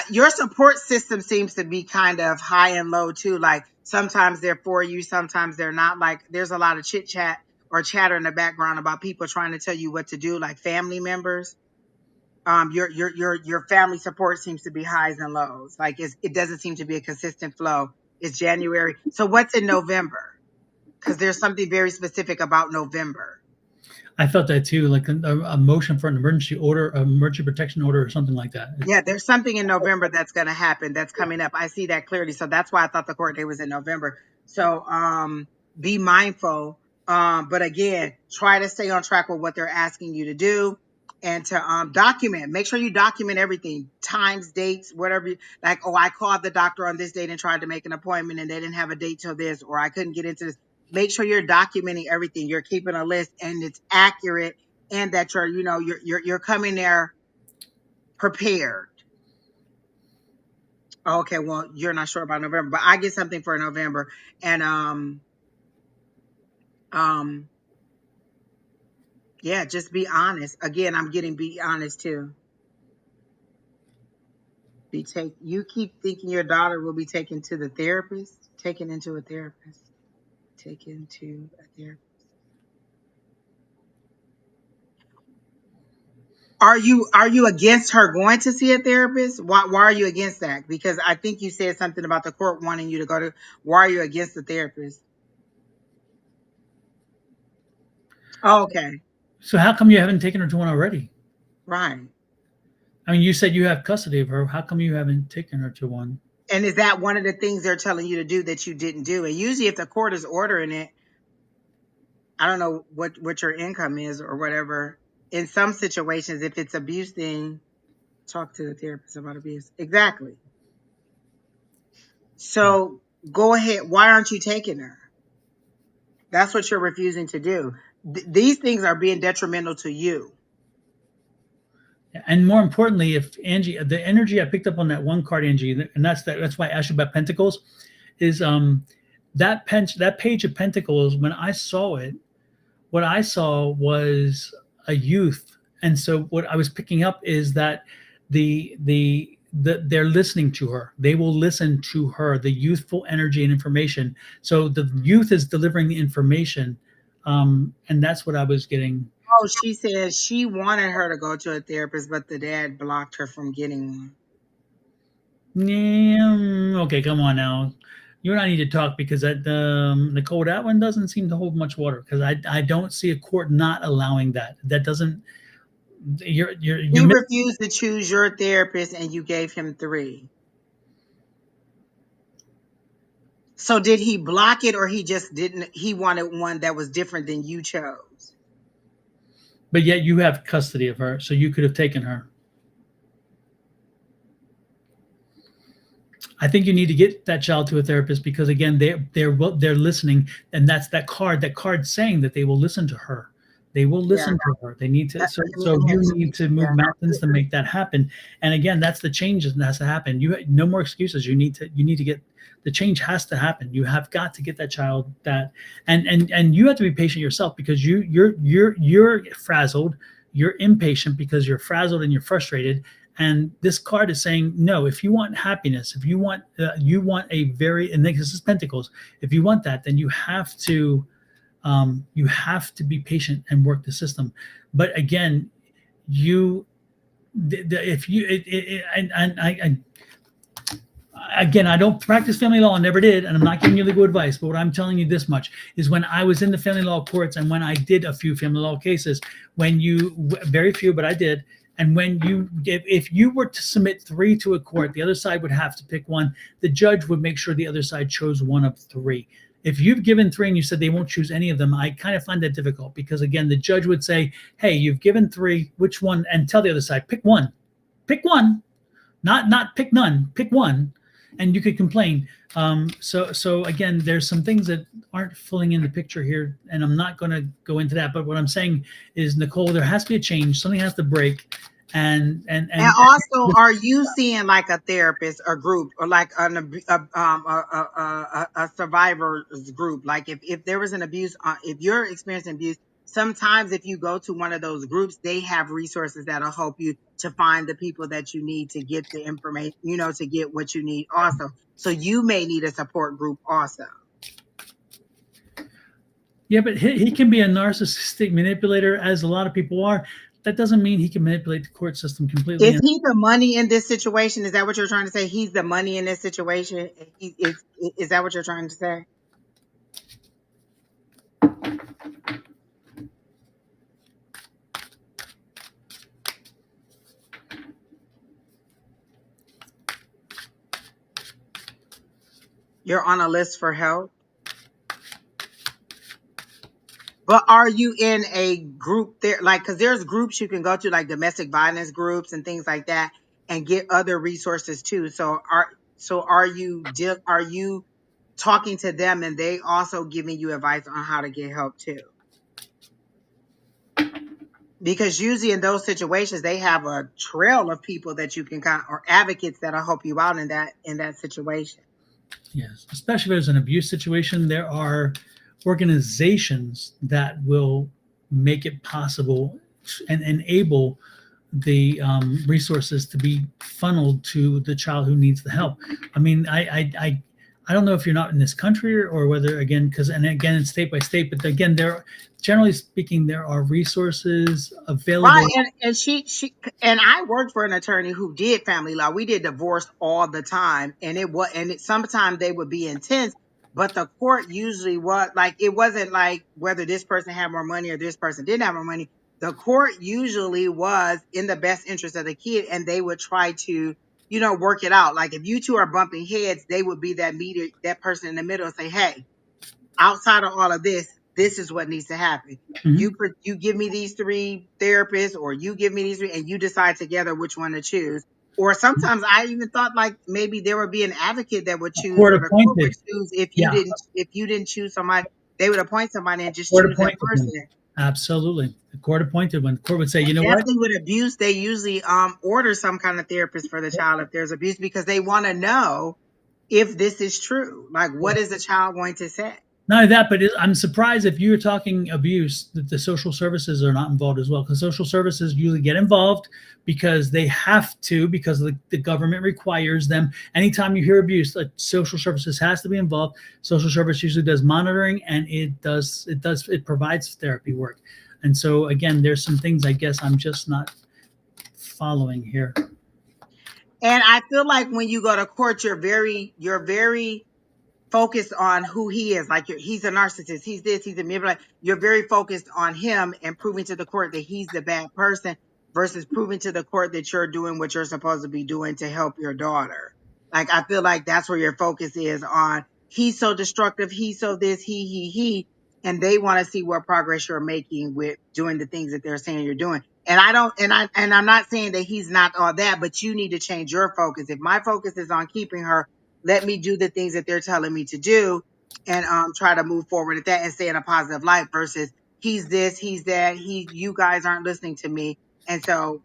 Your support system seems to be kind of high and low too. Like sometimes they're for you, sometimes they're not. Like there's a lot of chit chat or chatter in the background about people trying to tell you what to do, like family members. Your family support seems to be highs and lows. Like it doesn't seem to be a consistent flow. It's January. So what's in November? Because there's something very specific about November. I felt that too, like a motion for an emergency order, emergency protection order, or something like that. Yeah, there's something in November that's going to happen that's coming up. I see that clearly. So that's why I thought the court date was in November. So be mindful. But again, try to stay on track with what they're asking you to do and to document. Make sure you document everything, times, dates, whatever. Like, oh, I called the doctor on this date and tried to make an appointment and they didn't have a date till this, or I couldn't get into this. Make sure you're documenting everything. You're keeping a list and it's accurate, and that you're coming there prepared. Okay, well, you're not sure about November, but I get something for November. And yeah, just be honest. Again, I'm getting be honest too. You keep thinking your daughter will be taken to the therapist, taken into a therapist, taken to a therapist. Are you against her going to see a therapist? Why are you against that? Because I think you said something about the court wanting you to go to. Why are you against the therapist? Oh, okay, So how come you haven't taken her to one already? right. I mean, you said you have custody of her. How come you haven't taken her to one? And is that one of the things they're telling you to do that you didn't do? And usually, if the court is ordering it, I don't know what your income is or whatever. In some situations, if it's abuse, then talk to the therapist about abuse. Exactly. So go ahead. Why aren't you taking her? That's what you're refusing to do. These things are being detrimental to you. And more importantly, if Angie, the energy I picked up on that one card, Angie, and that's why I asked you about Pentacles, is that page of Pentacles. When I saw it, what I saw was a youth, and so what I was picking up is that they're listening to her. They will listen to her, the youthful energy and information. So the youth is delivering the information, and that's what I was getting. Oh, she said she wanted her to go to a therapist, but the dad blocked her from getting one. Yeah, okay, come on now. You and I need to talk because Nicole, that one doesn't seem to hold much water because I don't see a court not allowing that. That doesn't. He refused to choose your therapist, and you gave him 3. So did he block it, or he just didn't? He wanted one that was different than you chose. But yet you have custody of her, so you could have taken her. I think you need to get that child to a therapist because again, they're listening, and that's that card. That card saying that they will listen to her. They will listen to her. They need to. So you need to move mountains to make that happen. And again, that's the change that has to happen. You no more excuses. You need to get the change has to happen. You have got to get that child that, and you have to be patient yourself because you're frazzled. You're impatient because you're frazzled and you're frustrated. And this card is saying, no, if you want happiness, if you want a very, and this is Pentacles, if you want that, then you have to be patient and work the system. But again, if you, and again, I don't practice family law, I never did, and I'm not giving you legal advice, but what I'm telling you this much is when I was in the family law courts and when I did a few family law cases, when you, very few, but I did, and when you, if you were to submit three to a court, the other side would have to pick one. The judge would make sure the other side chose one of three. If you've given three and you said they won't choose any of them, I kind of find that difficult because, again, the judge would say, hey, you've given three, which one? And tell the other side, pick one, not pick none, pick one, and you could complain. So again, there's some things that aren't filling in the picture here, and I'm not going to go into that. But what I'm saying is, Nicole, there has to be a change. Something has to break, And and also, are you seeing like a therapist or group or like a survivor's group? Like if there was an abuse, if you're experiencing abuse, sometimes if you go to one of those groups, they have resources that'll help you to find the people that you need to get the information, to get what you need also. So you may need a support group also. yeah, but he can be a narcissistic manipulator, as a lot of people are. That doesn't mean he can manipulate the court system completely. Is he the money in this situation? Is that what you're trying to say? He's the money in this situation. Is that what you're trying to say? You're on a list for help. But are you in a group there? Like, because there's groups you can go to, like domestic violence groups and things like that, and get other resources too. Are you talking to them and they also giving you advice on how to get help too? Because usually in those situations they have a trail of people that you can or advocates that'll help you out in that situation. Yes, especially if there's an abuse situation, there are organizations that will make it possible and enable the resources to be funneled to the child who needs the help. I mean, I don't know if you're not in this country or whether, again, because, and again, it's state by state, but again, generally speaking, there are resources available. Right, and she and I worked for an attorney who did family law. We did divorce all the time, and sometimes they would be intense, but the court usually was like, it wasn't like whether this person had more money or this person didn't have more money. The court usually was in the best interest of the kid, and they would try to work it out. Like if you two are bumping heads, they would be that person in the middle, and say, hey, outside of all of this, this is what needs to happen. Mhm. You give me these three therapists, or you give me these three, and you decide together which one to choose. Or sometimes I even thought like maybe there would be an advocate that would choose, Court or the court would appointed. choose Yeah, if you didn't choose somebody, they would appoint somebody and just court choose that appointed one. person. Absolutely. The court appointed one. The court would say, you know what? Definitely with abuse, they usually order some kind of therapist for the child if there's abuse, because they want to know if this is true. Like, what is the child going to say? Not only that, but I'm surprised if you're talking abuse that the social services are not involved as well, because social services usually get involved because they have to, because the government requires them. Anytime you hear abuse, like social services has to be involved. Social service usually does monitoring, and it provides therapy work. And so again, there's some things I guess I'm just not following here. And I feel like when you go to court, you're very focused on who he is. Like he's a narcissist. He's this. He's a manipulator. You're very focused on him and proving to the court that he's the bad person, versus proving to the court that you're doing what you're supposed to be doing to help your daughter. Like I feel like that's where your focus is on. He's so destructive. He's so this. He. And they want to see what progress you're making with doing the things that they're saying you're doing. And I don't. And I'm not saying that he's not all that, but you need to change your focus. If my focus is on keeping her, let me do the things that they're telling me to do, and try to move forward at that and stay in a positive light, versus he's this, he's that, you guys aren't listening to me. And so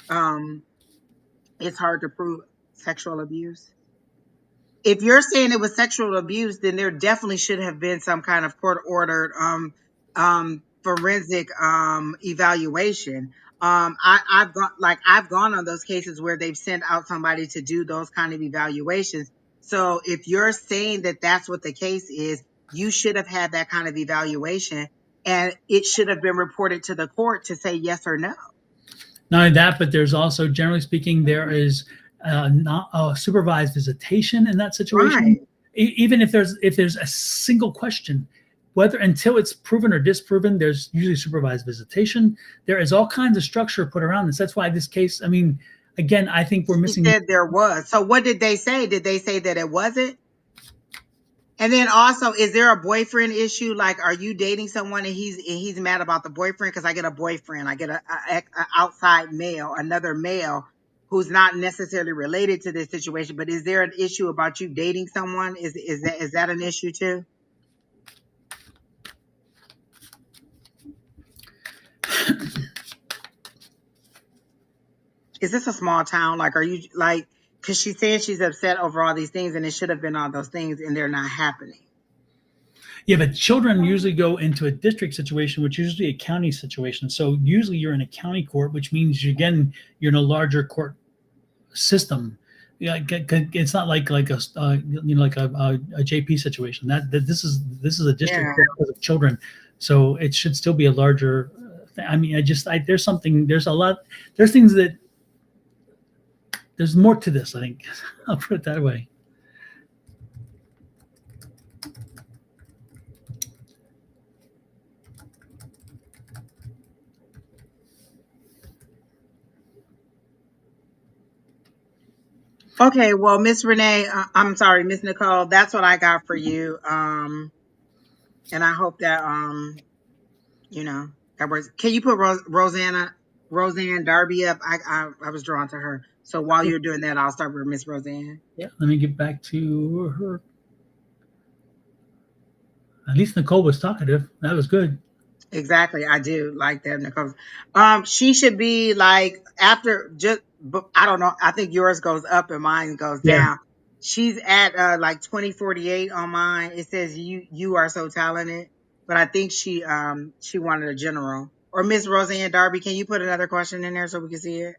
um it's hard to prove sexual abuse. If you're saying it was sexual abuse, then there definitely should have been some kind of court ordered forensic evaluation. I've gone on those cases where they've sent out somebody to do those kind of evaluations. So if you're saying that that's what the case is, you should have had that kind of evaluation, and it should have been reported to the court to say yes or no. Not only that, but there's also, generally speaking, there is not supervised visitation in that situation. Right. Even if there's a single question, whether until it's proven or disproven, there's usually supervised visitation. There is all kinds of structure put around this. That's why this case. I mean, again, I think we're He missing. said there was. So what did they say? Did they say that it wasn't? And then also, is there a boyfriend issue? Like, are you dating someone and he's mad about the boyfriend? Because I get a boyfriend, I get a outside male, another male who's not necessarily related to this situation. But is there an issue about you dating someone? Is that an issue too? Is this a small town? Like, are you like? Because she's saying she's upset over all these things, and it should have been all those things, and they're not happening. Yeah, but children usually go into a district situation, which is usually a county situation. So usually you're in a county court, which means again you're in a larger court system. Yeah, it's not like a like a JP situation. That this is a district Yeah. court because of children, so it should still be a larger. I mean, there's something there's a lot there's things that there's more to this. I think I'll put it that way. Okay, well, Miss Renee, I'm sorry, Miss Nicole, that's what I got for you. And I hope that you know, that was. Can you put Roseanne Darby up? I was drawn to her. So while you're doing that, I'll start with Miss Roseanne. Yeah, let me get back to her. At least Nicole was talkative. That was good. Exactly, I do like that, Nicole. She should be like after just, but I don't know. I think yours goes up and mine goes Yeah. down. She's at like 2048 on mine. It says you are so talented, but I think she wanted a general. Or Miss Roseanne Darby. Can you put another question in there so we can see it?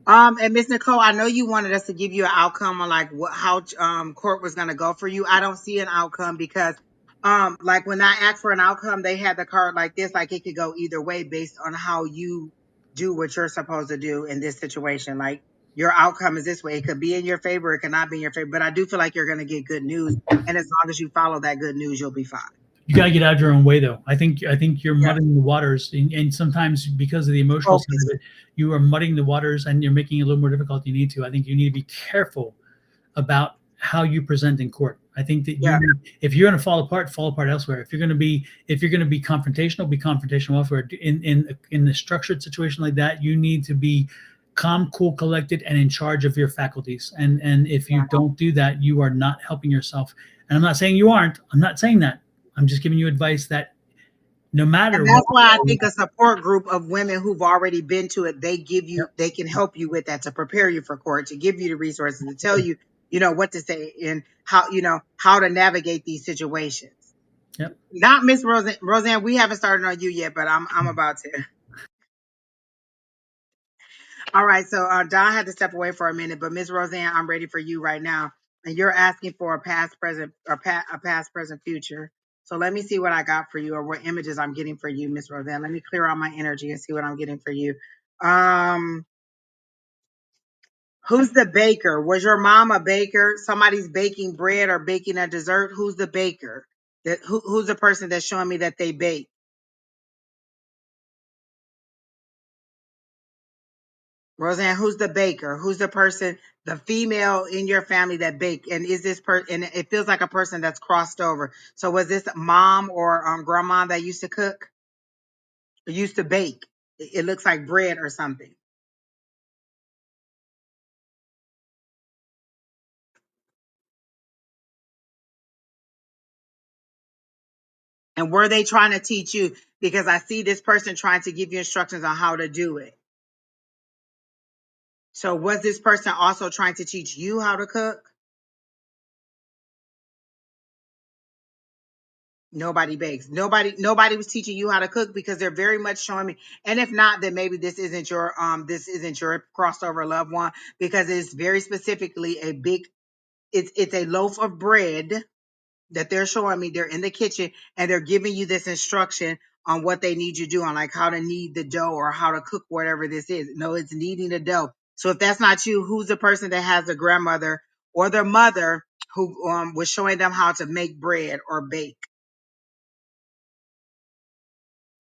And Miss Nicole, I know you wanted us to give you an outcome on like how court was going to go for you. I don't see an outcome because like when I asked for an outcome, they had the card like this, like it could go either way based on how you do what you're supposed to do in this situation. Like your outcome is this way. It could be in your favor, it could not be in your favor, but I do feel like you're going to get good news, and as long as you follow that good news, you'll be fine. You gotta get out of your own way, though. I think you're Yeah, muddying the waters, and sometimes because of the emotional side of focus. it, you are muddying the waters, and you're making it a little more difficult than you need to. I think you need to be careful about how you present in court. I think that Yeah, if you're going to fall apart elsewhere. If you're going to be confrontational, be confrontational elsewhere. In a structured situation like that, you need to be calm, cool, collected, and in charge of your faculties. And if you yeah. don't do that, you are not helping yourself. And I'm not saying you aren't. I'm not saying that. I'm just giving you advice that no And matter that's what, why I think a support group of women who've already been to it, yep, they can help you with that to prepare you for court, to give you the resources, to tell you, what to say and how, how to navigate these situations. yep. Not Miss Roseanne. Roseanne, we haven't started on you yet, but I'm about to. All right, so Don had to step away for a minute, but Miss Roseanne, I'm ready for you right now, and you're asking for a past, present, or a past, present, future. So let me see what I got for you, or what images I'm getting for you, Miss Roseanne. Let me clear out my energy and see what I'm getting for you. Um, who's the baker? Was your mom a baker? Somebody's baking bread or baking a dessert. Who's the baker? Who's the person that's showing me that they bake? Roseanne, who's the baker? Who's the person, the female in your family that bake? And is this and it feels like a person that's crossed over. So was this mom or grandma that used to cook or used to bake? It looks like bread or something. And were they trying to teach you? Because I see this person trying to give you instructions on how to do it. So was this person also trying to teach you how to cook? Nobody bakes. Nobody was teaching you how to cook because they're very much showing me. And if not, then maybe this isn't your crossover loved one, because it's very specifically a big, it's a loaf of bread that they're showing me. They're in the kitchen and they're giving you this instruction on what they need you to do, on like how to knead the dough or how to cook whatever this is. No, it's kneading the dough. So if that's not you, who's the person that has a grandmother or their mother who was showing them how to make bread or bake?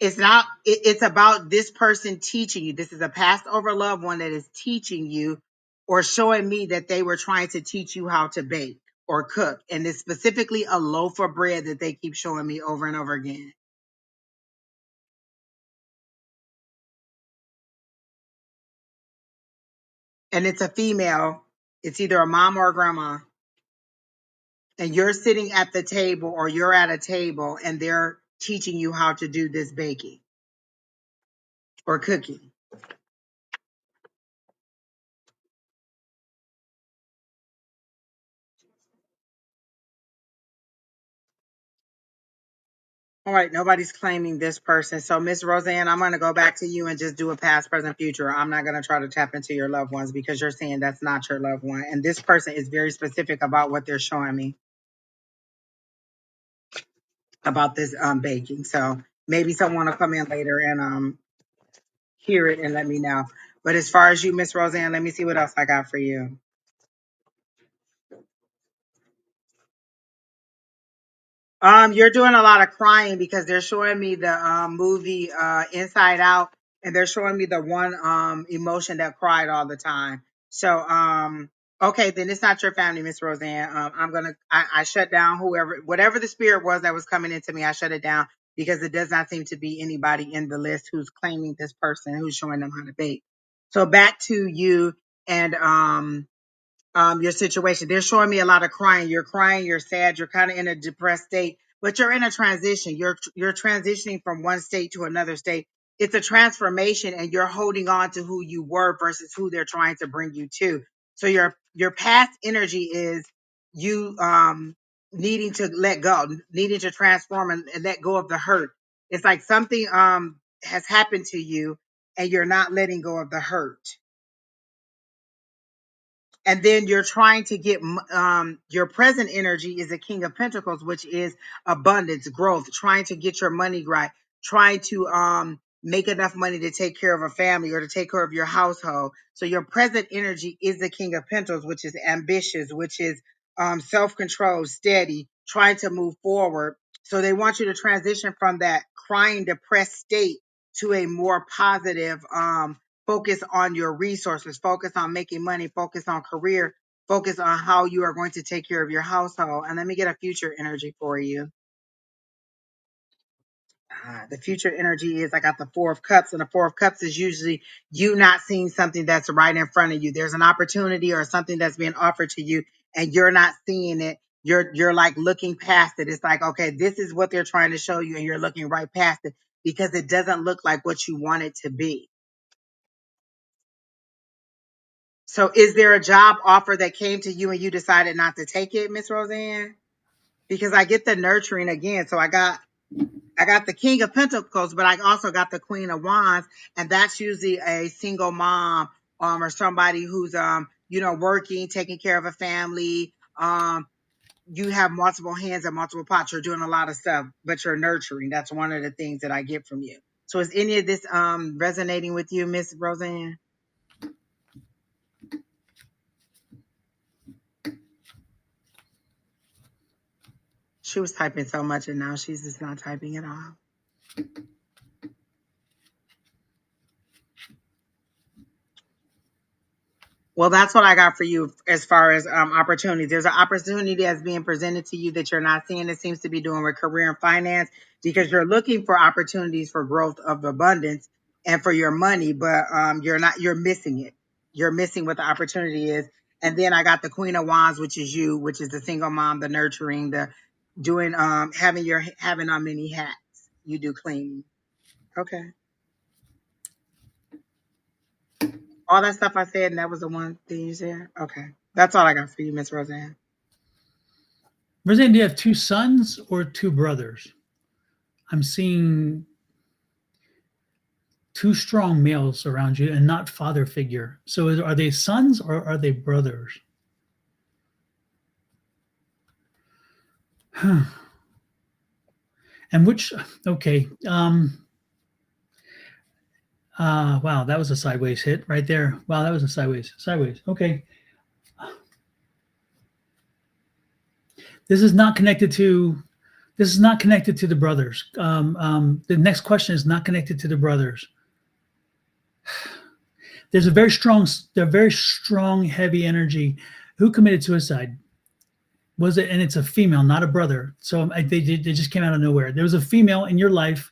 It's not, it's about this person teaching you. This is a passed over loved one that is teaching you or showing me that they were trying to teach you how to bake or cook. And it's specifically a loaf of bread that they keep showing me over and over again. And it's a female. It's either a mom or a grandma. And you're sitting at the table or you're at a table and they're teaching you how to do this baking or cooking. All right, nobody's claiming this person. So, Miss Roseanne, I'm going to go back to you and just do a past, present, future. I'm not going to try to tap into your loved ones because you're saying that's not your loved one. And this person is very specific about what they're showing me about this baking. So maybe someone will come in later and hear it and let me know. But as far as you, Miss Roseanne, let me see what else I got for you. You're doing a lot of crying because they're showing me the movie Inside Out, and they're showing me the one emotion that cried all the time. So okay, then it's not your family, Miss Roseanne. I shut down whatever the spirit was that was coming into me, I shut it down because it does not seem to be anybody in the list who's claiming this person who's showing them how to bake. So back to you and your situation. They're showing me a lot of crying. You're crying, you're sad, you're kind of in a depressed state, but you're in a transition. You're transitioning from one state to another state. It's a transformation and you're holding on to who you were versus who they're trying to bring you to. So your past energy is you needing to let go, needing to transform and let go of the hurt. It's like something has happened to you and you're not letting go of the hurt, and then you're trying to get your present energy is a king of pentacles, which is abundance, growth, trying to get your money right, trying to make enough money to take care of a family or to take care of your household. So your present energy is the king of pentacles, which is ambitious, which is self-control, steady, trying to move forward. So they want you to transition from that crying depressed state to a more positive focus on your resources, focus on making money, focus on career, focus on how you are going to take care of your household. And let me get a future energy for you. The future energy is, I got the Four of Cups, and the Four of Cups is usually you not seeing something that's right in front of you. There's an opportunity or something that's being offered to you, and you're not seeing it. You're like looking past it. It's like, okay, this is what they're trying to show you, and you're looking right past it because it doesn't look like what you want it to be. So is there a job offer that came to you and you decided not to take it, Miss Roseanne? Because I get the nurturing again. So I got the King of Pentacles, but I also got the Queen of Wands, and that's usually a single mom or somebody who's working, taking care of a family. You have multiple hands and multiple pots. You're doing a lot of stuff, but you're nurturing. That's one of the things that I get from you. So is any of this resonating with you, Miss Roseanne? She was typing so much and now she's just not typing at all. Well, that's what I got for you as far as opportunities. There's an opportunity that's being presented to you that you're not seeing. It seems to be doing with career and finance because you're looking for opportunities for growth of abundance and for your money, but you're missing it. You're missing what the opportunity is. And then I got the Queen of Wands, which is you, which is the single mom, the nurturing, the doing, having on many hats. You do cleaning. Okay. All that stuff I said, and that was the one thing you said? Okay. That's all I got for you, Miss Roseanne. Roseanne, do you have two sons or two brothers? I'm seeing two strong males around you and not father figure. So are they sons or are they brothers? And which, okay. Wow, that was a sideways hit right there. Wow, that was a sideways. Okay. This is not connected to the brothers. The next question is not connected to the brothers. There's a very strong, heavy energy. Who committed suicide? Was it? And it's a female, not a brother. So they just came out of nowhere. There was a female in your life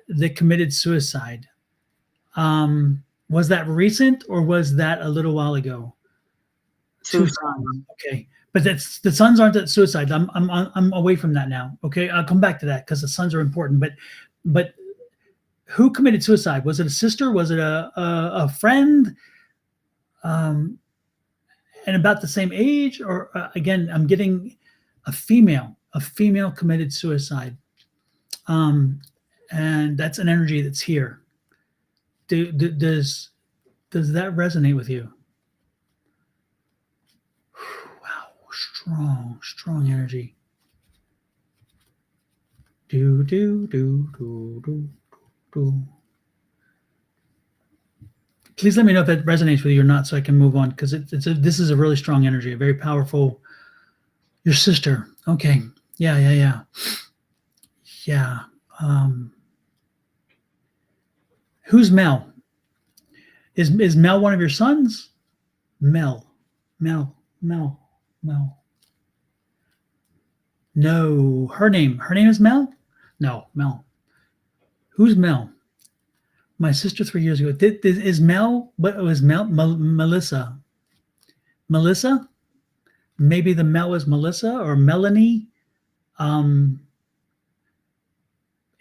that committed suicide. Was that recent or was that a little while ago? Two Two sons. sons. Okay. But that's the sons aren't that suicide. I'm away from that now. Okay. I'll come back to that because the sons are important. But who committed suicide? Was it a sister? Was it a friend? And about the same age? Or again, I'm getting a female committed suicide. And that's an energy that's here. Does that resonate with you? Wow, strong energy. Do. Please let me know if that resonates with you or not, so I can move on, because this is a really strong energy, a very powerful. Your sister, okay, yeah. Who's Mel? Is Mel one of your sons? Mel. No, her name is Mel. No, Mel. Who's Mel? My sister 3 years ago. Is Mel? What was Mel? Melissa. Melissa? Maybe the Mel is Melissa or Melanie.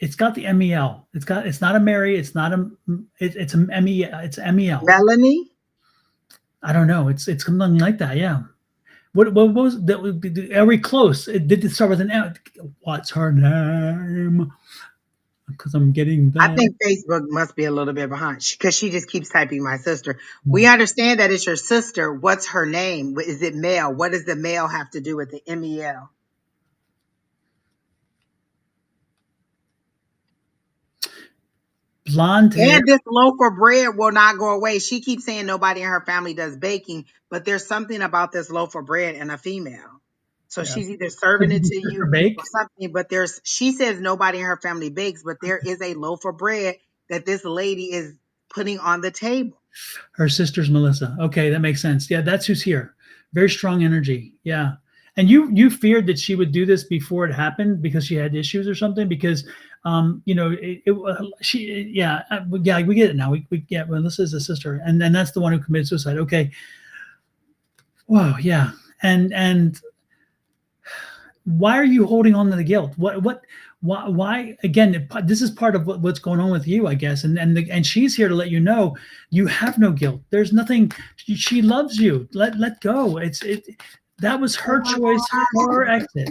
It's got the MEL. It's not a Mary. It's not a. It's a MEL. It's MEL. Melanie. I don't know. It's something like that. Yeah. What was that? Are we close? Did it start with an M? What's her name? Because I'm getting that. I think Facebook must be a little bit behind because she just keeps typing my sister. We understand that it's your sister. What's her name? Is it male? What does the male have to do with the MEL? Blonde hair. And this loaf of bread will not go away. She keeps saying nobody in her family does baking, but there's something about this loaf of bread and a female. So she's either serving it to you bake? or something, but she says nobody in her family bakes, but there is a loaf of bread that this lady is putting on the table. Her sister's Melissa. Okay, that makes sense. Yeah, that's who's here. Very strong energy. Yeah. And you feared that she would do this before it happened because she had issues or something, because we get it now. Melissa is a sister, and that's the one who committed suicide. Okay. Wow. Yeah. And why are you holding on to the guilt? Why again, this is part of what's going on with you, I guess. And she's here to let you know you have no guilt. There's nothing. She loves you. Let go. That was her choice, her exit.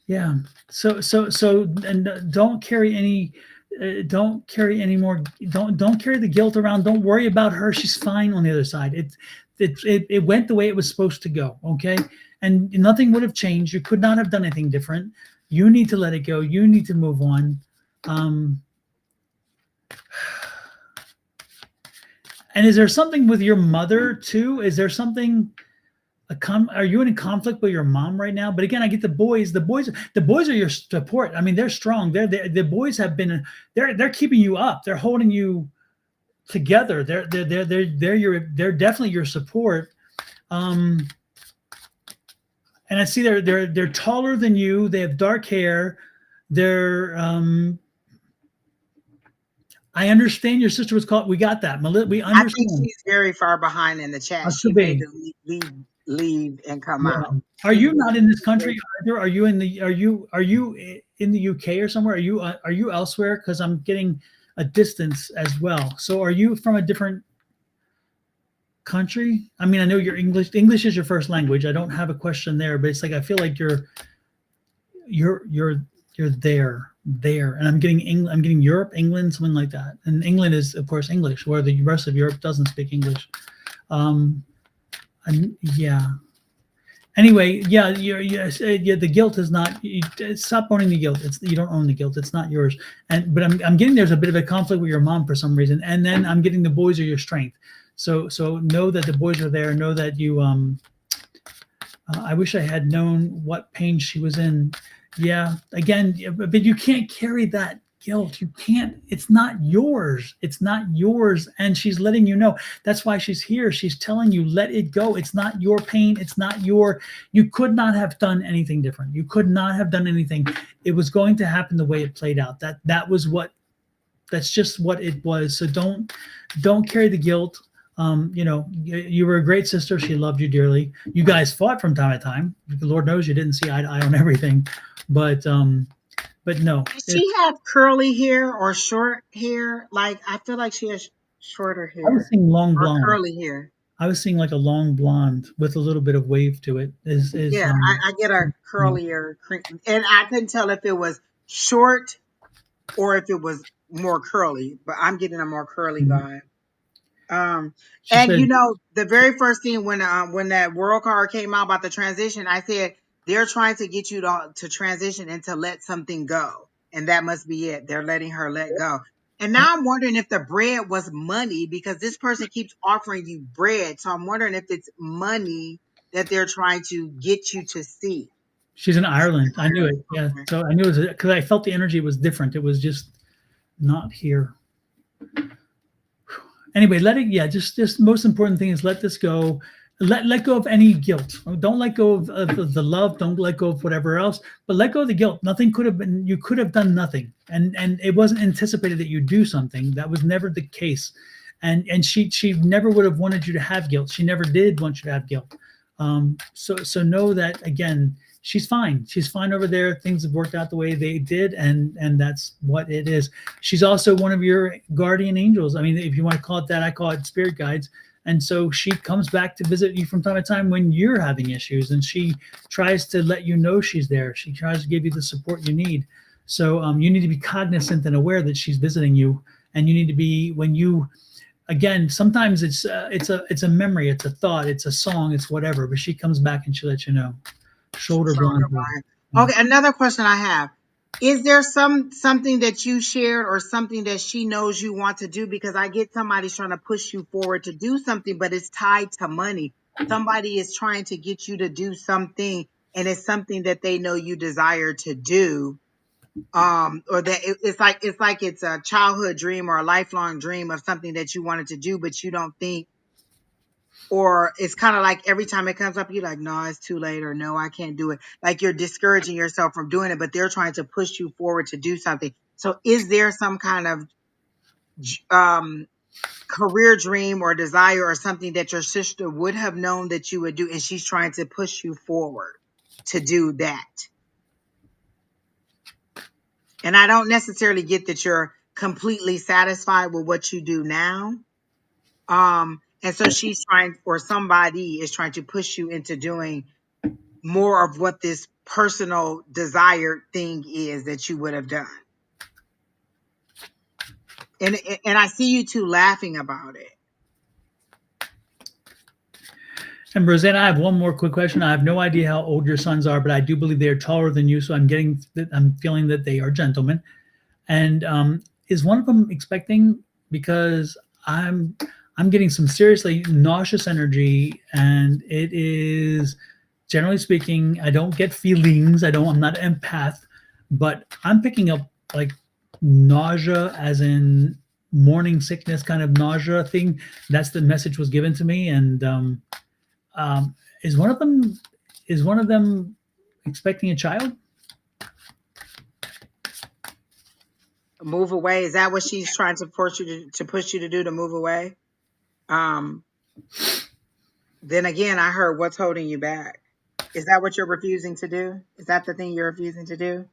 Yeah. So and don't carry any more. Don't carry the guilt around. Don't worry about her. She's fine on the other side. It went the way it was supposed to go. Okay. And nothing would have changed. You could not have done anything different. You need to let it go. You need to move on. And is there something with your mother too? Is there something? Are you in a conflict with your mom right now? But again, I get the boys. The boys are your support. I mean, they're strong. The boys have been. They're keeping you up. They're holding you together. They're definitely your support. And I see they're taller than you. They have dark hair. They're I understand your sister was called. We got that. We understand. I think she's very far behind in the chat. She made to leave and come out. Are you not in this country either? Are you in the UK or somewhere? Are you elsewhere? Because I'm getting a distance as well. So are you from a different country? I mean, I know you're English. English is your first language. I don't have a question there, but it's like I feel like you're there, and I'm getting Europe, England, something like that. And England is, of course, English, where the rest of Europe doesn't speak English. And yeah, Anyway, yeah, yeah, the guilt is not. Stop owning the guilt. It's you don't own the guilt. It's not yours. But I'm getting there's a bit of a conflict with your mom for some reason, and then I'm getting the boys are your strength. So know that the boys are there. Know that you I wish I had known what pain she was in. Yeah, again, but you can't carry that guilt. You can't. It's not yours. It's not yours. And she's letting you know. That's why she's here. She's telling you, let it go. It's not your pain. It's not your. You could not have done anything different. You could not have done anything. It was going to happen the way it played out. That was what. That's just what it was. So don't carry the guilt. You were a great sister. She loved you dearly. You guys fought from time to time. The Lord knows you didn't see eye to eye on everything, but no, Does she have curly hair or short hair? Like I feel like she has shorter I was hair seeing long or blonde. curly hair. I was seeing like a long blonde with a little bit of wave to it. Is Yeah, I get a curlier, and I couldn't tell if it was short or if it was more curly, but I'm getting a more curly vibe. Um, she and said the very first thing when that world card came out about the transition, I said they're trying to get you to transition and to let something go, and that must be it. They're letting her let go. And now I'm wondering if the bread was money because this person keeps offering you bread. So I'm wondering if it's money that they're trying to get you to see. she's in Ireland. I knew it. Yeah, Okay. so I knew it was because I felt the energy was different. It was just not here. Anyway, let it. Yeah, just most important thing is let this go. Let go of any guilt. Don't let go of the love. Don't let go of whatever else. But let go of the guilt. Nothing could have been. You could have done nothing, and it wasn't anticipated that you do something. That was never the case. And she never would have wanted you to have guilt. She never did want you to have guilt. So know that again. She's fine. She's fine over there. Things have worked out the way they did, and that's what it is. She's also one of your guardian angels. I mean, if you want to call it that, I call it spirit guides. And so she comes back to visit you from time to time when you're having issues, and she tries to let you know she's there. She tries to give you the support you need. So you need to be cognizant and aware that she's visiting you, and you need to be when you again. Sometimes it's a memory, it's a thought, it's a song, it's whatever. But she comes back and she lets you know. Shoulder blonde Shoulder hair. line. Yeah. Okay, another question I have. Is there something that you shared or something that she knows you want to do? Because I get somebody's trying to push you forward to do something, but it's tied to money. Somebody is trying to get you to do something and it's something that they know you desire to do. Or that it's like it's a childhood dream or a lifelong dream of something that you wanted to do, but you don't think or it's kind of like every time it comes up, you're like, no, it's too late, or no, I can't do it. Like you're discouraging yourself from doing it, but they're trying to push you forward to do something. So, is there some kind of um, career dream or desire or something that your sister would have known that you would do, and she's trying to push you forward to do that? And I don't necessarily get that you're completely satisfied with what you do now. And so she's trying, or somebody is trying to push you into doing more of what this personal desired thing is that you would have done. And I see you two laughing about it. And Rosanna, I have one more quick question. I have no idea how old your sons are, but I do believe they are taller than you. So I'm feeling that they are gentlemen. And is one of them expecting? Because I'm I'm getting some seriously nauseous energy, and it is generally speaking. I don't get feelings. I don't. I'm not an empath, but I'm picking up like nausea, as in morning sickness kind of nausea thing. That's the message was given to me, and um, is one of them is one of them expecting a child? Move away. Is that what she's trying to force you to push you to do, to move away? Um, then again, I heard what's holding you back. Is that what you're refusing to do? Is that the thing you're refusing to do?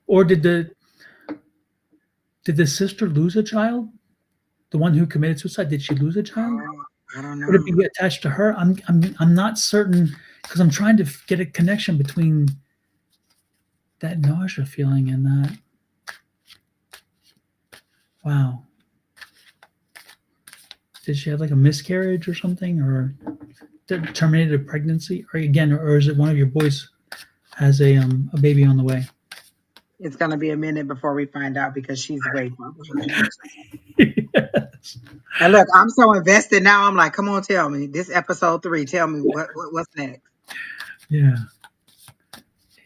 Or did the sister lose a child? The one who committed suicide, did she lose a child? Oh, I don't Could it know. be attached to her? I'm not certain because I'm trying to get a connection between that nausea feeling and that. Wow. did she have like a miscarriage or something, or terminated a pregnancy, or again, or is it one of your boys has a baby on the way? It's gonna be a minute before we find out because she's way far behind. Yes. And look, I'm so invested now. I'm like, come on, tell me. This episode 3. Tell me what's next. Yeah.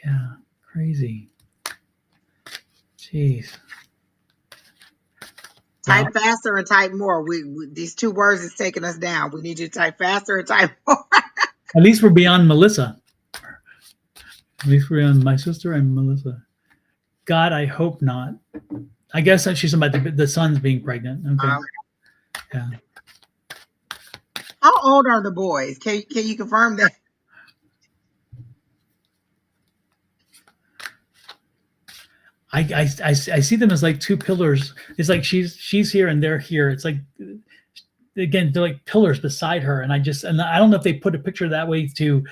Yeah. Crazy. Jeez. Type Well, faster and type more. We these 2 words is taking us down. We need you to type faster and type more. at least we're beyond Melissa. At least we're on my sister and Melissa. God, I hope not. I guess that she's about the son's being pregnant. Okay. Um, Yeah. how old are the boys? Can you confirm that? I see them as like 2 pillars. It's like she's here and they're here. It's like, again, they're like pillars beside her. And I don't know if they put a picture that way to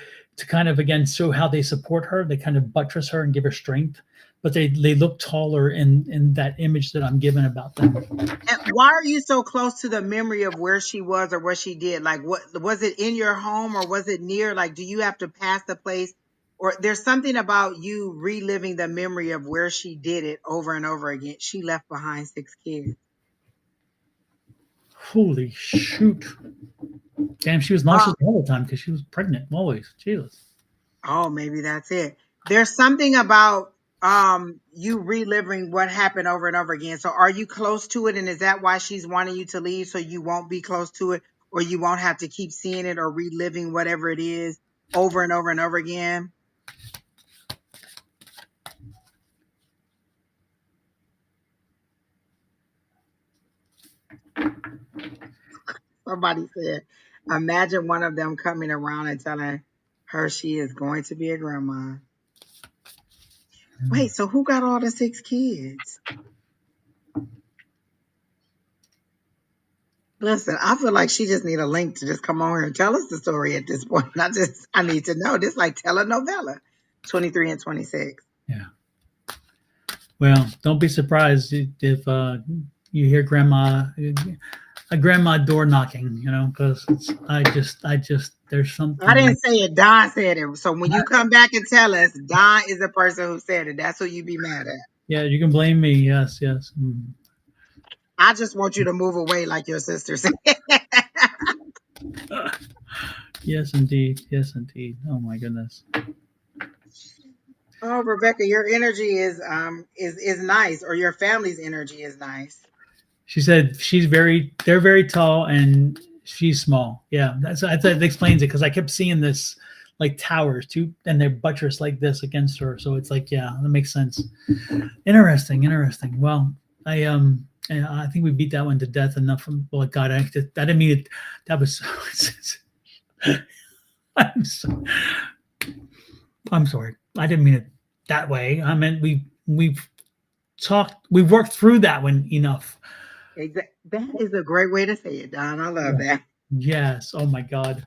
kind of, again, show how they support her. They kind of buttress her and give her strength, but they look taller in that image that I'm given about them. And why are you so close to the memory of where she was or what she did? Like, what was it in your home or was it near? Like, do you have to pass the place? Or there's something about you reliving the memory of where she did it over and over again. She left behind 6 kids. Holy shoot. Damn, she was Oh, nauseous all the time because she was pregnant always. Jesus. oh, maybe that's it. There's something about you reliving what happened over and over again. So are you close to it? And is that why she's wanting you to leave so you won't be close to it or you won't have to keep seeing it or reliving whatever it is over and over and over again? Somebody said, imagine one of them coming around and telling her she is going to be a grandma. Wait, so who got all the 6 kids? Listen, I feel like she just need a link to just come on here and tell us the story at this point. I need to know. This like telenovela, 23 and 26. Yeah. Well, don't be surprised if you hear a grandma door knocking, because there's I something. didn't say it. Don said it. So when you come back and tell us, Don is the person who said it. That's who you be mad at. Yeah, you can blame me. Yes, yes. I just want you to move away like your sister said. Yes, indeed. Yes, indeed. Oh my goodness. Oh, Rebecca, your energy is nice, or your family's energy is nice. She said they're very tall and she's small. Yeah, that explains it because I kept seeing this like towers too, and they're buttressed like this against her. So it's like, yeah, that makes sense. Interesting, interesting. Well, I think we beat that one to death enough. Well, God, I didn't mean it. That was so. I'm so, I'm sorry. I didn't mean it that way. I meant we've worked through that one enough. That is a great way to say it, Don. I love Yeah. that. Yes. Oh my God.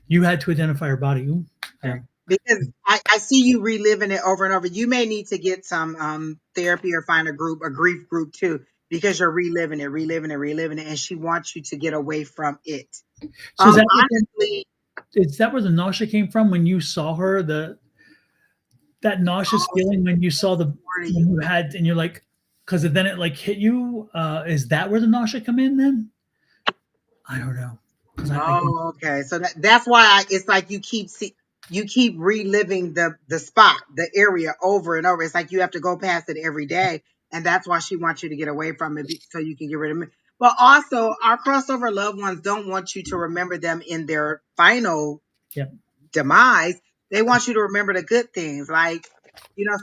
You had to identify her body. Ooh, yeah. Because I see you reliving it over and over. You may need to get some therapy or find a grief group too, because you're reliving it, and she wants you to get away from it. So Honestly, is that where the nausea came from when you saw her? That nauseous feeling when you saw when you had and you're like, because then it like hit you. Is that where the nausea come in then? I don't know. oh, okay. So that's why it's like you keep reliving the spot, the area over and over. It's like you have to go past it every day, and that's why she wants you to get away from it so you can get rid of it. But also, our crossover loved ones don't want you to remember them in their final Yeah. demise. They want you to remember the good things, like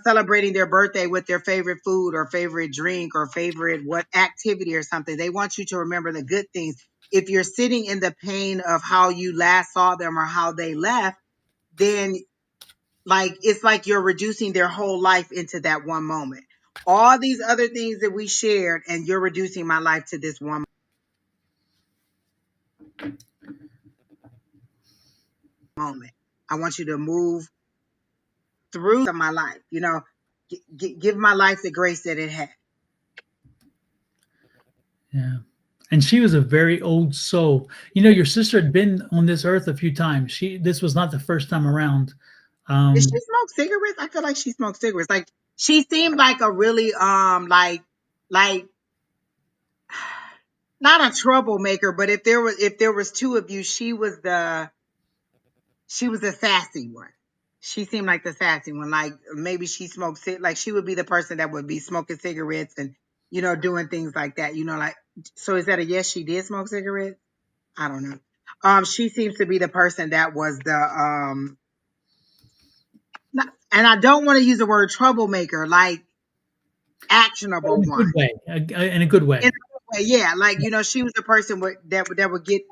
celebrating their birthday with their favorite food or favorite drink or favorite what activity or something. They want you to remember the good things. If you're sitting in the pain of how you last saw them or how they left, then it's like you're reducing their whole life into that one moment. All these other things that we shared, and you're reducing my life to this one moment. I want you to move through my life, give my life the grace that it had. Yeah. And she was a very old soul. You know, your sister had been on this earth a few times. This was not the first time around. Did she Um, smoke cigarettes? I feel like she smoked cigarettes. Like she seemed like a really like not a troublemaker, but if there was two of you, she was the sassy one. She seemed like the sassy one. Like maybe she smoked like she would be the person that would be smoking cigarettes and doing things like that. Like so is that a yes? She did smoke cigarettes. I don't know. She seems to be the person that was the and I don't want to use the word troublemaker, like actionable in a one. good way. In a good In way. a way, yeah, like she was the person that would get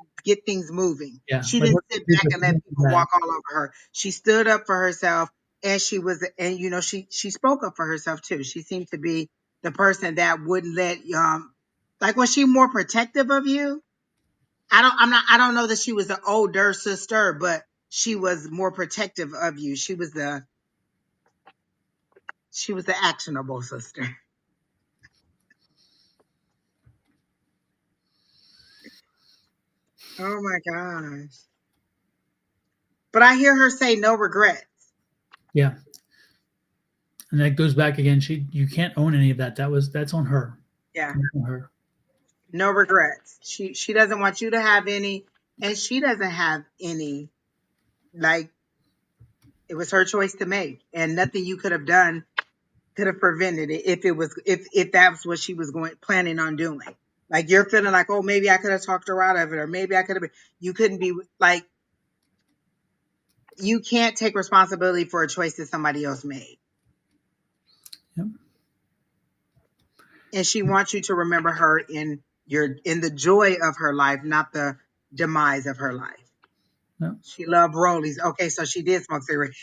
things moving. Yeah. She Like didn't what sit good back and let people bad. walk all over her. She stood up for herself, and she spoke up for herself too. She seemed to be the person that wouldn't let like was she more protective of you? I don't know that she was the older sister, but she was more protective of you. She was the actionable sister. Oh my gosh. But I hear her say no regrets. Yeah. And that goes back again. You can't own any of that. That's on her. Yeah. That's on her. No regrets. She doesn't want you to have any, and she doesn't have any. Like it was her choice to make, and nothing you could have done could have prevented it if that was what she was planning on doing. Like you're feeling like, oh, maybe I could have talked her out of it, or maybe I could have been. You couldn't be like you can't take responsibility for a choice that somebody else made. Yep. And she wants you to remember her in the joy of her life, not the demise of her life. Yep. She loved rollies. Okay, so she did smoke cigarettes.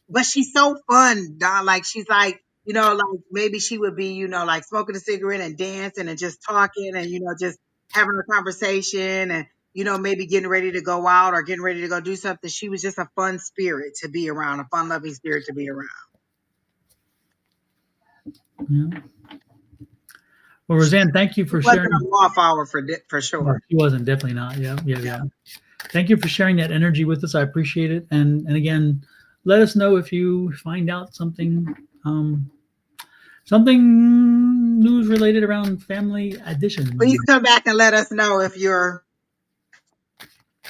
But she's so fun, Don. Like she's like, like maybe she would be, like smoking a cigarette and dancing and just talking and just having a conversation and maybe getting ready to go out or getting ready to go do something. She was just a fun spirit to be around, a fun loving spirit to be around. Yeah. Well, Roseanne, thank you She for wasn't sharing. a wallflower for No, sure. she wasn't. Definitely not. Yeah. Yeah. Yeah. Yeah. Thank you for sharing that energy with us. I appreciate it. And again, let us know if you find out um, something news related around family addition. Please come back and let us know if you're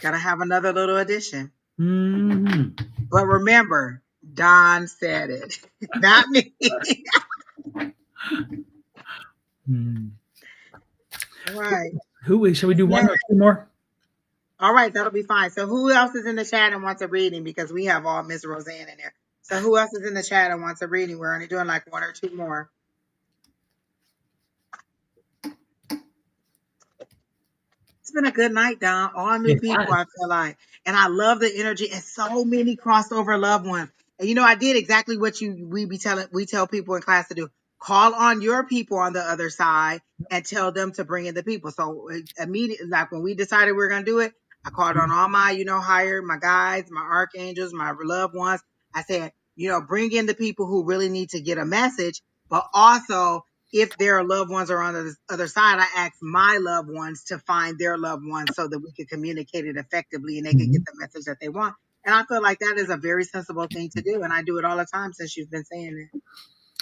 gonna have another little addition. Hmm. But remember, Don said it, not me. Hmm. Right. Who shall we do one Yeah. or two more? All right, that'll be fine. So who else is in the chat and wants a reading? Because we have all Miss Roseanne in there. So who else is in the chat and wants a reading? We're only doing like one or two more. It's been a good night, Don. All new It people, has. I feel like. And I love the energy and so many crossover loved ones. And I did exactly what we tell people in class to do. Call on your people on the other side and tell them to bring in the people. So immediately, like when we decided we were gonna do it, I called on all my, hired my guides, my archangels, my loved ones. I said, bring in the people who really need to get a message, but also if their loved ones are on the other side, I ask my loved ones to find their loved ones so that we can communicate it effectively and they can get Mhm. the message that they want. And I feel like that is a very sensible thing to do. And I do it all the time since you've been saying it.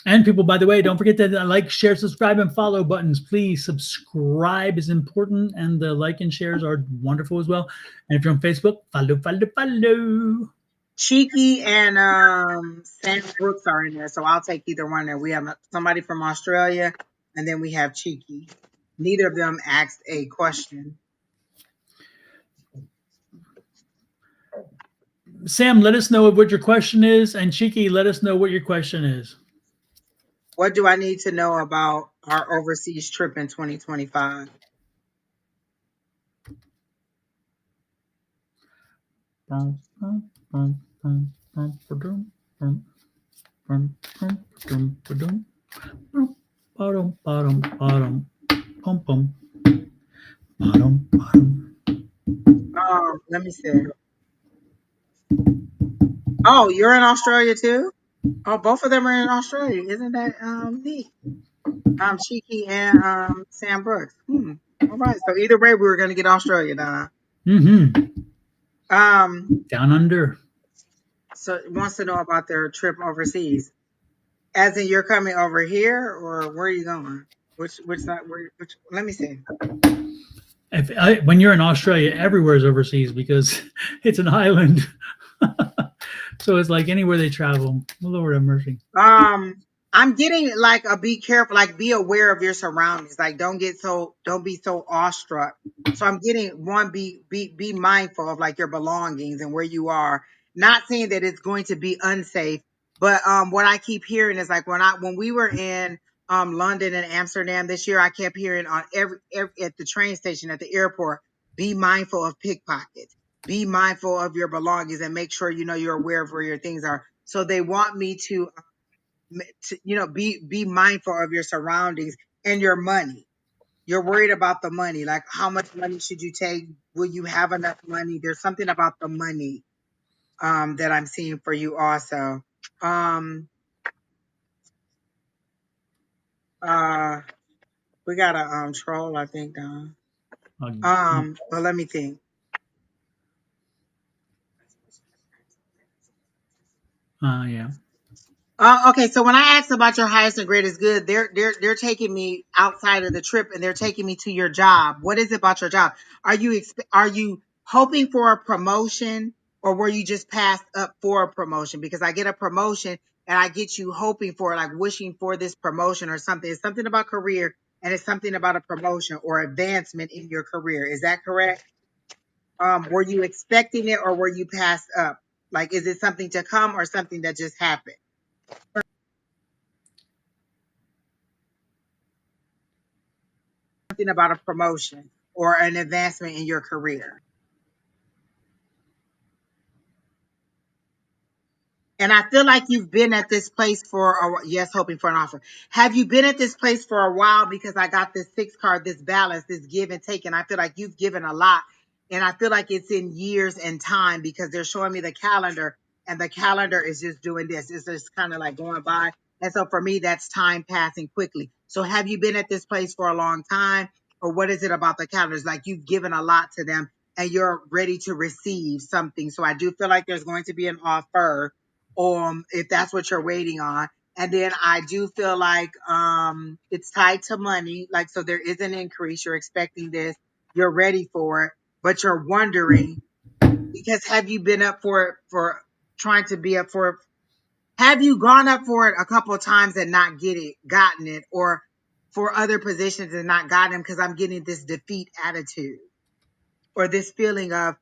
And people, by the way, don't forget that like, share, subscribe, and follow buttons. Please subscribe is important, and the like and shares are wonderful as well. And if you're on Facebook, follow, follow, follow. Cheeky and Sam Brooks are in there. So I'll take either one there. We have somebody from Australia and then we have Cheeky. Neither of them asked a question. Sam, let us know what your question is, and Cheeky, let us know what your question is. What do I need to know about our overseas trip in 2025? Let me see. Oh, you're in Australia too? Oh, both of them are in Australia. Isn't that neat? Cheeky and Sam Brooks. All right. So either way, we were going to get Australia done. Mm-hmm. Um. Down under. So it wants to know about their trip overseas. As in, you're coming over here, or where are you going? Which side? Which? Let me see. When you're in Australia, everywhere is overseas because it's an island. So it's like anywhere they travel. Lord have mercy. Um, I'm getting like a be careful, like be aware of your surroundings. Like don't be so awestruck. So I'm getting one, be mindful of like your belongings and where you are. Not saying that it's going to be unsafe, but what I keep hearing is like when we were in London and Amsterdam this year, I kept hearing on every at the train station, at the airport, be mindful of pickpockets. Be mindful of your belongings and make sure you know you're aware of where your things are. So they want me to be mindful of your surroundings and your money. You're worried about the money, like how much money should you take? Will you have enough money? There's something about the money that I'm seeing for you also. um uh we got a troll, I think, but let me think. Yeah. Okay, so when I asked about your highest and greatest good, they're taking me outside of the trip and they're taking me to your job. What is it about your job? Are you hoping for a promotion, or were you just passed up for a promotion? Because I get a promotion and I get you hoping for, like, wishing for this promotion or something. It's something about career, and it's something about a promotion or advancement in your career. Is that correct? Were you expecting it, or were you passed up? Like, is it something to come or something that just happened? Something about a promotion or an advancement in your career. And I feel like you've been at this place for yes, hoping for an offer. Have you been at this place for a while? Because I got this six card, this balance, this give and take, and I feel like you've given a lot. And I feel like it's in years and time, because they're showing me the calendar, and the calendar is just doing this. It's just kind of like going by. And so for me, that's time passing quickly. So have you been at this place for a long time? Or what is it about the calendars? Like, you've given a lot to them and you're ready to receive something. So I do feel like there's going to be an offer, if that's what you're waiting on. And then I do feel like it's tied to money. Like, so there is an increase. You're expecting this. You're ready for it, but you're wondering, because have you been up for it, for trying to be up for it? Have you gone up for it a couple of times and not gotten it, or for other positions and not gotten them? Because I'm getting this defeat attitude, or this feeling of,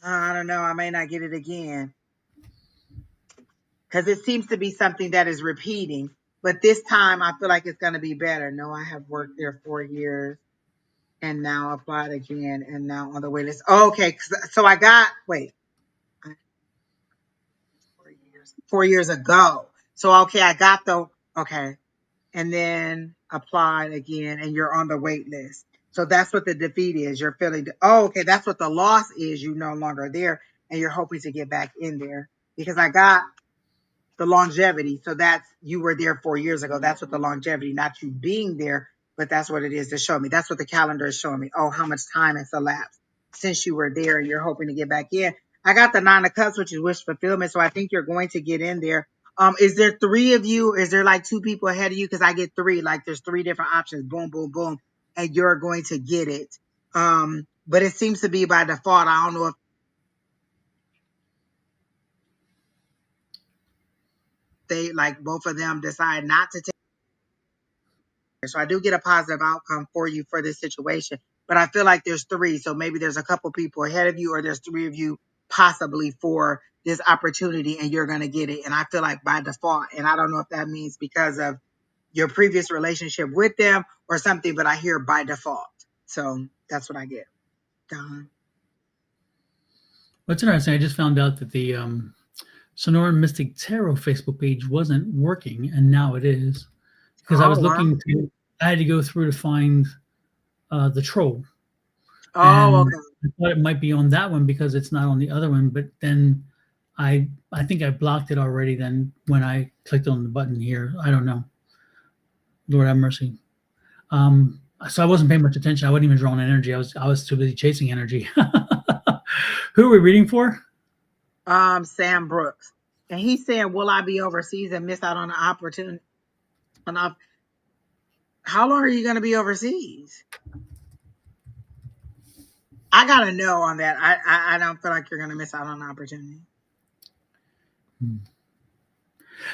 I don't know, I may not get it again. Because it seems to be something that is repeating. But this time I feel like it's going to be better. No, I have worked there 4 years and now applied again and now on the wait list. Oh, okay. So I got, wait, 4 years ago. So, okay, I got okay. And then applied again and you're on the wait list. So that's what the defeat is. You're feeling, okay, that's what the loss is. You no longer there and you're hoping to get back in there, because I got the longevity. So that's, you were there 4 years ago. That's what the longevity, not you being there, but that's what it is to show me. That's what the calendar is showing me. Oh, how much time has elapsed since you were there and you're hoping to get back in. I got the Nine of Cups, which is wish fulfillment. So I think you're going to get in there. Is there three of you? Is there like two people ahead of you? Because I get three. Like, there's three different options. Boom, boom, boom, and you're going to get it. But it seems to be by default. I don't know if they, like, both of them decide not to take. So I do get a positive outcome for you for this situation, but I feel like there's three. So maybe there's a couple people ahead of you, or there's three of you possibly for this opportunity, and you're going to get it. And I feel like by default, and I don't know if that means because of your previous relationship with them or something, but I hear by default. So that's what I get. Don. What's interesting, I just found out that the Sonoran Mystic Tarot Facebook page wasn't working, and now it is because I Oh, was wow. looking to. I had to go through to find the troll, Oh, and okay. I thought it might be on that one because it's not on the other one. But then I think I blocked it already. Then when I clicked on the button here, I don't know. Lord have mercy. So I wasn't paying much attention. I wasn't even drawing energy. I was too busy chasing energy. Who are we reading for? Sam Brooks. And he's saying, will I be overseas and miss out on the opportunity? How long are you going to be overseas? I got to know on that. I don't feel like you're going to miss out on the opportunity.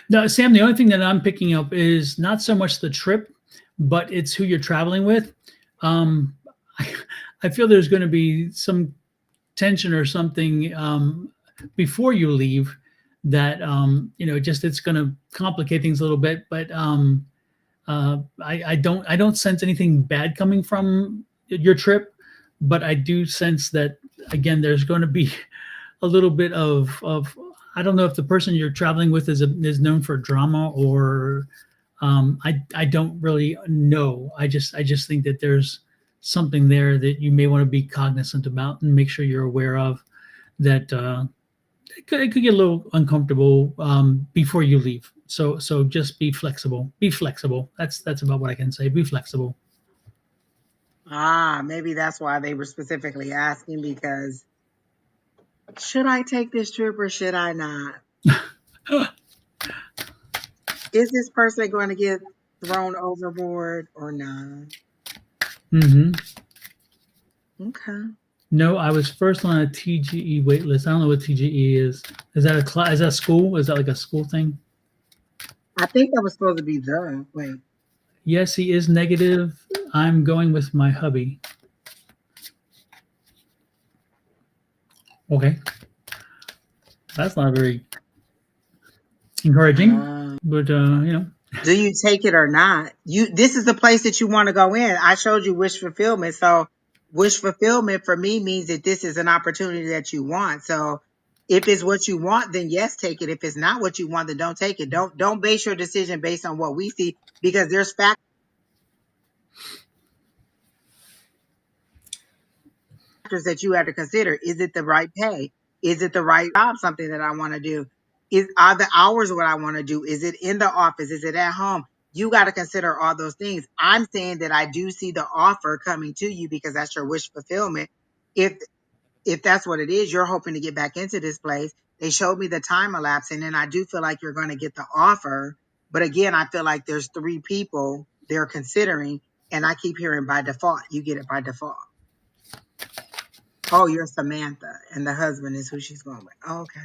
No, Sam, the only thing that I'm picking up is not so much the trip, but it's who you're traveling with. Um, I, I feel there's going to be some tension or something before you leave that just it's going to complicate things a little bit. But I don't sense anything bad coming from your trip, but I do sense that again there's going to be a little bit of I don't know if the person you're traveling with is known for drama or I don't really know. I just think that there's something there that you may want to be cognizant about and make sure you're aware of that it could get a little uncomfortable before you leave. So just be flexible. Be flexible. That's about what I can say. Be flexible. Maybe that's why they were specifically asking, because should I take this trip or should I not? Is this person going to get thrown overboard or not? Mm-hmm. Okay. No, I was first on a TGE wait list. I don't know what TGE is. Is that a class? Is that school? Is that like a school thing? I think that was supposed to be the wait. Yes, he is negative. I'm going with my hubby. Okay, that's not very encouraging, but Do you take it or not? This is the place that you want to go in. I showed you wish fulfillment. So wish fulfillment for me means that this is an opportunity that you want. So if it's what you want, then yes, take it. If it's not what you want, then don't take it. Don't base your decision based on what we see, because there's factors that you have to consider. Is it the right pay? Is it the right job? Something that I want to do? Are the hours what I want to do? Is it in the office? Is it at home? You got to consider all those things. I'm saying that I do see the offer coming to you because that's your wish fulfillment. If if that's what it is, you're hoping to get back into this place. They showed me the time elapse, and then I do feel like you're going to get the offer. But again, I feel like there's three people they're considering, and I keep hearing by default. You get it by default. Oh, you're Samantha, and the husband is who she's going with. Oh, okay.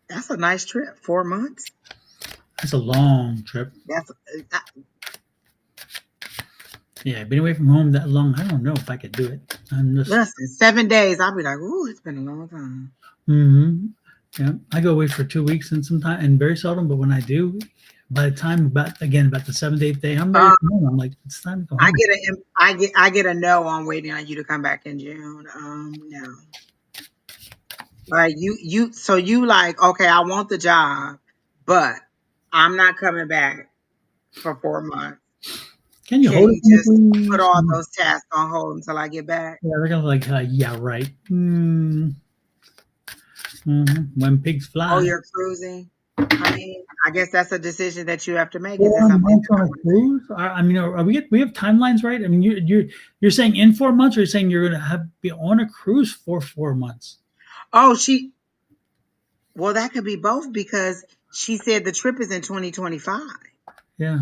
That's a nice trip. 4 months. it's a long trip. That's Yeah, been away from home that long. I don't know if I could do it. I'm just. listen, 7 days. I'll be like, ooh, it's been a long time. Mm-hmm. Yeah, I go away for 2 weeks and sometimes and very seldom, but when I do, by the time about the 7th, 8th day, I'm ready to go home. I'm like, it's time to go I home. get I get a no on waiting on you to come back in June. No. Like so you like, okay, I want the job, but I'm not coming back for 4 months. Can you Can hold it you for me, just put please? all those tasks on hold until I get back? Yeah, they're gonna like, yeah, right. When pigs Oh, fly. you're cruising. I mean, I guess that's a decision that you have to make. Is it 4 months something? on a cruise? I mean, are we have timelines right? I mean, you're saying in 4 months, or you're saying you're gonna be on a cruise for 4 months? Oh, well, that could be both, because she said the trip is in 2025. Yeah.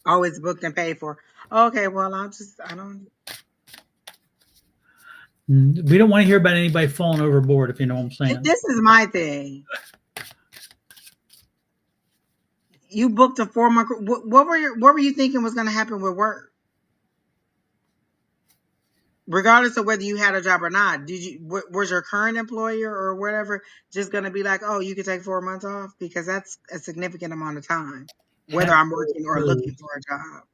Oh, it's booked and paid for. Okay, well, I don't. We don't want to hear about anybody falling overboard, if you know what I'm saying. This is my thing. You booked a 4 month. What were you thinking was going to happen with work? Regardless of whether you had a job or not, was your current employer or whatever just going to be like, oh, you could take 4 months off? Because that's a significant amount of time, whether Have I'm working or looking heard. for a job.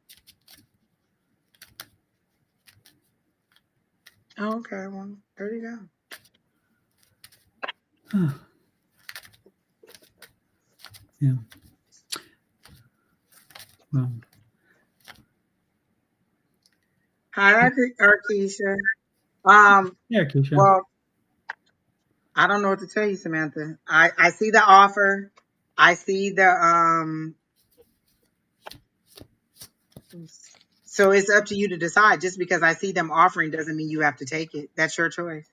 Oh, okay, well, there you go. Huh. Yeah. Well, Hi, Arkisha. yeah, Keisha. Well, I don't know what to tell you, Samantha. I see the offer. I see the So it's up to you to decide. Just because I see them offering doesn't mean you have to take it. That's your choice.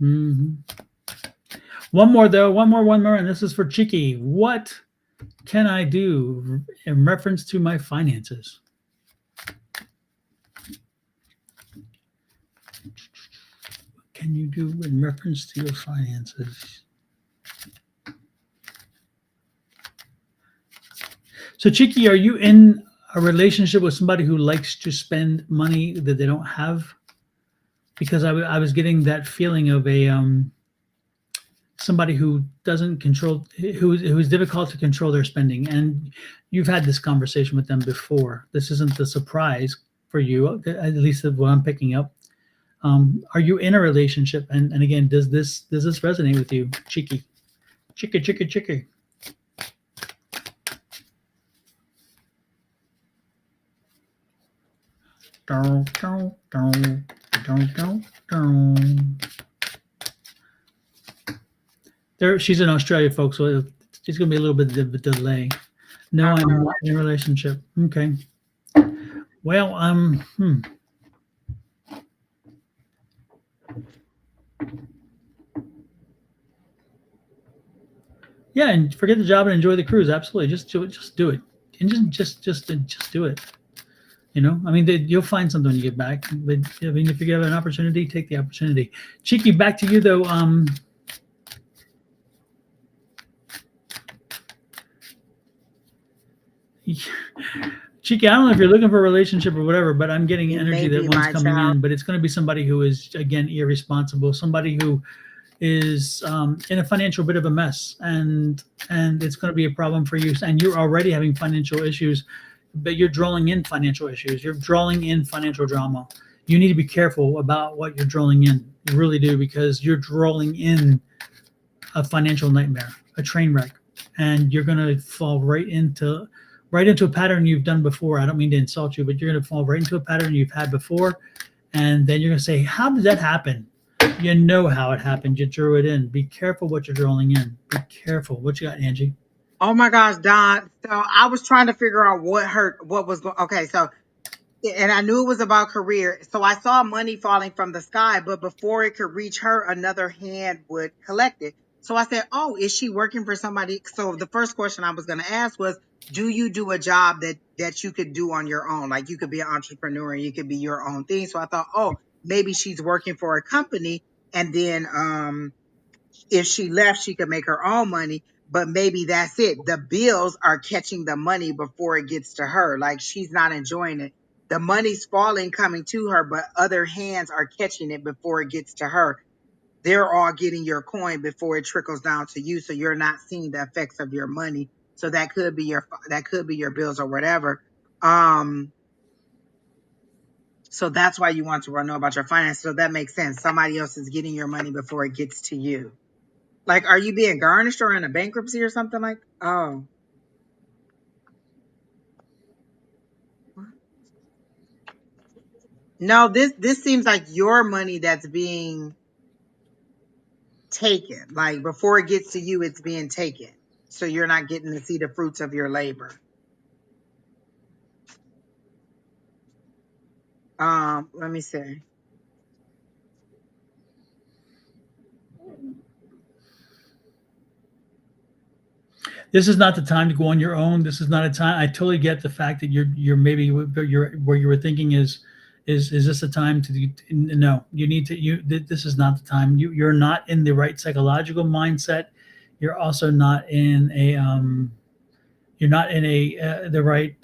Mm-hmm. One more though, one more, and this is for Chicky. What can I do in reference to my finances? What can you do in reference to your finances? So, Chicky, are you in a relationship with somebody who likes to spend money that they don't have? Because I was getting that feeling of a somebody who doesn't control, who's difficult to control their spending, and you've had this conversation with them before. This isn't a surprise for you, at least what I'm picking up. Are you in a relationship? And again, does this resonate with you, Chicky? Chicky, chicky, chicky. Dun, dun, dun, dun, dun, dun. There, she's in Australia, folks, so it's going to be a little bit of a delay. No, I'm not in a relationship. Okay. Well, yeah, and forget the job and enjoy the cruise. Absolutely, just do it. Just do it, and just do it. You know, I mean, you'll find something when you get back. But I mean, if you have an opportunity, take the opportunity. Cheeky, back to you though. Cheeky, I don't know if you're looking for a relationship or whatever, but I'm getting energy that one's coming in. But it's going to be somebody who is again irresponsible, somebody who is in a financial bit of a mess, and it's going to be a problem for you. And you're already having financial issues, but you're drawing in financial issues. You're drawing in financial drama. You need to be careful about what you're drawing in. You really do, because you're drawing in a financial nightmare, a train wreck, and you're going to fall right into a pattern you've done before. I don't mean to insult you, but you're going to fall right into a pattern you've had before, and then you're going to say, "How did that happen?" You know how it happened. You drew it in. Be careful what you're drawing in. Be careful. What you got, Angie? Oh my gosh, Don. So I was trying to figure out what hurt, what was going. Okay, so and I knew it was about career. So I saw money falling from the sky, but before it could reach her, another hand would collect it. So I said, "Oh, is she working for somebody?" So the first question I was going to ask was, "Do you do a job that you could do on your own? Like you could be an entrepreneur and you could be your own thing." So I thought, "Oh, maybe she's working for a company, and then if she left, she could make her own money." But maybe that's it. The bills are catching the money before it gets to her. Like she's not enjoying it. The money's falling, coming to her, but other hands are catching it before it gets to her. They're all getting your coin before it trickles down to you. So you're not seeing the effects of your money. So that could be your bills or whatever. Um, so that's why you want to know about your finances. So that makes sense. Somebody else is getting your money before it gets to you. Like, are you being garnished or in a bankruptcy or something like? Oh, no. This seems like your money that's being taken. Like before it gets to you, it's being taken. So you're not getting to see the fruits of your labor. Let me see. This is not the time to go on your own. This is not a time. I totally get the fact that you're maybe you're where you were thinking is this a time to no, you need to this is not the time. You're not in the right psychological mindset. You're also not in a you're not in a the right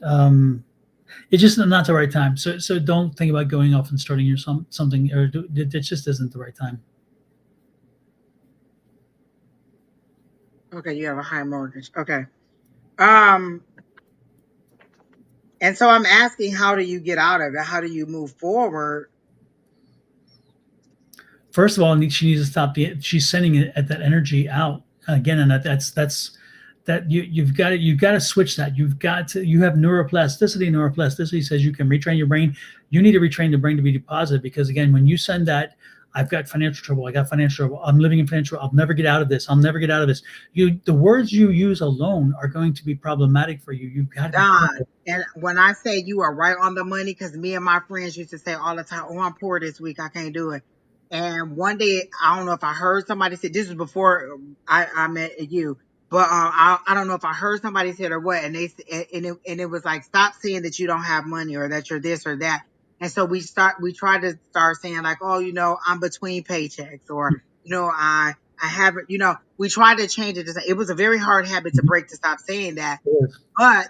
it's just not the right time. So don't think about going off and starting your something, or it just isn't the right time. Okay, you have a high mortgage. Okay. Um, and so I'm asking, how do you get out of it? How do you move forward? First of all, she needs to stop she's sending it at that energy out again, and that's that you've got to switch that. You have neuroplasticity. Neuroplasticity says you can retrain your brain. You need to retrain the brain to be positive, because again, when you send that I've got financial trouble. I got financial trouble. I'm living in financial trouble. I'll never get out of this. I'll never get out of this. The words you use alone are going to be problematic for you. You've got to be God. careful. And when I say you are right on the money, because me and my friends used to say all the time, "Oh, I'm poor this week. I can't do it." And one day, I don't know if I heard somebody say, this was before I met you, but I don't know if I heard somebody said or what, and and it was like, stop saying that you don't have money or that you're this or that. And so we try to start saying like, oh, I'm between paychecks, or I haven't, we tried to change it. It was a very hard habit to break, to stop saying that. Yes. But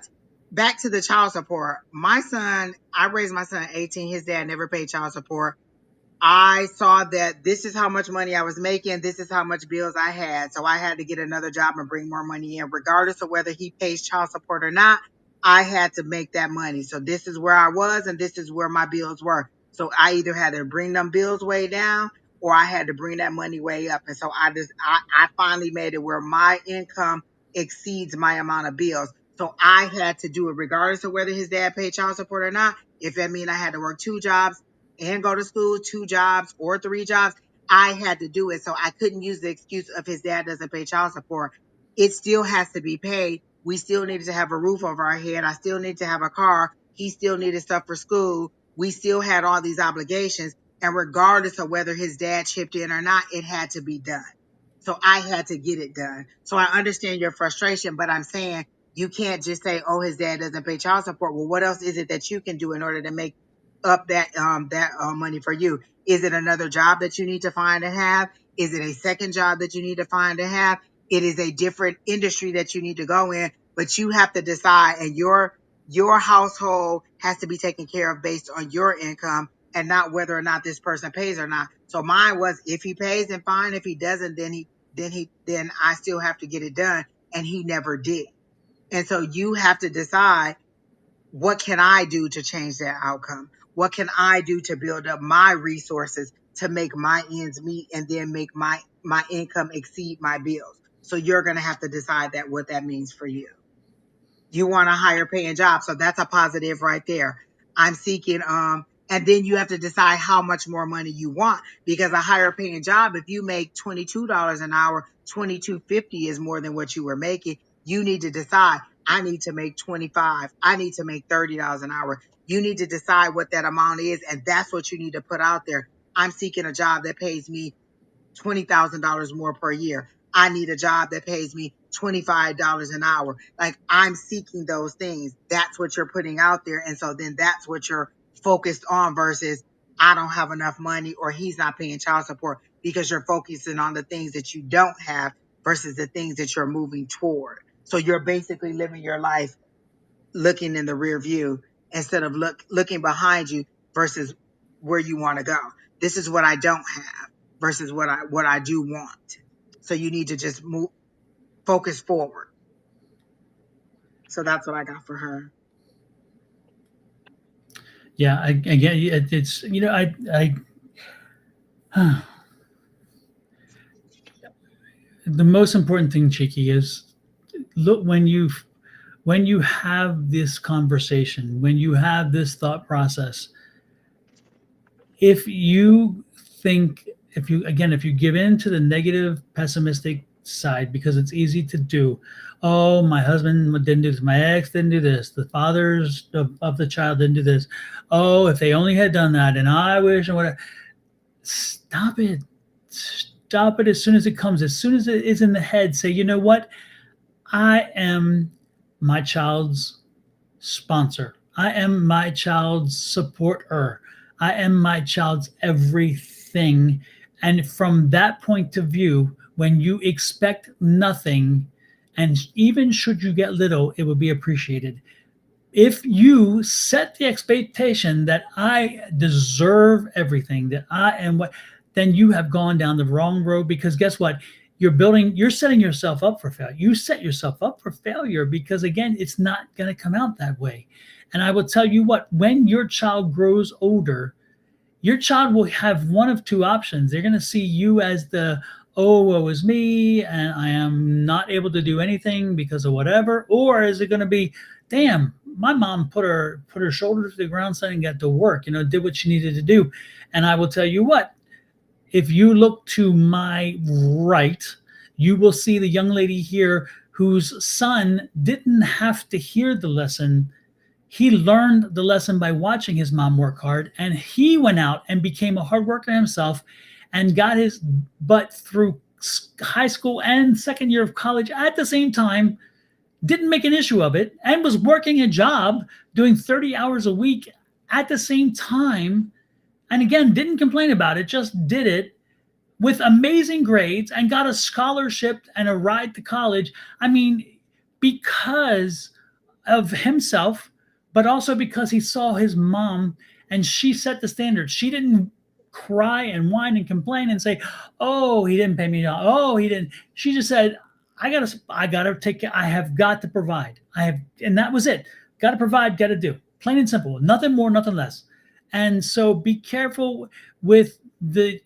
back to the child support. My son, I raised my son at 18. His dad never paid child support. I saw that this is how much money I was making. This is how much bills I had. So I had to get another job and bring more money in, regardless of whether he pays child support or not. I had to make that money. So this is where I was, and this is where my bills were. So I either had to bring them bills way down, or I had to bring that money way up. And so I finally made it where my income exceeds my amount of bills. So I had to do it regardless of whether his dad paid child support or not. If that mean I had to work two jobs and go to school, two jobs or three jobs, I had to do it. So I couldn't use the excuse of his dad doesn't pay child support. It still has to be paid. We still needed to have a roof over our head. I still need to have a car. He still needed stuff for school. We still had all these obligations. And regardless of whether his dad chipped in or not, it had to be done. So I had to get it done. So I understand your frustration, but I'm saying you can't just say, oh, his dad doesn't pay child support. Well, what else is it that you can do in order to make up that money for you? Is it another job that you need to find and have? Is it a second job that you need to find and have? It is a different industry that you need to go in, but you have to decide, and your household has to be taken care of based on your income and not whether or not this person pays or not. So mine was, if he pays, then fine. If he doesn't, then I still have to get it done. And he never did. And so you have to decide, what can I do to change that outcome? What can I do to build up my resources to make my ends meet and then make my income exceed my bills? So you're going to have to decide that, what that means for you. You want a higher paying job. So that's a positive right there. I'm seeking, and then you have to decide how much more money you want, because a higher paying job, if you make $22 an hour, 22.50 is more than what you were making. You need to decide, I need to make 25. I need to make $30 an hour. You need to decide what that amount is. And that's what you need to put out there. I'm seeking a job that pays me $20,000 more per year. I need a job that pays me $25 an hour. Like, I'm seeking those things. That's what you're putting out there. And so then that's what you're focused on, versus I don't have enough money, or he's not paying child support, because you're focusing on the things that you don't have versus the things that you're moving toward. So you're basically living your life looking in the rear view instead of looking behind you versus where you want to go. This is what I don't have versus what I do want. So you need to just focus forward. So that's what I got for her. Yeah. Again, it's I the most important thing, Cheeky, is look when you have this conversation, when you have this thought process, if you think, if you give in to the negative pessimistic side, because it's easy to do. Oh, my husband didn't do this, my ex didn't do this, the fathers of the child didn't do this. Oh, if they only had done that, and I wish, and whatever. Stop it. Stop it as soon as it comes, as soon as it is in the head. Say, you know what, I am my child's sponsor. I am my child's supporter. I am my child's everything. And from that point of view, when you expect nothing, and even should you get little, it will be appreciated. If you set the expectation that I deserve everything, that I am what, then you have gone down the wrong road, because guess what? You're setting yourself up for failure. You set yourself up for failure, because again, it's not going to come out that way. And I will tell you what, when your child grows older, your child will have one of two options. They're going to see you as the, oh, woe is me, and I am not able to do anything because of whatever. Or is it going to be, damn, my mom put her shoulder to the ground, son, and got to work, did what she needed to do. And I will tell you what, If you look to my right, you will see the young lady here whose son didn't have to hear the lesson. He learned the lesson by watching his mom work hard, and he went out and became a hard worker himself and got his butt through high school and second year of college at the same time, didn't make an issue of it, and was working a job doing 30 hours a week at the same time. And again, didn't complain about it, just did it with amazing grades and got a scholarship and a ride to college. I mean, because of himself, but also because he saw his mom and she set the standard. She didn't cry and whine and complain and say, "Oh, he didn't pay me. Oh, he didn't." She just said, I gotta take care. I have got to provide. I have, and that was it. Got to provide. Got to do. Plain and simple. Nothing more. Nothing less. And so, be careful with the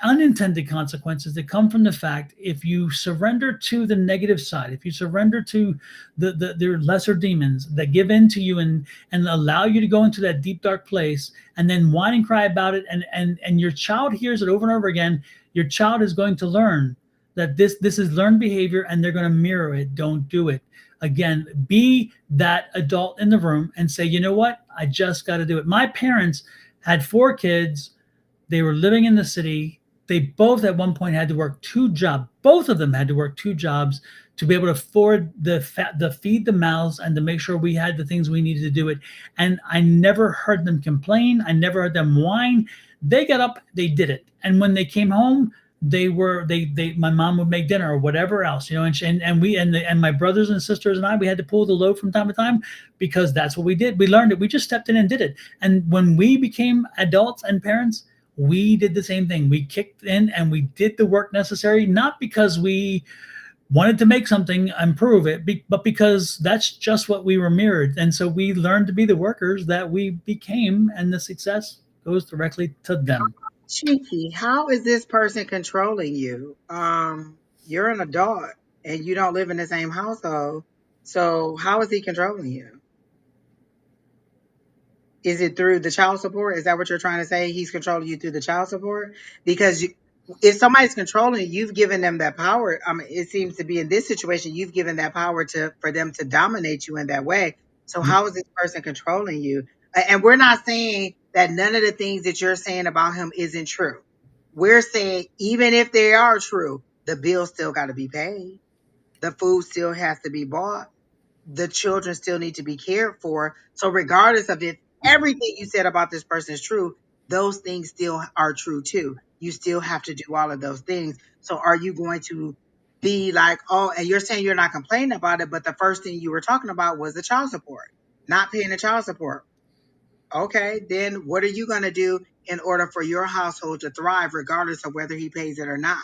unintended consequences that come from the fact if you surrender to the negative side, if you surrender to the lesser demons that give in to you and allow you to go into that deep dark place and then whine and cry about it, and your child hears it over and over again, your child is going to learn that this is learned behavior and they're going to mirror it. Don't do it. Again, be that adult in the room and say, you know what, I just got to do it. My parents had 4 kids. They were living in the city. They both at one point had to work 2 jobs. Both of them had to work 2 jobs to be able to afford the feed the mouths and to make sure we had the things we needed to do it. And I never heard them complain. I never heard them whine. They got up, they did it. And when they came home, they my mom would make dinner or whatever else, and my brothers and sisters and I, we had to pull the load from time to time because that's what we did. We learned it. We just stepped in and did it. And when we became adults and parents, we did the same thing. We kicked in and we did the work necessary, not because we wanted to make something, improve it, but because that's just what we were mirrored. And so we learned to be the workers that we became, and the success goes directly to them. Cheeky, how is this person controlling you? You're an adult and you don't live in the same household. So how is he controlling you? Is it through the child support? Is that what you're trying to say? He's controlling you through the child support? Because if somebody's controlling you, you've given them that power. I mean, it seems to be in this situation, you've given that power to for them to dominate you in that way. So how is this person controlling you? And we're not saying that none of the things that you're saying about him isn't true. We're saying even if they are true, the bill still got to be paid. The food still has to be bought, the children still need to be cared for. So regardless of if everything you said about this person is true, those things still are true too. You still have to do all of those things. So are you going to be like, oh, and you're saying you're not complaining about it, but the first thing you were talking about was the child support, not paying the child support. Okay, then what are you going to do in order for your household to thrive, regardless of whether he pays it or not?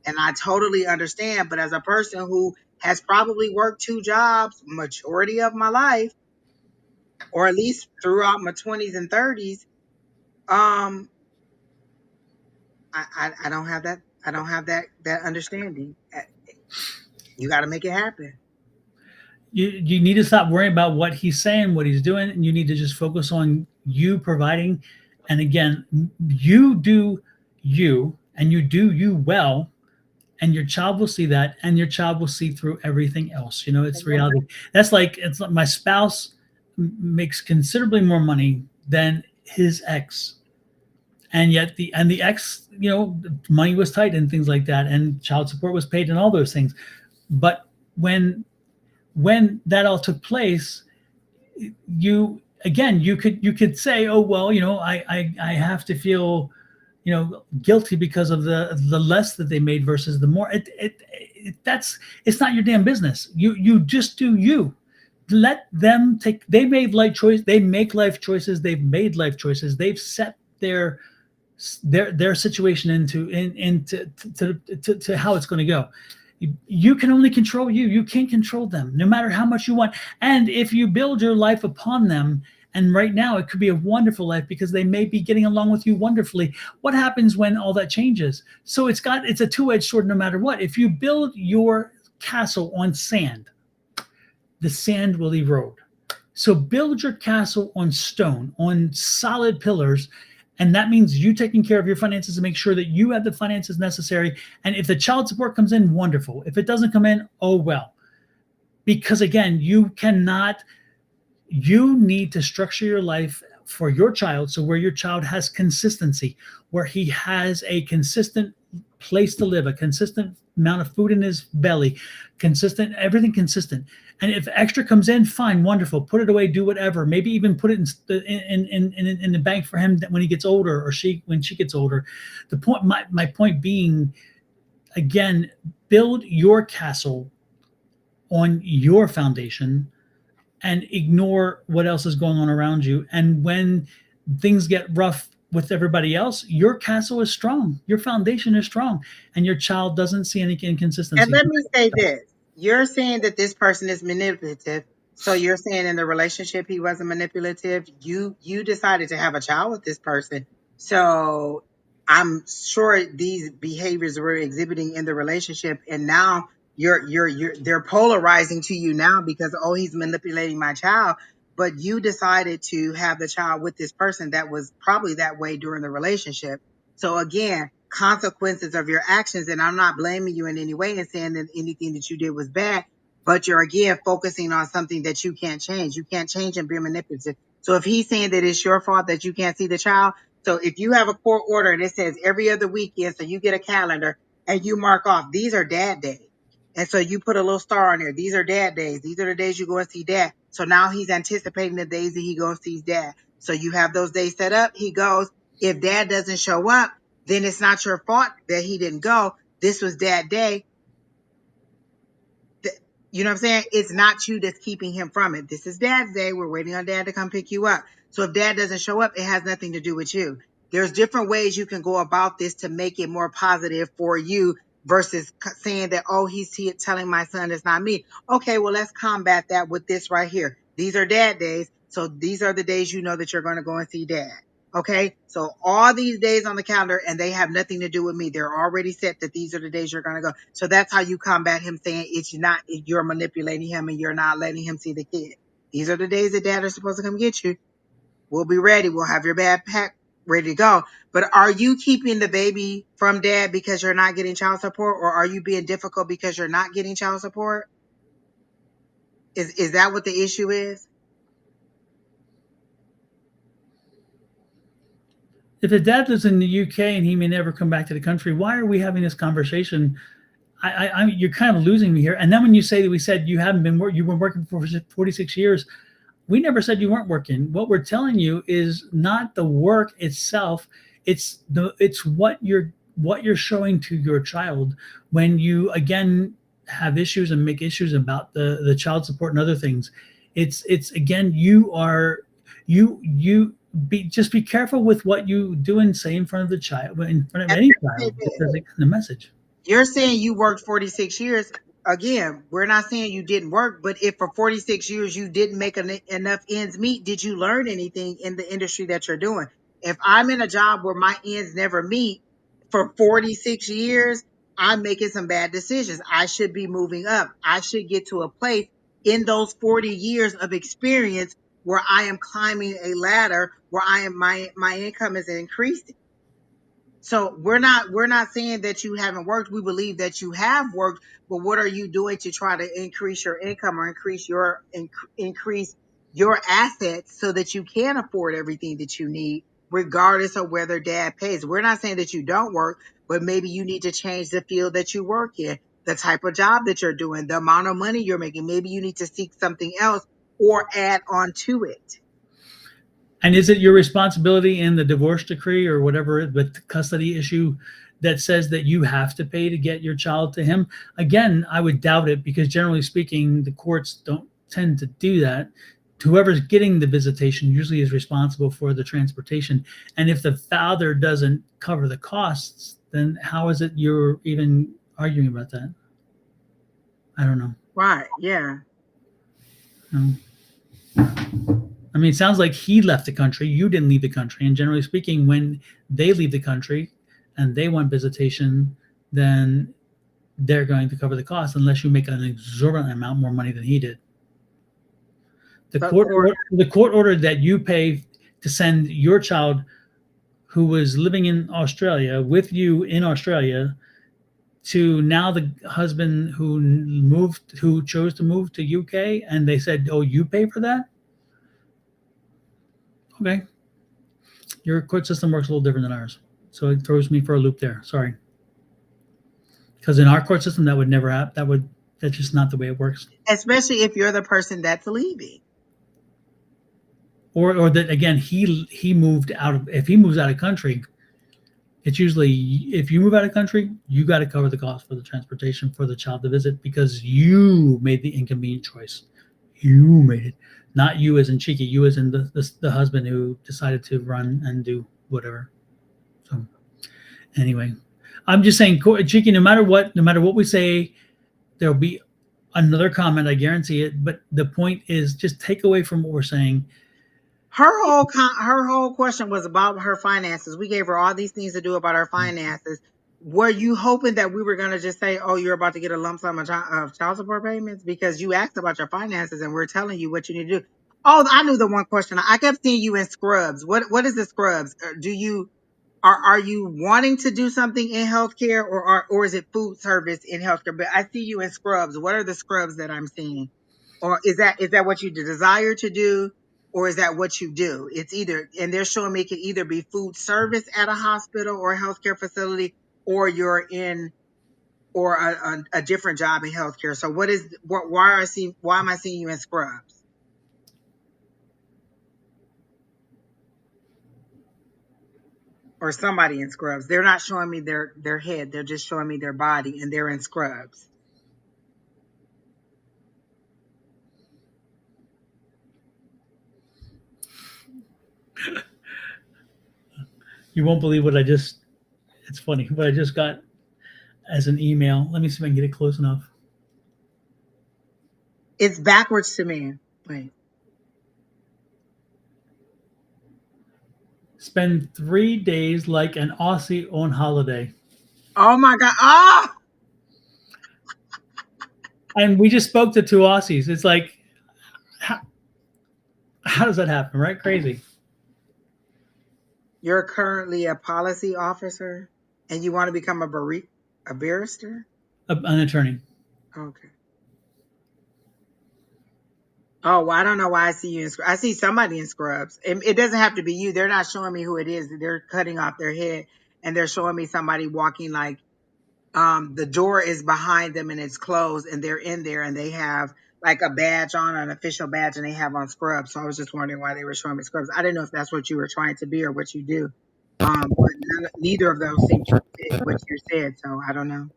And I totally understand, but as a person who has probably worked 2 jobs majority of my life, or at least throughout my 20s and 30s, um, I don't have that. I don't have that understanding. You got to make it happen. You need to stop worrying about what he's saying, what he's doing, and you need to just focus on you providing. And again, you do you, and you do you well, and your child will see that, and your child will see through everything else. It's reality. That's like, it's like my spouse makes considerably more money than his ex, and yet the ex, money was tight and things like that, and child support was paid and all those things. But when that all took place, you could say, oh well, I have to feel guilty because of the less that they made versus the more. That's, it's not your damn business. You just do you. Let them take. They make life choices. They've made life choices. They've set their situation into how it's going to go. You can only control you. You can't control them, no matter how much you want. And if you build your life upon them, and right now it could be a wonderful life because they may be getting along with you wonderfully. What happens when all that changes? So it's a two-edged sword no matter what. If you build your castle on sand, the sand will erode. So build your castle on stone, on solid pillars, And that means you taking care of your finances to make sure that you have the finances necessary. And if the child support comes in, wonderful. If it doesn't come in, oh well. Because again, you need to structure your life for your child, so where your child has consistency, where he has a consistent place to live, a consistent amount of food in his belly, consistent, everything consistent. And if extra comes in, fine, wonderful, put it away, do whatever, maybe even put it in the bank for him when he gets older, or when she gets older. My point being, again, build your castle on your foundation and ignore what else is going on around you. And when things get rough with everybody else, your castle is strong, your foundation is strong, and your child doesn't see any And inconsistencies. let me say this. You're saying that this person is manipulative. So you're saying in the relationship he wasn't manipulative. You decided to have a child with this person. So I'm sure these behaviors were exhibiting in the relationship, and now you're they're polarizing to you now because, oh, he's manipulating my child. But you decided to have the child with this person that was probably that way during the relationship. So again, consequences of your actions, and I'm not blaming you in any way and saying that anything that you did was bad, but you're again focusing on something that you can't change. You can't change and be manipulative. So if he's saying that it's your fault that you can't see the child, so if you have a court order and it says every other weekend, so you get a calendar and you mark off, these are dad days. And so you put a little star on there. These are dad days. These are the days you go and see dad. So now he's anticipating the days that he goes and sees dad. So you have those days set up. He goes. If dad doesn't show up, then it's not your fault that he didn't go. This was dad day. You know what I'm saying? It's not you that's keeping him from it. This is dad's day. We're waiting on dad to come pick you up. So if dad doesn't show up, it has nothing to do with you. There's different ways you can go about this to make it more positive for you versus saying that, oh, he's telling my son it's not me. Okay, well, let's combat that with this right here. These are dad days. So these are the days you know that you're going to go and see dad. Okay, so all these days on the calendar, and they have nothing to do with me. They're already set that these are the days you're going to go. So that's how you combat him saying it's not, you're manipulating him and you're not letting him see the kid. These are the days that dad is supposed to come get you. We'll be ready. We'll have your bag packed, ready to go. But are you keeping the baby from dad because you're not getting child support, or are you being difficult because you're not getting child support? Is that what the issue is? If the dad lives in the UK and he may never come back to the country, why are we having this conversation? You're kind of losing me here. And then when you say that we said you've been working for 46 years, we never said you weren't working. What we're telling you is not the work itself. It's what you're showing to your child when you again have issues and make issues about the child support and other things. It's again, just be careful with what you do and say in front of the child, in front of And any child, because it the message. you're saying you worked 46 years. Again, we're not saying you didn't work, but if for 46 years you didn't make enough ends meet, did you learn anything in the industry that you're doing? If I'm in a job where my ends never meet for 46 years, I'm making some bad decisions. I should be moving up. I should get to a place in those 40 years of experience where I am climbing a ladder where my income is increasing. So we're not saying that you haven't worked. We believe that you have worked, but what are you doing to try to increase your income or increase your assets so that you can afford everything that you need, regardless of whether dad pays? We're not saying that you don't work, but maybe you need to change the field that you work in, the type of job that you're doing, the amount of money you're making. Maybe you need to seek something else or add on to it. And is it your responsibility in the divorce decree or whatever, the custody issue that says that you have to pay to get your child to him? Again, I would doubt it, because generally speaking, the courts don't tend to do that. Whoever's getting the visitation usually is responsible for the transportation. And if the father doesn't cover the costs, then how is it you're even arguing about that? I don't know. Right. Yeah. Um, I mean, it sounds like he left the country. You didn't leave the country. And generally speaking, when they leave the country and they want visitation, then they're going to cover the cost unless you make an exorbitant amount more money than he did. The But court ordered that you pay to send your child who was living in Australia with you in Australia to now the husband who chose to move to UK, and they said, "Oh, you pay for that?" Okay, your court system works a little different than ours, so it throws me for a loop there. Sorry, because in our court system that would never happen. That's just not the way it works. Especially if you're the person that's leaving. Or that again, he moved out of if he moves out of country, it's usually if you move out of country, you got to cover the cost for the transportation for the child to visit because you made the inconvenient choice. You made it, not you as in cheeky. You as in the husband who decided to run and do whatever. So anyway, I'm just saying, cheeky. No matter what we say, there'll be another comment. I guarantee it. But the point is, just take away from what we're saying. Her whole question was about her finances. We gave her all these things to do about her finances. Were you hoping that we were going to just say, "Oh, you're about to get a lump sum of child support payments"? Because you asked about your finances, and we're telling you what you need to do. Oh, I knew the one question. I kept seeing you in scrubs. What is the scrubs? Do you are you wanting to do something in healthcare, or is it food service in healthcare? But I see you in scrubs. What are the scrubs that I'm seeing? Or is that what you desire to do, or is that what you do? It's either, and they're showing me it can either be food service at a hospital or a healthcare facility, or you're in or a different job in healthcare. So why am I seeing you in scrubs or somebody in scrubs? They're not showing me their head. They're just showing me their body, and they're in scrubs. You won't believe what I just. It's funny what I just got as an email. Let me see if I can get it close enough. It's backwards to me. Wait. Spend 3 days like an Aussie on holiday. Oh my God. Oh, And we just spoke to two Aussies. It's like, how, how does that happen, right? Crazy. you're currently a policy officer and you want to become a barrister? An attorney. Okay. Oh, well, I don't know why I see you in scrubs. I see somebody in scrubs. It doesn't have to be you. They're not showing me who it is. They're cutting off their head and they're showing me somebody walking like the door is behind them and it's closed and they're in there and they have like a badge on, an official badge, and they have on scrubs. So I was just wondering why they were showing me scrubs. I didn't know if that's what you were trying to be or what you do. But neither of those seem to fit what you said. So I don't know.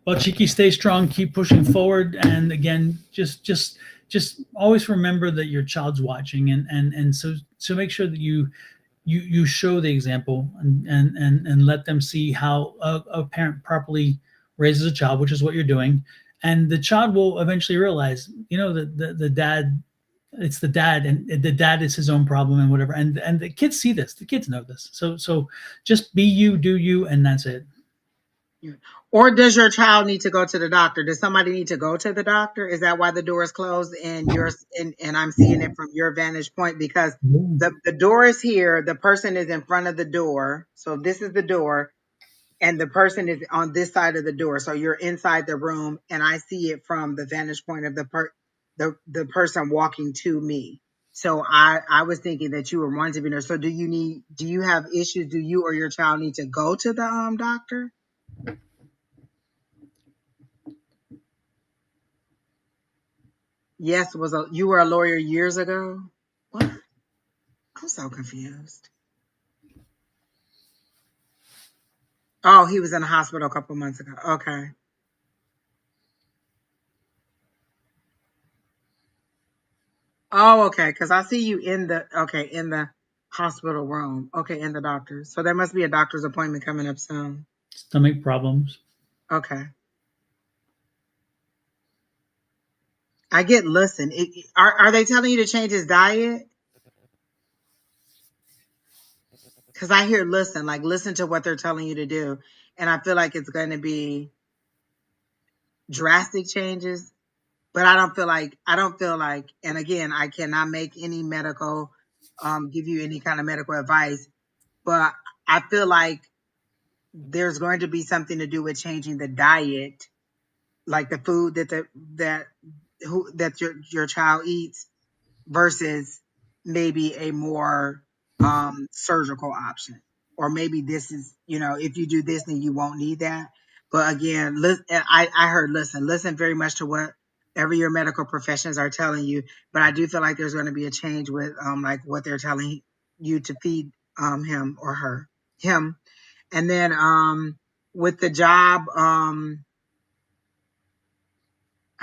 Well, Cheeky, stay strong, keep pushing forward, and again, just always remember that your child's watching, and so make sure that you show the example and let them see how a parent properly raises a child, which is what you're doing, and the child will eventually realize, that the dad. It's the dad, and the dad is his own problem, and whatever. And the kids see this. The kids know this. So just be you, do you, and that's it. Yeah. Or does your child need to go to the doctor? Does somebody need to go to the doctor? Is that why the door is closed and I'm seeing it from your vantage point? Because the door is here, the person is in front of the door. So this is the door and the person is on this side of the door. So you're inside the room and I see it from the vantage point of the person walking to me. So I was thinking that you were wanting to be there. So do you have issues? Do you or your child need to go to the doctor? Yes, you were a lawyer years ago? What? I'm so confused. Oh, he was in the hospital a couple months ago. Okay. Oh, okay. Because I see you in the hospital room. Okay, in the doctor's. So there must be a doctor's appointment coming up soon. Stomach problems. Okay. I get listen. Are they telling you to change his diet? Because I hear listen, like listen to what they're telling you to do. And I feel like it's going to be drastic changes. but I don't feel like, and again, I cannot make any medical, give you any kind of medical advice, but I feel like there's going to be something to do with changing the diet, like the food that your child eats versus maybe a more surgical option. Or maybe this is, if you do this, then you won't need that. But again, I heard, listen very much to whatever your medical professions are telling you. But I do feel like there's going to be a change with like what they're telling you to feed him or her. Him. And then with the job, I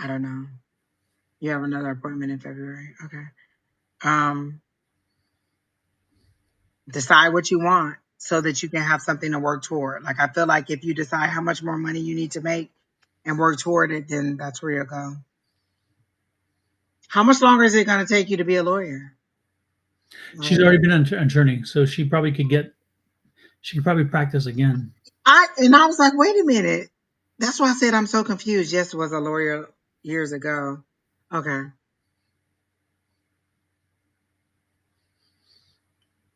don't know. You have another appointment in February. Okay. Um, decide what you want so that you can have something to work toward. Like I feel like if you decide how much more money you need to make and work toward it, then that's where you'll go. How much longer is it going to take you to be a lawyer? She's Like, already been an attorney, so she could probably practice again. I was like, wait a minute. That's why I said I'm so confused. Jess was a lawyer years ago. Okay.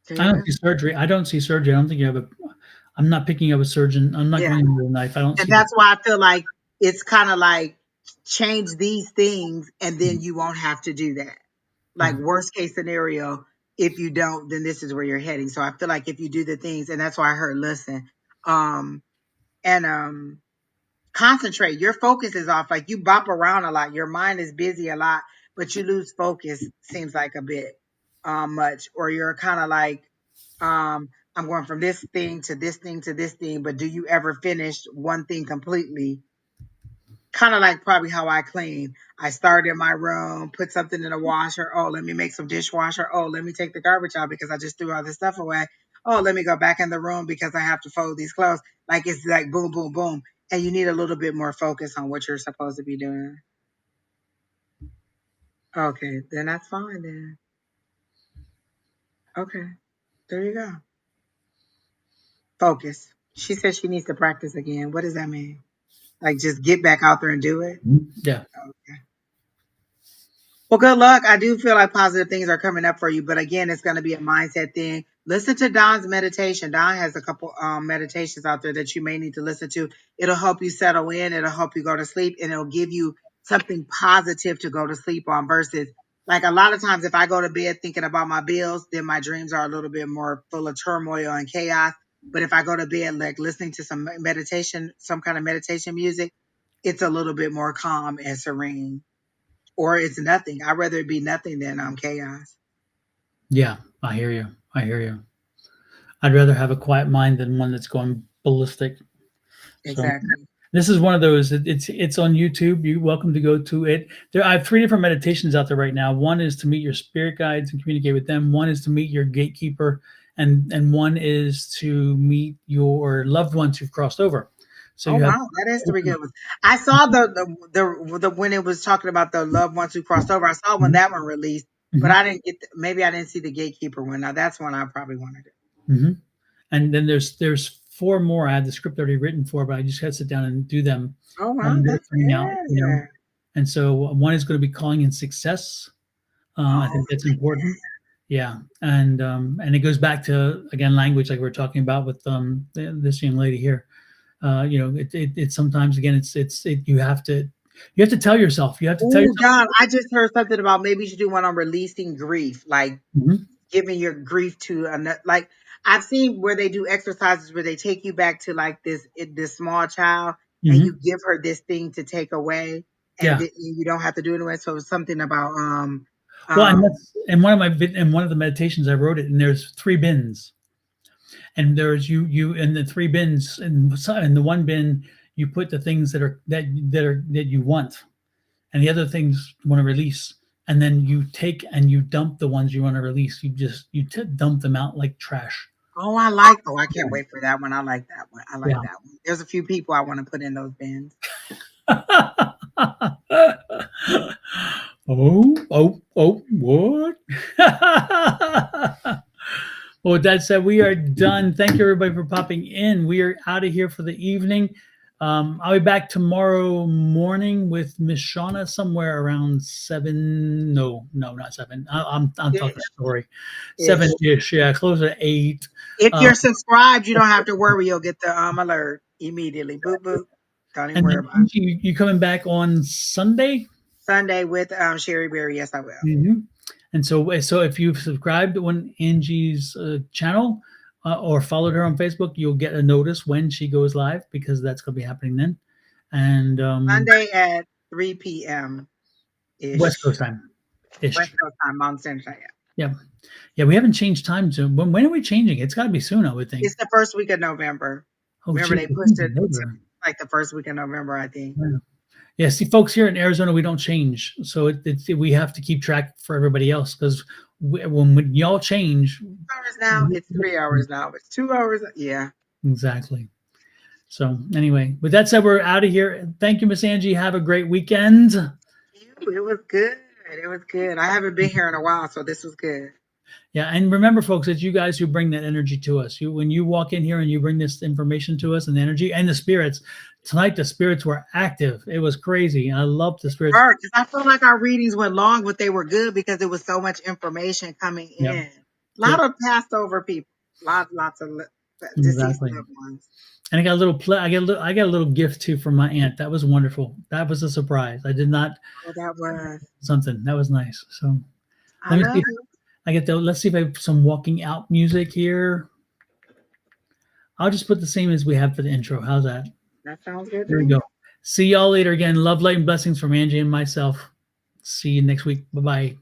There I you don't go. see surgery. I don't see surgery. I don't think you have a. I'm not picking up a surgeon. I'm not Yeah. going with a knife. I don't And see the. that's why I feel like it's kind of like change these things and then you won't have to do that. Like Yeah. worst case scenario, if you don't, then this is where you're heading. So I feel like if you do the things, and that's why I heard listen, um, and concentrate. Your focus is off. Like you bop around a lot. Your mind is busy a lot, but you lose focus. Seems like a bit much, or you're kind of like, I'm going from this thing to this thing to this thing. But do you ever finish one thing completely? Kind of like probably how I clean. I start in my room, put something in the washer. Oh, let me make some dishwasher. Oh, let me take the garbage out because I just threw all this stuff away. Oh, let me go back in the room because I have to fold these clothes. Like it's like boom, boom, boom. And you need a little bit more focus on what you're supposed to be doing. Okay, then that's fine then. Okay, there you go. Focus. She says she needs to practice again. What does that mean? Like just get back out there and do it? Yeah. Okay. Well, good luck. I do feel like positive things are coming up for you, but again, it's going to be a mindset thing. Listen to Don's meditation. Don has a couple meditations out there that you may need to listen to. It'll help you settle in. It'll help you go to sleep, and it'll give you something positive to go to sleep on. Versus, like a lot of times, if I go to bed thinking about my bills, then my dreams are a little bit more full of turmoil and chaos. But if I go to bed like listening to some meditation, some kind of meditation music, it's a little bit more calm and serene, or it's nothing. I'd rather it be nothing than chaos. Yeah. I hear you. I hear you. I'd rather have a quiet mind than one that's going ballistic. So Exactly. this is one of those. It's on YouTube. You're welcome to go to it. I have three different meditations out there right now. One is to meet your spirit guides and communicate with them. One is to meet your gatekeeper, and one is to meet your loved ones who've crossed over. So Oh you have. wow, that is three good ones. I saw the when it was talking about the loved ones who crossed over. I saw when Mhm, that one released, but mhm, I didn't get. Maybe I didn't see the gatekeeper one. Now that's one I probably wanted to. mhm. And then there's four more. I had the script already written for, but I just had to sit down and do them. Oh wow, They're that's coming out, good. And so one is going to be calling in success. I Oh, think that's important. Yeah, and it goes back to again language like we are talking about with this young lady here. It's sometimes again you have to tell yourself. You have to tell oh, yourself. Don, I just heard something about maybe you should do one on releasing grief, like Mhm, giving your grief to another. Like I've seen where they do exercises where they take you back to like this small child and you mhm. give her this thing to take away, and Yeah. you don't have to do it anyway. So it's something about Well, and um. that's and one of the meditations I wrote it, and there's three bins, and there's you in the three bins, and in the one bin you put the things that you want, and the other things you want to release, and then you take and you dump the ones you want to release. You dump them out like trash. Oh, I like. Oh, I can't Yeah. wait for that one. I like that one. I like Yeah. that one. There's a few people I want to put in those bins. What? Well, with that said, we are done. Thank you, everybody, for popping in. We are out of here for the evening. I'll be back tomorrow morning with Miss Shauna somewhere around 7. No, no, not 7. I'm Yeah, talking story. ish. 7-ish. Yeah, close to 8. If Um, you're subscribed, you don't have to worry. You'll get the alert immediately. Boop boop. Don't even and worry then about it. Angie, you coming back on Sunday? Sunday with Sherry Berry. Yes, I will. Hmm. And so if you've subscribed on Angie's channel or followed her on Facebook, you'll get a notice when she goes live because that's going to be happening then. And Sunday at 3 p.m. West ish. Coast time ish. West Coast time, Mountain Standard Time. Yeah. Yeah. Yeah, we haven't changed time to when are we changing? It's got to be soon, I would think. It's the first week of November. Oh, Remember, geez, they it's pushed in it to November. like the first week of November, I think. Yeah. Yeah, see, folks, here in Arizona, we don't change, so we have to keep track for everybody else because when y'all change, 2 hours now. It's 3 hours now. It's 2 hours. Yeah. exactly. So anyway, with that said, we're out of here. Thank you, Miss Angie. Have a great weekend. It was good. It was good. I haven't been here in a while, so this was good. Yeah, and remember, folks, it's you guys who bring that energy to us. When you walk in here and you bring this information to us and the energy and the spirits. Tonight, the spirits were active. It was crazy. I love the spirits. Because I feel like our readings went long, but they were good because there was so much information coming Yep. in. A lot Yep. of passed over people. Lots of deceased Exactly. loved ones. And I got a little play. I got a little gift too from my aunt. That was wonderful. That was a surprise. I did not Oh, that was. something that was nice. So I let me see. love If it. I get the. Let's see if I have some walking out music here. I'll just put the same as we have for the intro. How's that? That sounds good to There we me. go. See y'all later again. Love, light, and blessings from Angie and myself. See you next week. Bye bye.